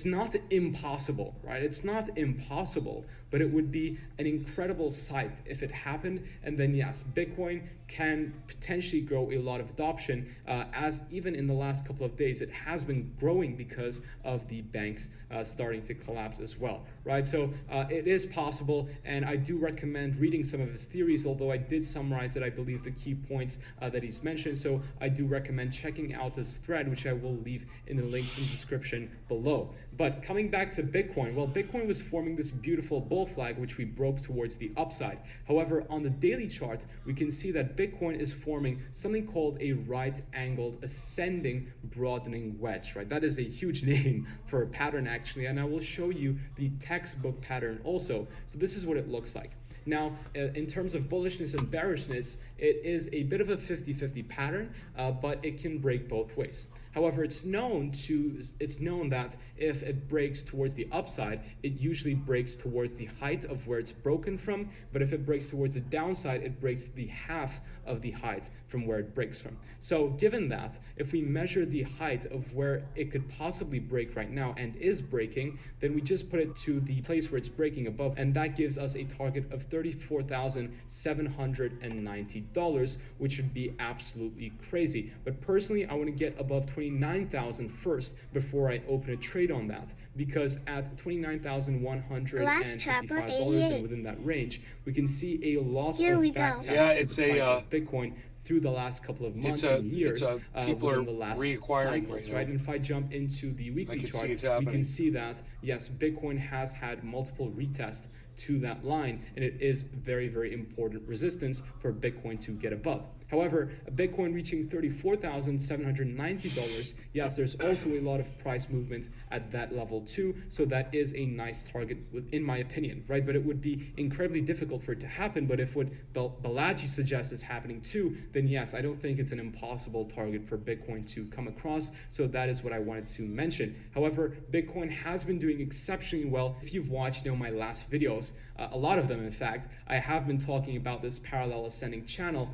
not impossible, right? It's not impossible, but it would be an incredible sight if it happened. And then yes, Bitcoin can potentially grow a lot of adoption, as even in the last couple of days, it has been growing because of the banks starting to collapse as well, right? So it is possible, and I do recommend reading some of his theories, although I did summarize it, I believe, the key points that he's mentioned. So I do recommend checking out his thread, which I will leave in the link in the description below. But coming back to Bitcoin, well, Bitcoin was forming this beautiful bull flag, which we broke towards the upside. However, on the daily chart, we can see that Bitcoin is forming something called a right-angled ascending broadening wedge, right? That is a huge name for a pattern, actually, and I will show you the textbook pattern also. So this is what it looks like. Now, in terms of bullishness and bearishness, it is a bit of a 50-50 pattern, but it can break both ways. However, it's known that if it breaks towards the upside, it usually breaks towards the height of where it's broken from. But if it breaks towards the downside, it breaks the half of the height from where it breaks from. So given that, if we measure the height of where it could possibly break right now and is breaking, then we just put it to the place where it's breaking above, and that gives us a target of $34,790, which would be absolutely crazy. But personally, I want to get above 29,000 first before I open a trade on that, because at $29,155 and within that range, we can see a lot Here of we go. back Yeah, tests it's to the price a, of Bitcoin through the last couple of months and years, people within are the last reacquiring cycles, right now. right? And if I jump into the weekly can see chart, it's we happening. can see that yes, Bitcoin has had multiple retests to that line, and it is very, very important resistance for Bitcoin to get above. However, Bitcoin reaching $34,790, yes, there's also a lot of price movement at that level too, so that is a nice target in my opinion, right? But it would be incredibly difficult for it to happen, but if what Balaji suggests is happening too, then yes, I don't think it's an impossible target for Bitcoin to come across, so that is what I wanted to mention. However, Bitcoin has been doing exceptionally well. If you've watched my last videos, a lot of them in fact, I have been talking about this parallel ascending channel,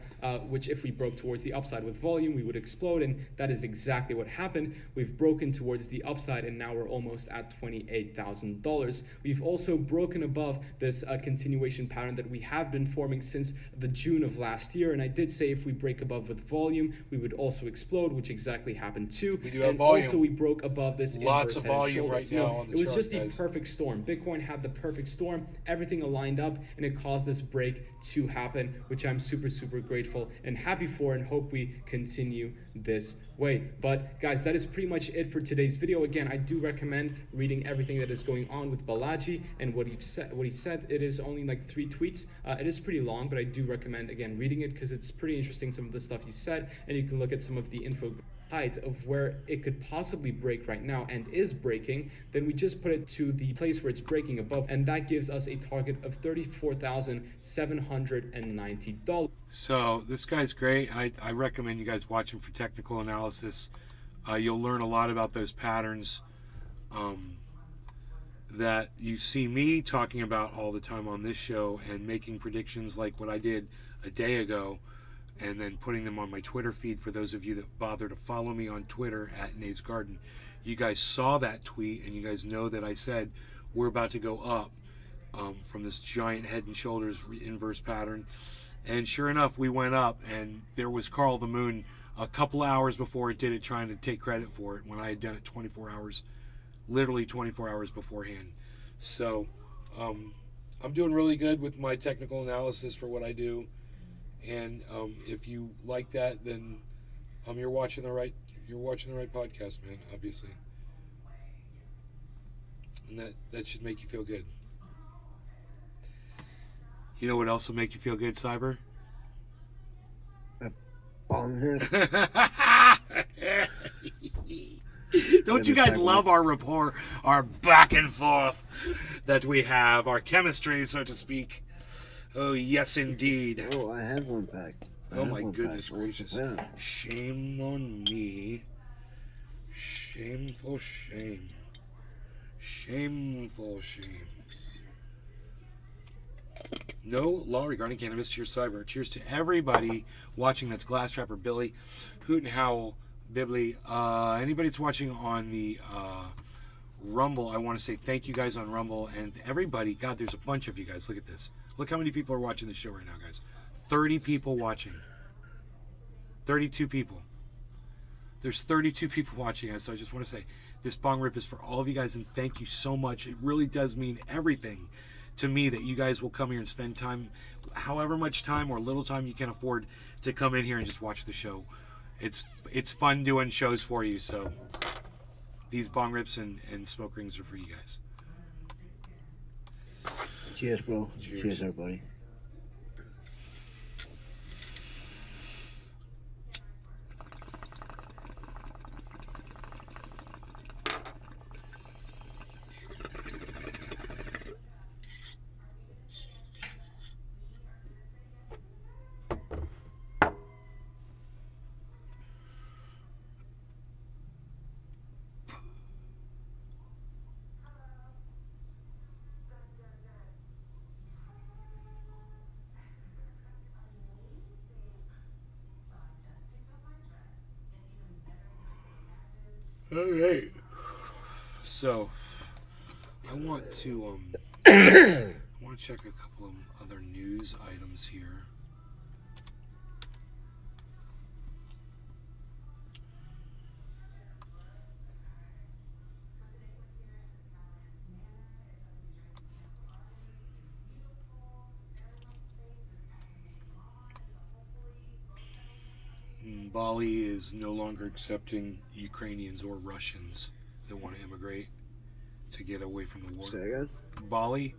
which if we broke towards the upside with volume, we would explode, and that is exactly what happened. We've broken towards the upside, and now we're almost at $28,000. We've also broken above this continuation pattern that we have been forming since the June of last year, and I did say if we break above with volume, we would also explode, which exactly happened too. We do have and volume. also we broke above this Lots inverse of head and volume shoulders. right now on the It was chart, just guys. the perfect storm. Bitcoin had the perfect storm. Everything everything aligned up, and it caused this break to happen, which I'm super grateful and happy for, and hope we continue this way. But guys, that is pretty much it for today's video. Again, I do recommend reading everything that is going on with Balaji and what he said. It is only like 3 tweets. It is pretty long, but I do recommend, again, reading it because it's pretty interesting, some of the stuff he said, and you can look at some of the info height of where it could possibly break right now and is breaking. Then we just put it to the place where it's breaking above, and that gives us a target of $34,790. So this guy's great. I recommend you guys watch him for technical analysis. You'll learn a lot about those patterns that you see me talking about all the time on this show, and making predictions like what I did a day ago, and then putting them on my Twitter feed. For those of you that bother to follow me on Twitter at Nate's Garden, you guys saw that tweet, and you guys know that I said we're about to go up from this giant head and shoulders inverse pattern. And sure enough, we went up, and there was Carl the Moon a couple hours before it did it, trying to take credit for it, when I had done it 24 hours, literally 24 hours beforehand. So I'm doing really good with my technical analysis for what I do. And if you like that, then you're watching the right podcast, man, obviously. And that should make you feel good. You know what else will make you feel good, Cyber? A bong hit. Don't you guys love our rapport, our back and forth that we have, our chemistry, so to speak? Oh, yes, indeed. Oh, I have one pack. Oh, my goodness gracious. Shame on me. Shameful shame. Shameful shame. No law regarding cannabis. Cheers, Cyber. Cheers to everybody watching. That's Glass Trapper Billy, Hoot and Howl, Bibly. Anybody that's watching on the Rumble, I want to say thank you guys on Rumble. And everybody, God, there's a bunch of you guys. Look at this. Look how many people are watching the show right now, guys. 30 people watching. 32 people. There's 32 people watching us. So I just want to say this bong rip is for all of you guys, and thank you so much. It really does mean everything to me that you guys will come here and spend time, however much time or little time you can afford, to come in here and just watch the show. It's fun doing shows for you. So these bong rips and smoke rings are for you guys. Cheers, bro. Cheers. Cheers, everybody. All right. So I want to check a couple of other news items here. Bali is no longer accepting Ukrainians or Russians that want to immigrate to get away from the war. Say again? Bali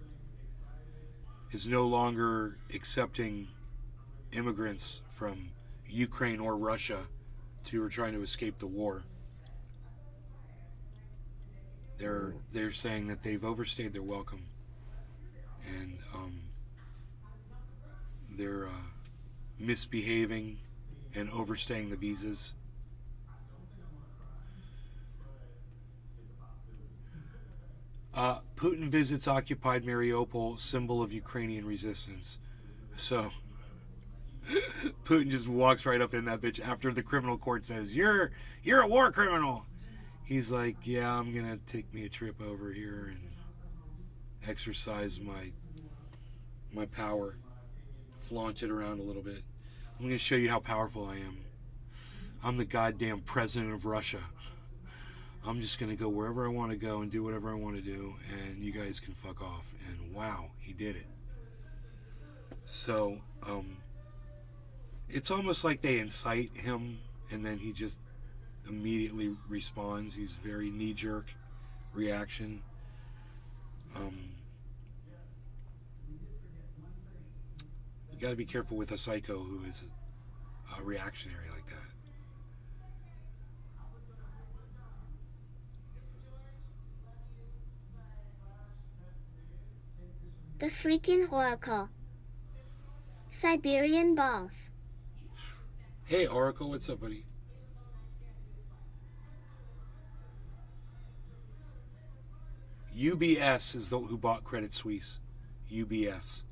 is no longer accepting immigrants from Ukraine or Russia who are trying to escape the war. They're saying that they've overstayed their welcome, and they're misbehaving and overstaying the visas. Putin visits occupied Mariupol, symbol of Ukrainian resistance. So Putin just walks right up in that bitch after the criminal court says, you're a war criminal. He's like, yeah, I'm gonna take me a trip over here and exercise my power, flaunt it around a little bit. I'm going to show you how powerful I am. I'm the goddamn president of Russia. I'm just going to go wherever I want to go and do whatever I want to do, and you guys can fuck off. And wow, he did it. So, it's almost like they incite him, and then he just immediately responds. He's very knee-jerk reaction. You got to be careful with a psycho who is a reactionary like that. The freaking Oracle. Siberian balls. Hey, Oracle, what's up, buddy? UBS is who bought Credit Suisse. UBS.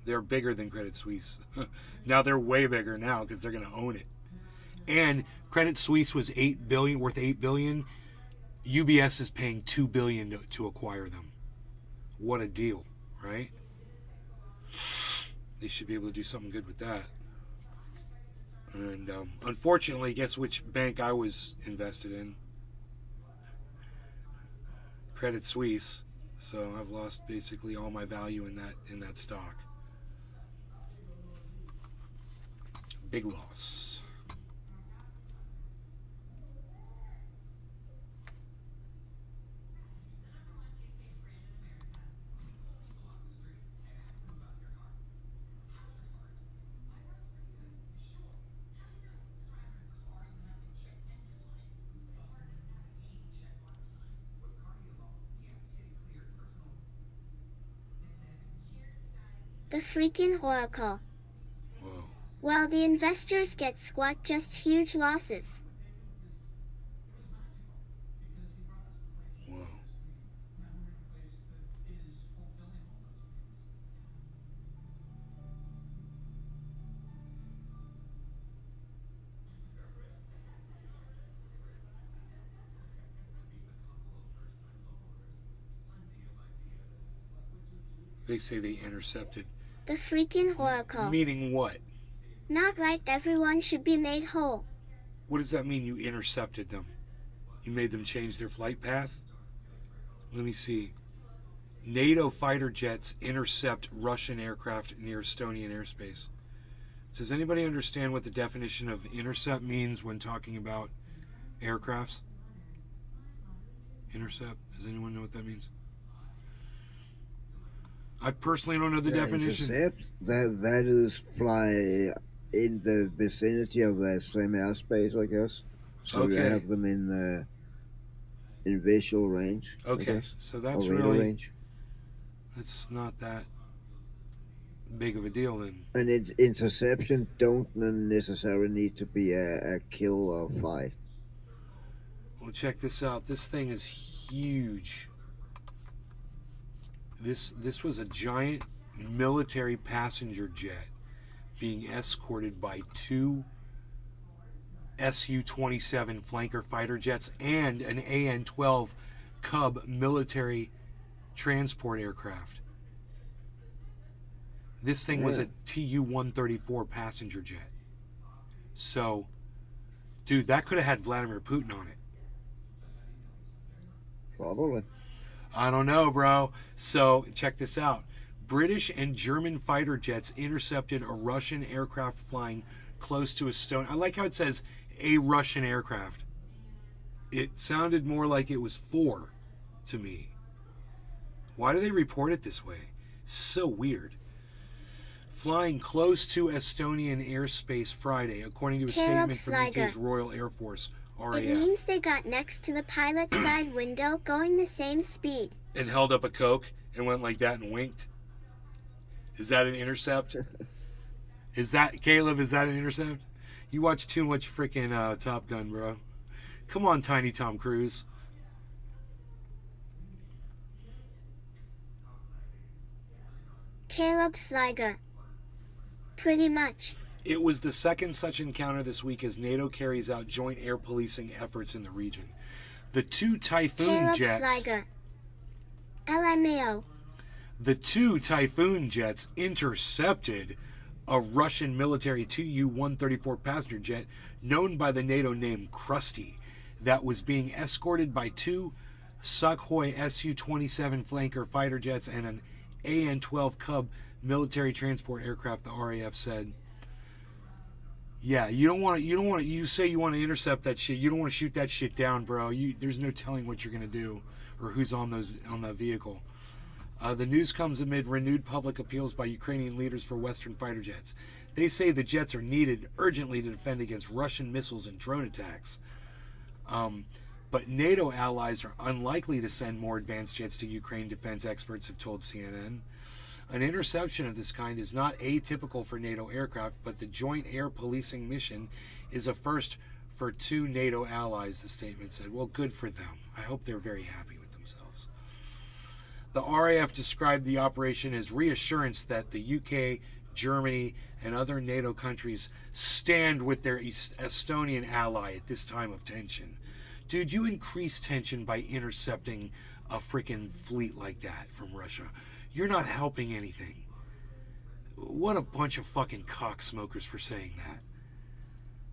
They're bigger than Credit Suisse. Now they're way bigger now because they're going to own it. And Credit Suisse was worth $8 billion. UBS is paying $2 billion to acquire them. What a deal, right? They should be able to do something good with that. And unfortunately, guess which bank I was invested in? Credit Suisse. So I've lost basically all my value in that stock. Big loss. The freaking Oracle. Whoa. While the investors get squat, just huge losses. Whoa. They say they intercepted. The freaking Oracle. Meaning what? Not right, everyone should be made whole. What does that mean, you intercepted them? You made them change their flight path? Let me see. NATO fighter jets intercept Russian aircraft near Estonian airspace. Does anybody understand what the definition of intercept means when talking about aircrafts? Intercept? Does anyone know what that means? I personally don't know the definition. Intercept, that is fly in the vicinity of the same airspace, I guess. So you Okay. have them in visual range. I Okay, guess, so that's or radar really, range. that's not that big of a deal then. And interception don't necessarily need to be a kill or fight. Well, check this out. This thing is huge. This was a giant military passenger jet being escorted by two Su-27 flanker fighter jets and an AN-12 Cub military transport aircraft. This thing was a Tu-134 passenger jet. So, dude, that could have had Vladimir Putin on it. Probably. I don't know, bro. So, check this out. British and German fighter jets intercepted a Russian aircraft flying close to Estonia. I like how it says a Russian aircraft. It sounded more like it was 4 to me. Why do they report it this way? So weird. Flying close to Estonian airspace Friday, according to a Caleb statement from Sliger. UK's Royal Air Force, RAF. It means they got next to the pilot's side window going the same speed. And held up a Coke and went like that and winked. Is that an intercept? Is that, Caleb, is that an intercept? You watch too much freaking Top Gun, bro. Come on, Tiny Tom Cruise. Caleb Sliger. Pretty much. It was the second such encounter this week as NATO carries out joint air policing efforts in the region. The two Typhoon Caleb jets... Sliger. LMAO. The two Typhoon jets intercepted a Russian military Tu-134 passenger jet known by the NATO name Krusty. that was being escorted by two Sukhoi Su-27 flanker fighter jets and an AN-12 Cub military transport aircraft, the RAF said. Yeah, you say you want to intercept that shit. You don't want to shoot that shit down, bro. There's no telling what you're going to do or who's on that vehicle. The news comes amid renewed public appeals by Ukrainian leaders for Western fighter jets. They say the jets are needed urgently to defend against Russian missiles and drone attacks. But NATO allies are unlikely to send more advanced jets to Ukraine, defense experts have told CNN. An interception of this kind is not atypical for NATO aircraft, but the joint air policing mission is a first for two NATO allies, the statement said. Well, good for them. I hope they're very happy with themselves. The RAF described the operation as reassurance that the UK, Germany, and other NATO countries stand with their Estonian ally at this time of tension. Dude, you increase tension by intercepting a freaking fleet like that from Russia. You're not helping anything. What a bunch of fucking cocksmokers for saying that.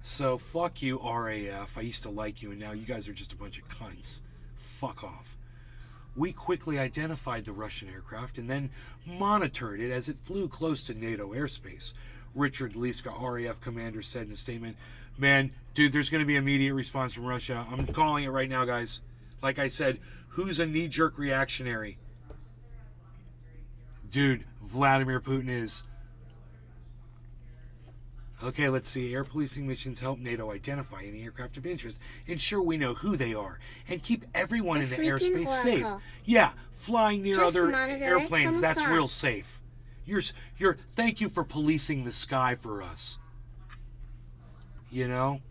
So, fuck you, RAF. I used to like you, and now you guys are just a bunch of cunts. Fuck off. We quickly identified the Russian aircraft and then monitored it as it flew close to NATO airspace. Richard Liska, RAF commander, said in a statement, "Man, dude, there's going to be immediate response from Russia. I'm calling it right now, guys. Like I said, who's a knee-jerk reactionary? Dude, Vladimir Putin is." Okay, let's see. Air policing missions help NATO identify any aircraft of interest, ensure we know who they are, and keep everyone in the airspace safe. Yeah, flying near Just other monitor it airplanes, from that's afar. real safe. Thank you for policing the sky for us. You know?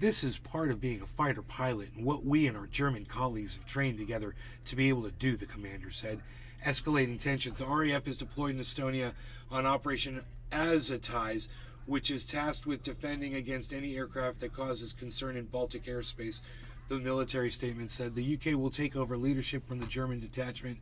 This is part of being a fighter pilot and what we and our German colleagues have trained together to be able to do, the commander said. Escalating tensions. The RAF is deployed in Estonia on Operation Azatize, which is tasked with defending against any aircraft that causes concern in Baltic airspace, the military statement said. The UK will take over leadership from the German detachment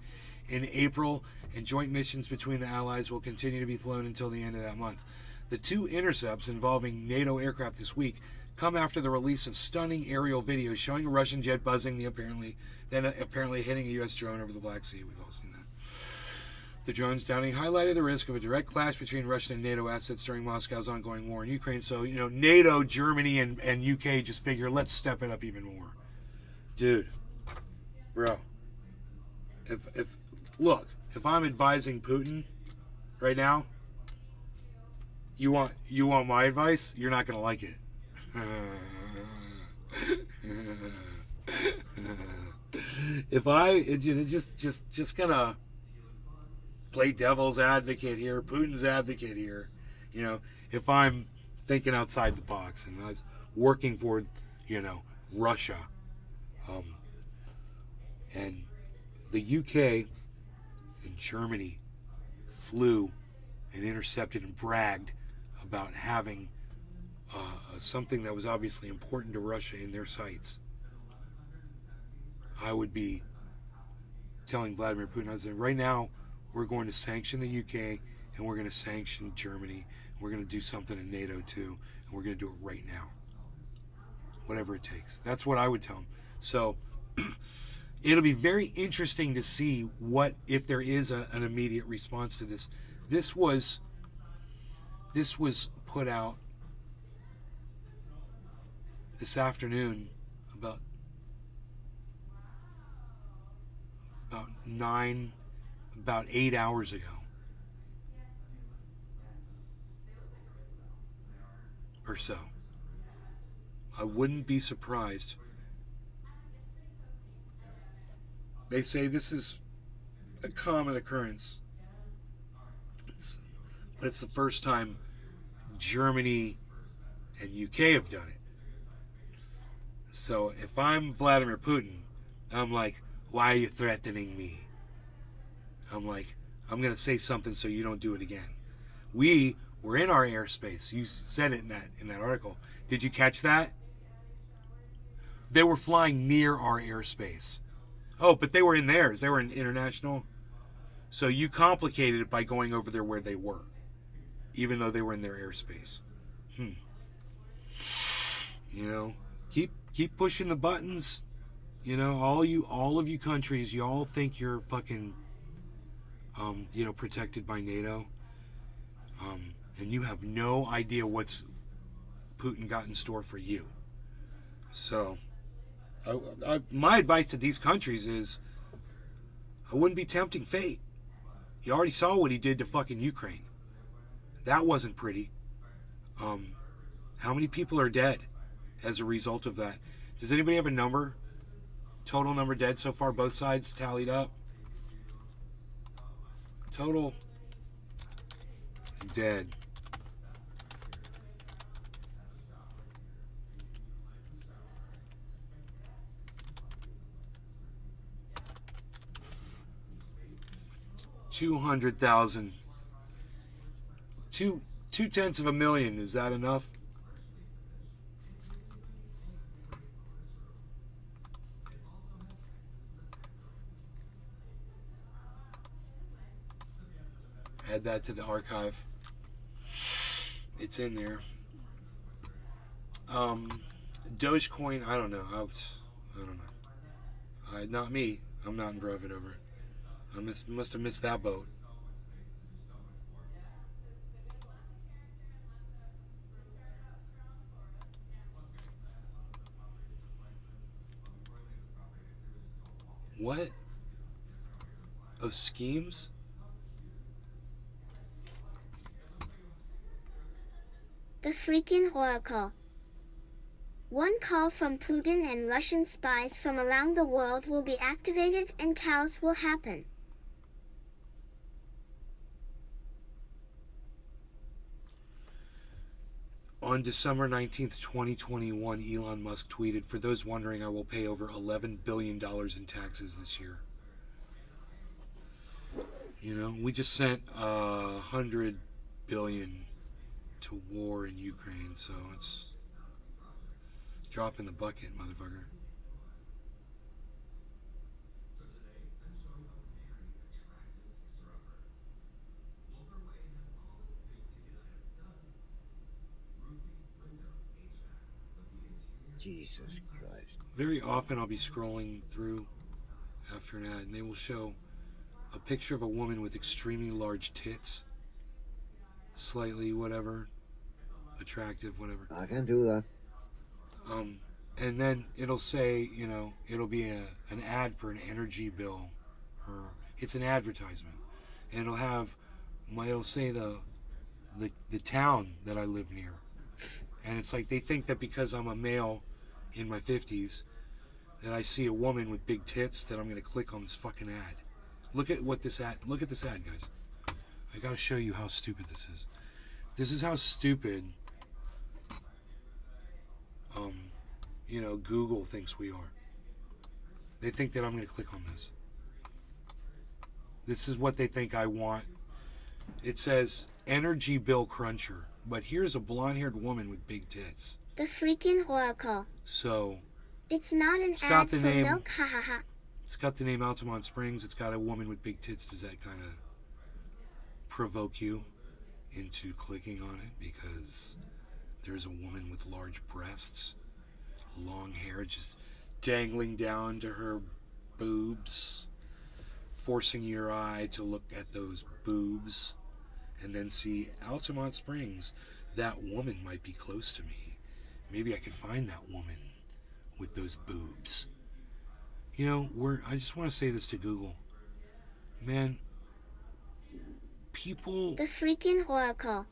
in April, and joint missions between the allies will continue to be flown until the end of that month. The two intercepts involving NATO aircraft this week come after the release of stunning aerial videos showing a Russian jet buzzing apparently hitting a U.S. drone over the Black Sea. We've all seen that. The drone's downing highlighted the risk of a direct clash between Russian and NATO assets during Moscow's ongoing war in Ukraine. So, NATO, Germany, and UK just figure, let's step it up even more. Dude, bro, if I'm advising Putin right now, you want my advice? You're not gonna like it. If I just gonna play devil's advocate here, Putin's advocate here, if I'm thinking outside the box and I'm working for, Russia, and the UK and Germany flew and intercepted and bragged about having something that was obviously important to Russia in their sights, I would be telling Vladimir Putin, I was saying, right now, we're going to sanction the UK and we're going to sanction Germany. And we're going to do something in NATO too, and we're going to do it right now. Whatever it takes. That's what I would tell him. So it'll be very interesting to see if there is an immediate response to this. This was put out this afternoon about 8 hours ago or so. I wouldn't be surprised. They say this is a common occurrence, but it's the first time Germany and UK have done it. So if I'm Vladimir Putin, I'm like, why are you threatening me? I'm like, I'm going to say something so you don't do it again. We were in our airspace. You said it in that article. Did you catch that? They were flying near our airspace. Oh, but they were in theirs. They were in international. So you complicated it by going over there where they were, even though they were in their airspace. keep pushing the buttons. You know, all of you countries, you all think you're fucking, protected by NATO, and you have no idea what's Putin got in store for you. So, my advice to these countries is, I wouldn't be tempting fate. You already saw what he did to fucking Ukraine. That wasn't pretty. How many people are dead as a result of that? Does anybody have a number? Total number dead so far, both sides tallied up. Total dead. $200,000. 2/10 of a million. Is that enough? Add that to the archive. It's in there. Dogecoin, I don't know. I don't know. Not me. I'm not in Brevet over it. I must have missed that boat. What? Oh, schemes? The freaking oracle. One call from Putin and Russian spies from around the world will be activated and cows will happen. On December 19th, 2021, Elon Musk tweeted, "For those wondering, I will pay over $11 billion in taxes this year." You know, we just sent $100 billion to war in Ukraine, so it's drop in the bucket, motherfucker. Jesus Christ. Very often I'll be scrolling through after an ad and they will show a picture of a woman with extremely large tits, slightly whatever, attractive, whatever. I can do that. And then it'll say, you know, it'll be an ad for an energy bill, or it's an advertisement, and it'll say the town that I live near, and it's like they think that because I'm a male in my 50s that I see a woman with big tits that I'm going to click on this fucking ad. Look at this ad, guys. I got to show you how stupid this is. This is how stupid Google thinks we are. They think that I'm going to click on this. This is what they think I want. It says energy bill cruncher, but here's a blonde-haired woman with big tits. The freaking oracle. So it's not an ad for milk, ha ha ha. It's got the name Altamont Springs. It's got a woman with big tits. Does that kind of provoke you into clicking on it? Because there's a woman with large breasts, long hair just dangling down to her boobs, forcing your eye to look at those boobs and then see Altamont Springs. That woman might be close to me. Maybe I could find that woman with those boobs. You know, I just want to say this to Google. Man, people... The freaking oracle.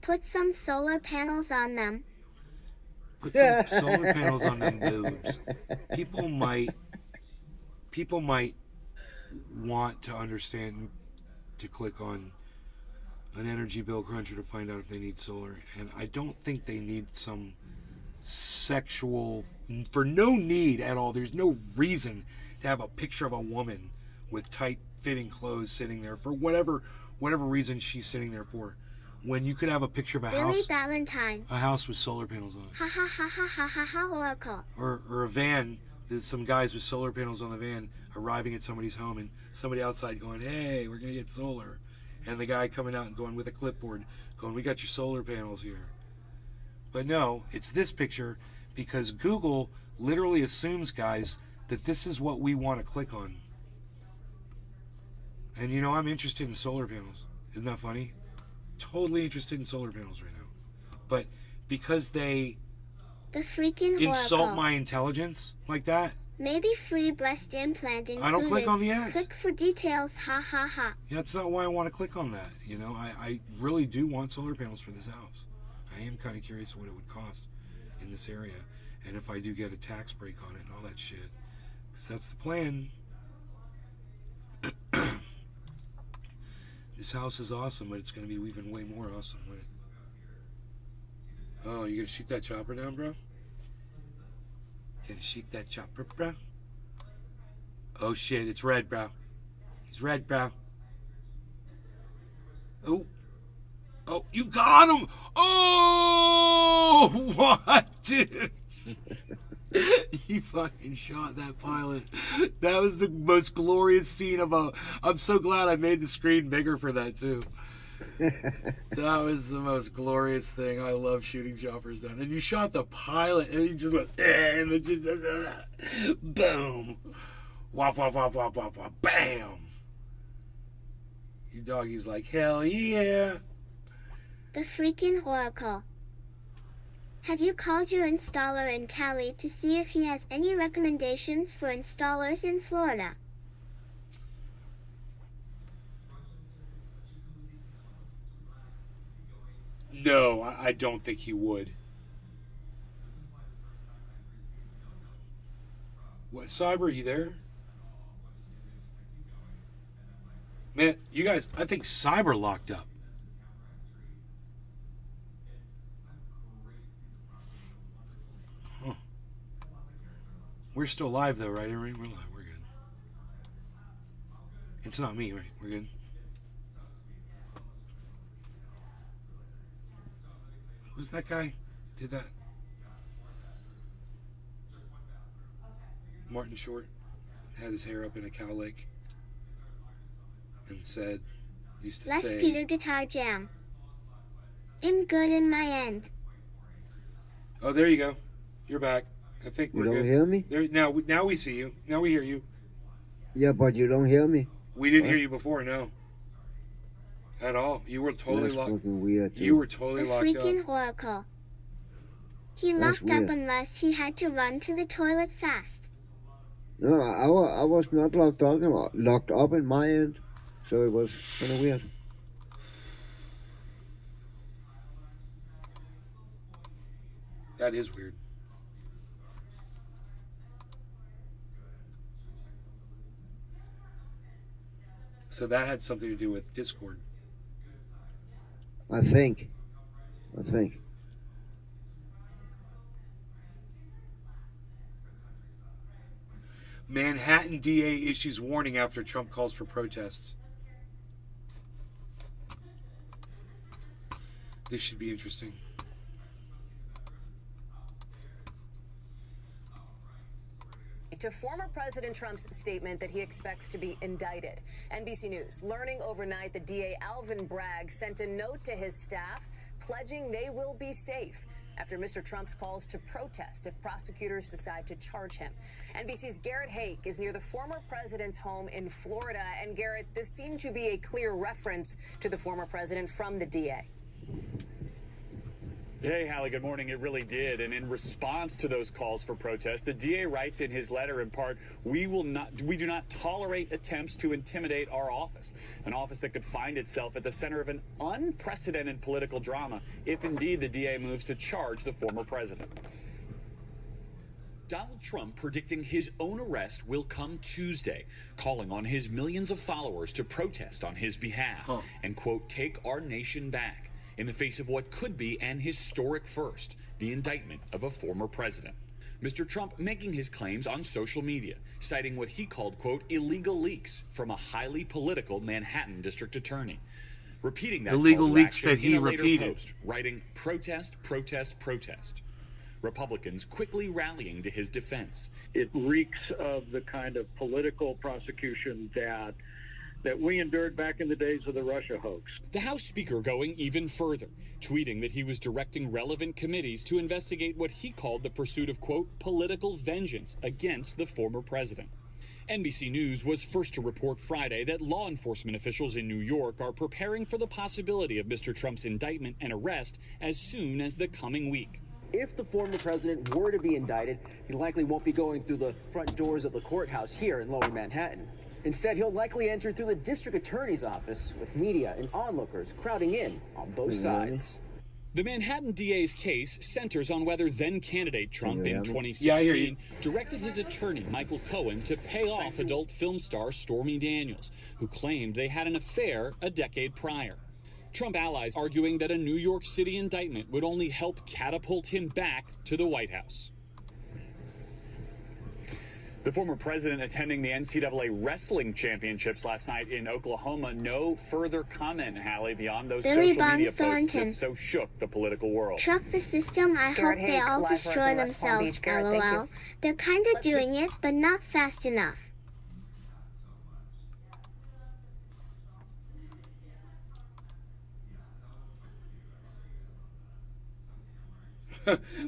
Put some solar panels on them. Put some solar panels on them boobs. People might want to understand, to click on an energy bill cruncher to find out if they need solar. And I don't think they need some sexual, for no need at all. There's no reason to have a picture of a woman with tight fitting clothes sitting there for whatever reason she's sitting there for, when you could have a picture of a house, Valentine. A house with solar panels on it. Ha ha ha ha ha ha ha oracle. Or a van. There's some guys with solar panels on the van arriving at somebody's home, and somebody outside going, "Hey, we're gonna get solar," and the guy coming out and going with a clipboard, going, "We got your solar panels here." But no, it's this picture because Google literally assumes, guys, that this is what we want to click on. And you know, I'm interested in solar panels. Isn't that funny? Totally interested in solar panels right now. But because they The freaking insult Oracle. my intelligence like that, Maybe free breast implant included. I don't click on the ads. Click for details, ha ha ha. yeah, that's not why I want to click on that. You know, I really do want solar panels for this house. I am kind of curious what it would cost in this area. And if I do get a tax break on it and all that shit. Because that's the plan. This house is awesome, but it's going to be even way more awesome when it... Oh, you going to shoot that chopper down, bro? Gonna shoot that chopper, bro? Oh shit, it's red, bro. It's red, bro. Oh. Oh, you got him! Oh! What, dude? He fucking shot that pilot. That was the most glorious scene of a... I'm so glad I made the screen bigger for that, too. That was the most glorious thing. I love shooting choppers down. And you shot the pilot, and he just went, and it just, boom. Wop, wop, wop, wop, wop, wop, bam. Your doggy's like, hell yeah. The freaking Oracle. Have you called your installer in Cali to see if he has any recommendations for installers in Florida? No, I don't think he would. What, Cyber, are you there? Man, you guys, I think Cyber locked up. Huh. We're still live, though, right, everybody? We're live. We're good. It's not me, right? We're good. Who's that guy? Did that? Martin Short had his hair up in a cowlick and said, used to Les say, Peter Guitar Jam. I'm good in my end. oh, there you go. You're back. I think we're You don't good. hear me? There, now we see you. Now we hear you. Yeah, but you don't hear me. We didn't What? hear you before, no. At all. You were totally That's locked. fucking weird. You were The totally locked freaking up. Oracle. He That's locked up weird. unless he had to run to the toilet fast. No, I was not locked up in my end, so it was kind of weird. That is weird. So that had something to do with Discord. I think. Manhattan DA issues warning after Trump calls for protests. This should be interesting. To former President Trump's statement that he expects to be indicted. NBC News learning overnight that DA Alvin Bragg sent a note to his staff pledging they will be safe after Mr. Trump's calls to protest if prosecutors decide to charge him. NBC's Garrett Hake is near the former president's home in Florida. And Garrett, this seemed to be a clear reference to the former president from the DA. Hey, Hallie, good morning. It really did. And in response to those calls for protest, the DA writes in his letter, in part, we do not tolerate attempts to intimidate our office, an office that could find itself at the center of an unprecedented political drama if indeed the DA moves to charge the former president. Donald Trump predicting his own arrest will come Tuesday, calling on his millions of followers to protest on his behalf and, quote, take our nation back. In the face of what could be an historic first, the indictment of a former president. Mr. Trump making his claims on social media, citing what he called, quote, illegal leaks from a highly political Manhattan district attorney. Repeating that illegal call to leaks action that he in a later repeated. post, writing, protest, protest, protest. Republicans quickly rallying to his defense. It reeks of the kind of political prosecution that that we endured back in the days of the Russia hoax. The House Speaker going even further, tweeting that he was directing relevant committees to investigate what he called the pursuit of, quote, political vengeance against the former president. NBC News was first to report Friday that law enforcement officials in New York are preparing for the possibility of Mr. Trump's indictment and arrest as soon as the coming week. If the former president were to be indicted, he likely won't be going through the front doors of the courthouse here in Lower Manhattan. Instead, he'll likely enter through the district attorney's office with media and onlookers crowding in on both sides. The Manhattan DA's case centers on whether then-candidate Trump in 2016 Yeah, I hear you. directed his attorney, Michael Cohen, to pay off adult film star Stormy Daniels, who claimed they had an affair a decade prior. Trump allies arguing that a New York City indictment would only help catapult him back to the White House. The former president attending the NCAA wrestling championships last night in Oklahoma. No further comment, Hallie, beyond those Billy social media Bob posts that Thornton. so shook the political world. Truck the system. I Garrett hope they Haig, all live for us destroy in West Palm themselves. Beach. Garrett, thank you. LOL. They're kind of doing it, but not fast enough.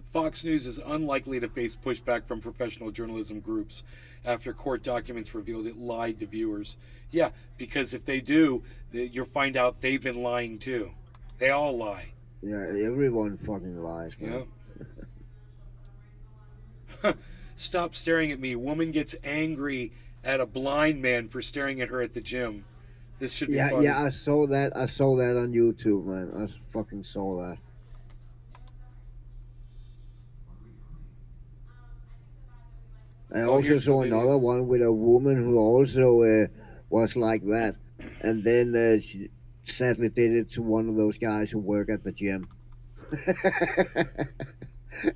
Fox News is unlikely to face pushback from professional journalism groups after court documents revealed it lied to viewers. Yeah, because if they do, you'll find out they've been lying too. They all lie. Yeah, everyone fucking lies, man. Yeah. Stop staring at me. Woman gets angry at a blind man for staring at her at the gym. This should be funny. Yeah, I saw that. I saw that on YouTube, man. I fucking saw that. I also here's the saw video. another one with a woman who also was like that, and then she sadly did it to one of those guys who work at the gym,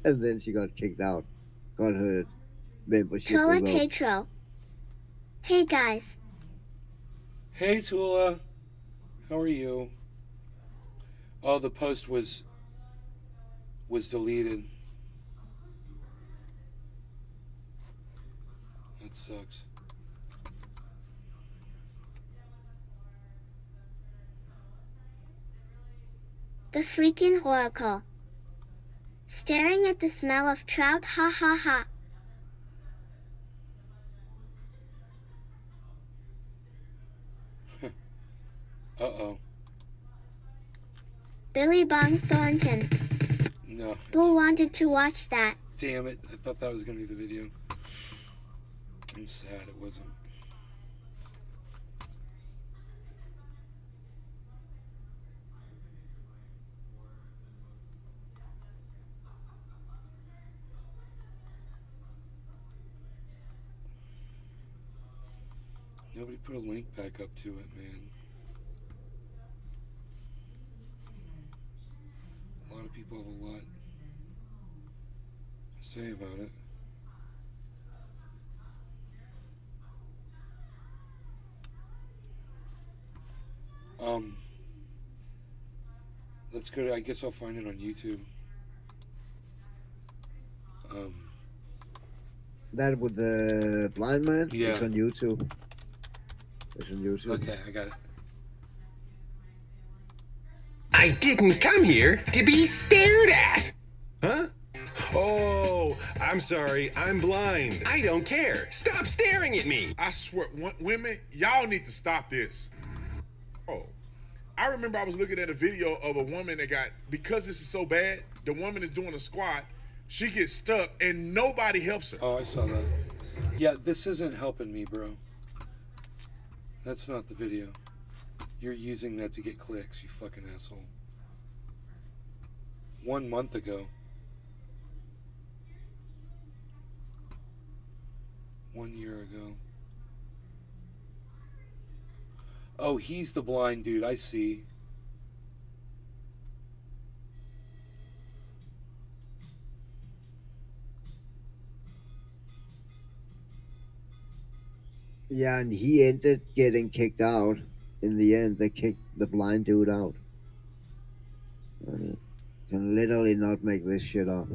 and then she got kicked out, got her membership Tola revoked. Tetro. Hey guys. Hey Tula, how are you? Oh, the post was deleted. That sucks. The freaking oracle. Staring at the smell of trout, ha ha ha. Uh-oh. Billy Bong Thornton. No. Bull wanted to watch that. Damn it. I thought that was going to be the video. I'm sad it wasn't. Nobody put a link back up to it, man. A lot of people have a lot to say about it. Let's go to, I guess I'll find it on YouTube. That with the blind man? Yeah. It's on YouTube. It's on YouTube. Okay, I got it. I didn't come here to be stared at. Huh? Oh, I'm sorry. I'm blind. I don't care. Stop staring at me. I swear, women, y'all need to stop this. Oh, I remember I was looking at a video of a woman that got, because this is so bad, the woman is doing a squat, she gets stuck, and nobody helps her. Oh, I saw that. Yeah, this isn't helping me, bro. That's not the video. You're using that to get clicks, you fucking asshole. 1 month ago. 1 year ago. Oh, he's the blind dude, I see. Yeah, and he ended getting kicked out. In the end, they kicked the blind dude out. Can literally not make this shit up.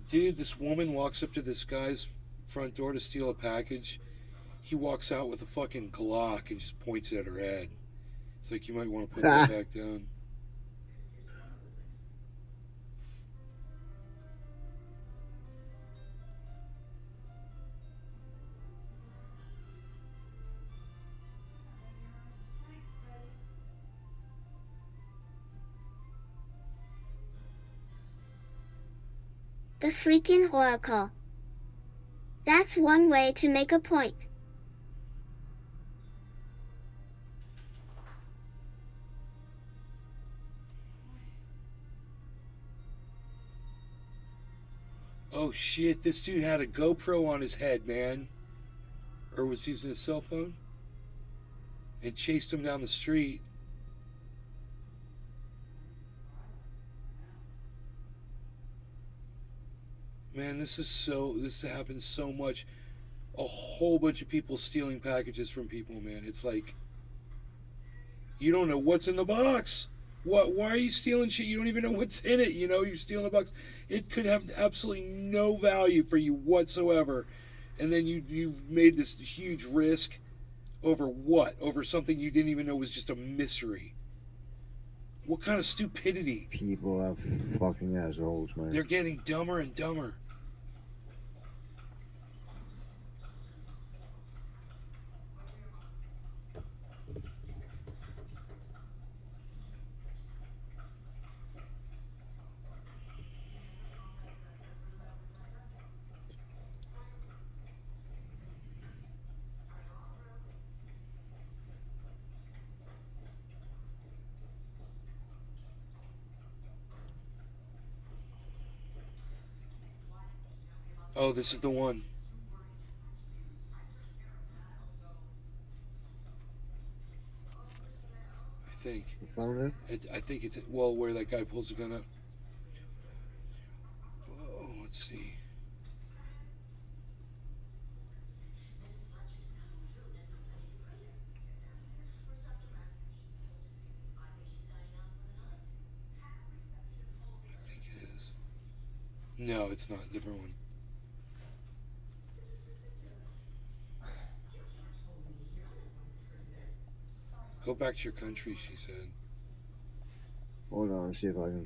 Dude, this woman walks up to this guy's front door to steal a package, he walks out with a fucking Glock and just points it at her head. It's like, you might want to put that back down. The freaking oracle. That's one way to make a point. Oh shit, this dude had a GoPro on his head, man. Or was using his cell phone. And chased him down the street. Man, this happens so much. A whole bunch of people stealing packages from people, man. It's like, you don't know what's in the box. Why are you stealing shit? You don't even know what's in it. You know, you're stealing a box. It could have absolutely no value for you whatsoever. And then you made this huge risk over what? Over something you didn't even know was just a mystery. What kind of stupidity? People are fucking assholes, man. They're getting dumber and dumber. Oh, this is the one. I think. You found it? I think it's, well, where that guy pulls the gun up. Oh, let's see. I think it is. No, it's not. Different one. Go back to your country, she said. Hold on, see if I can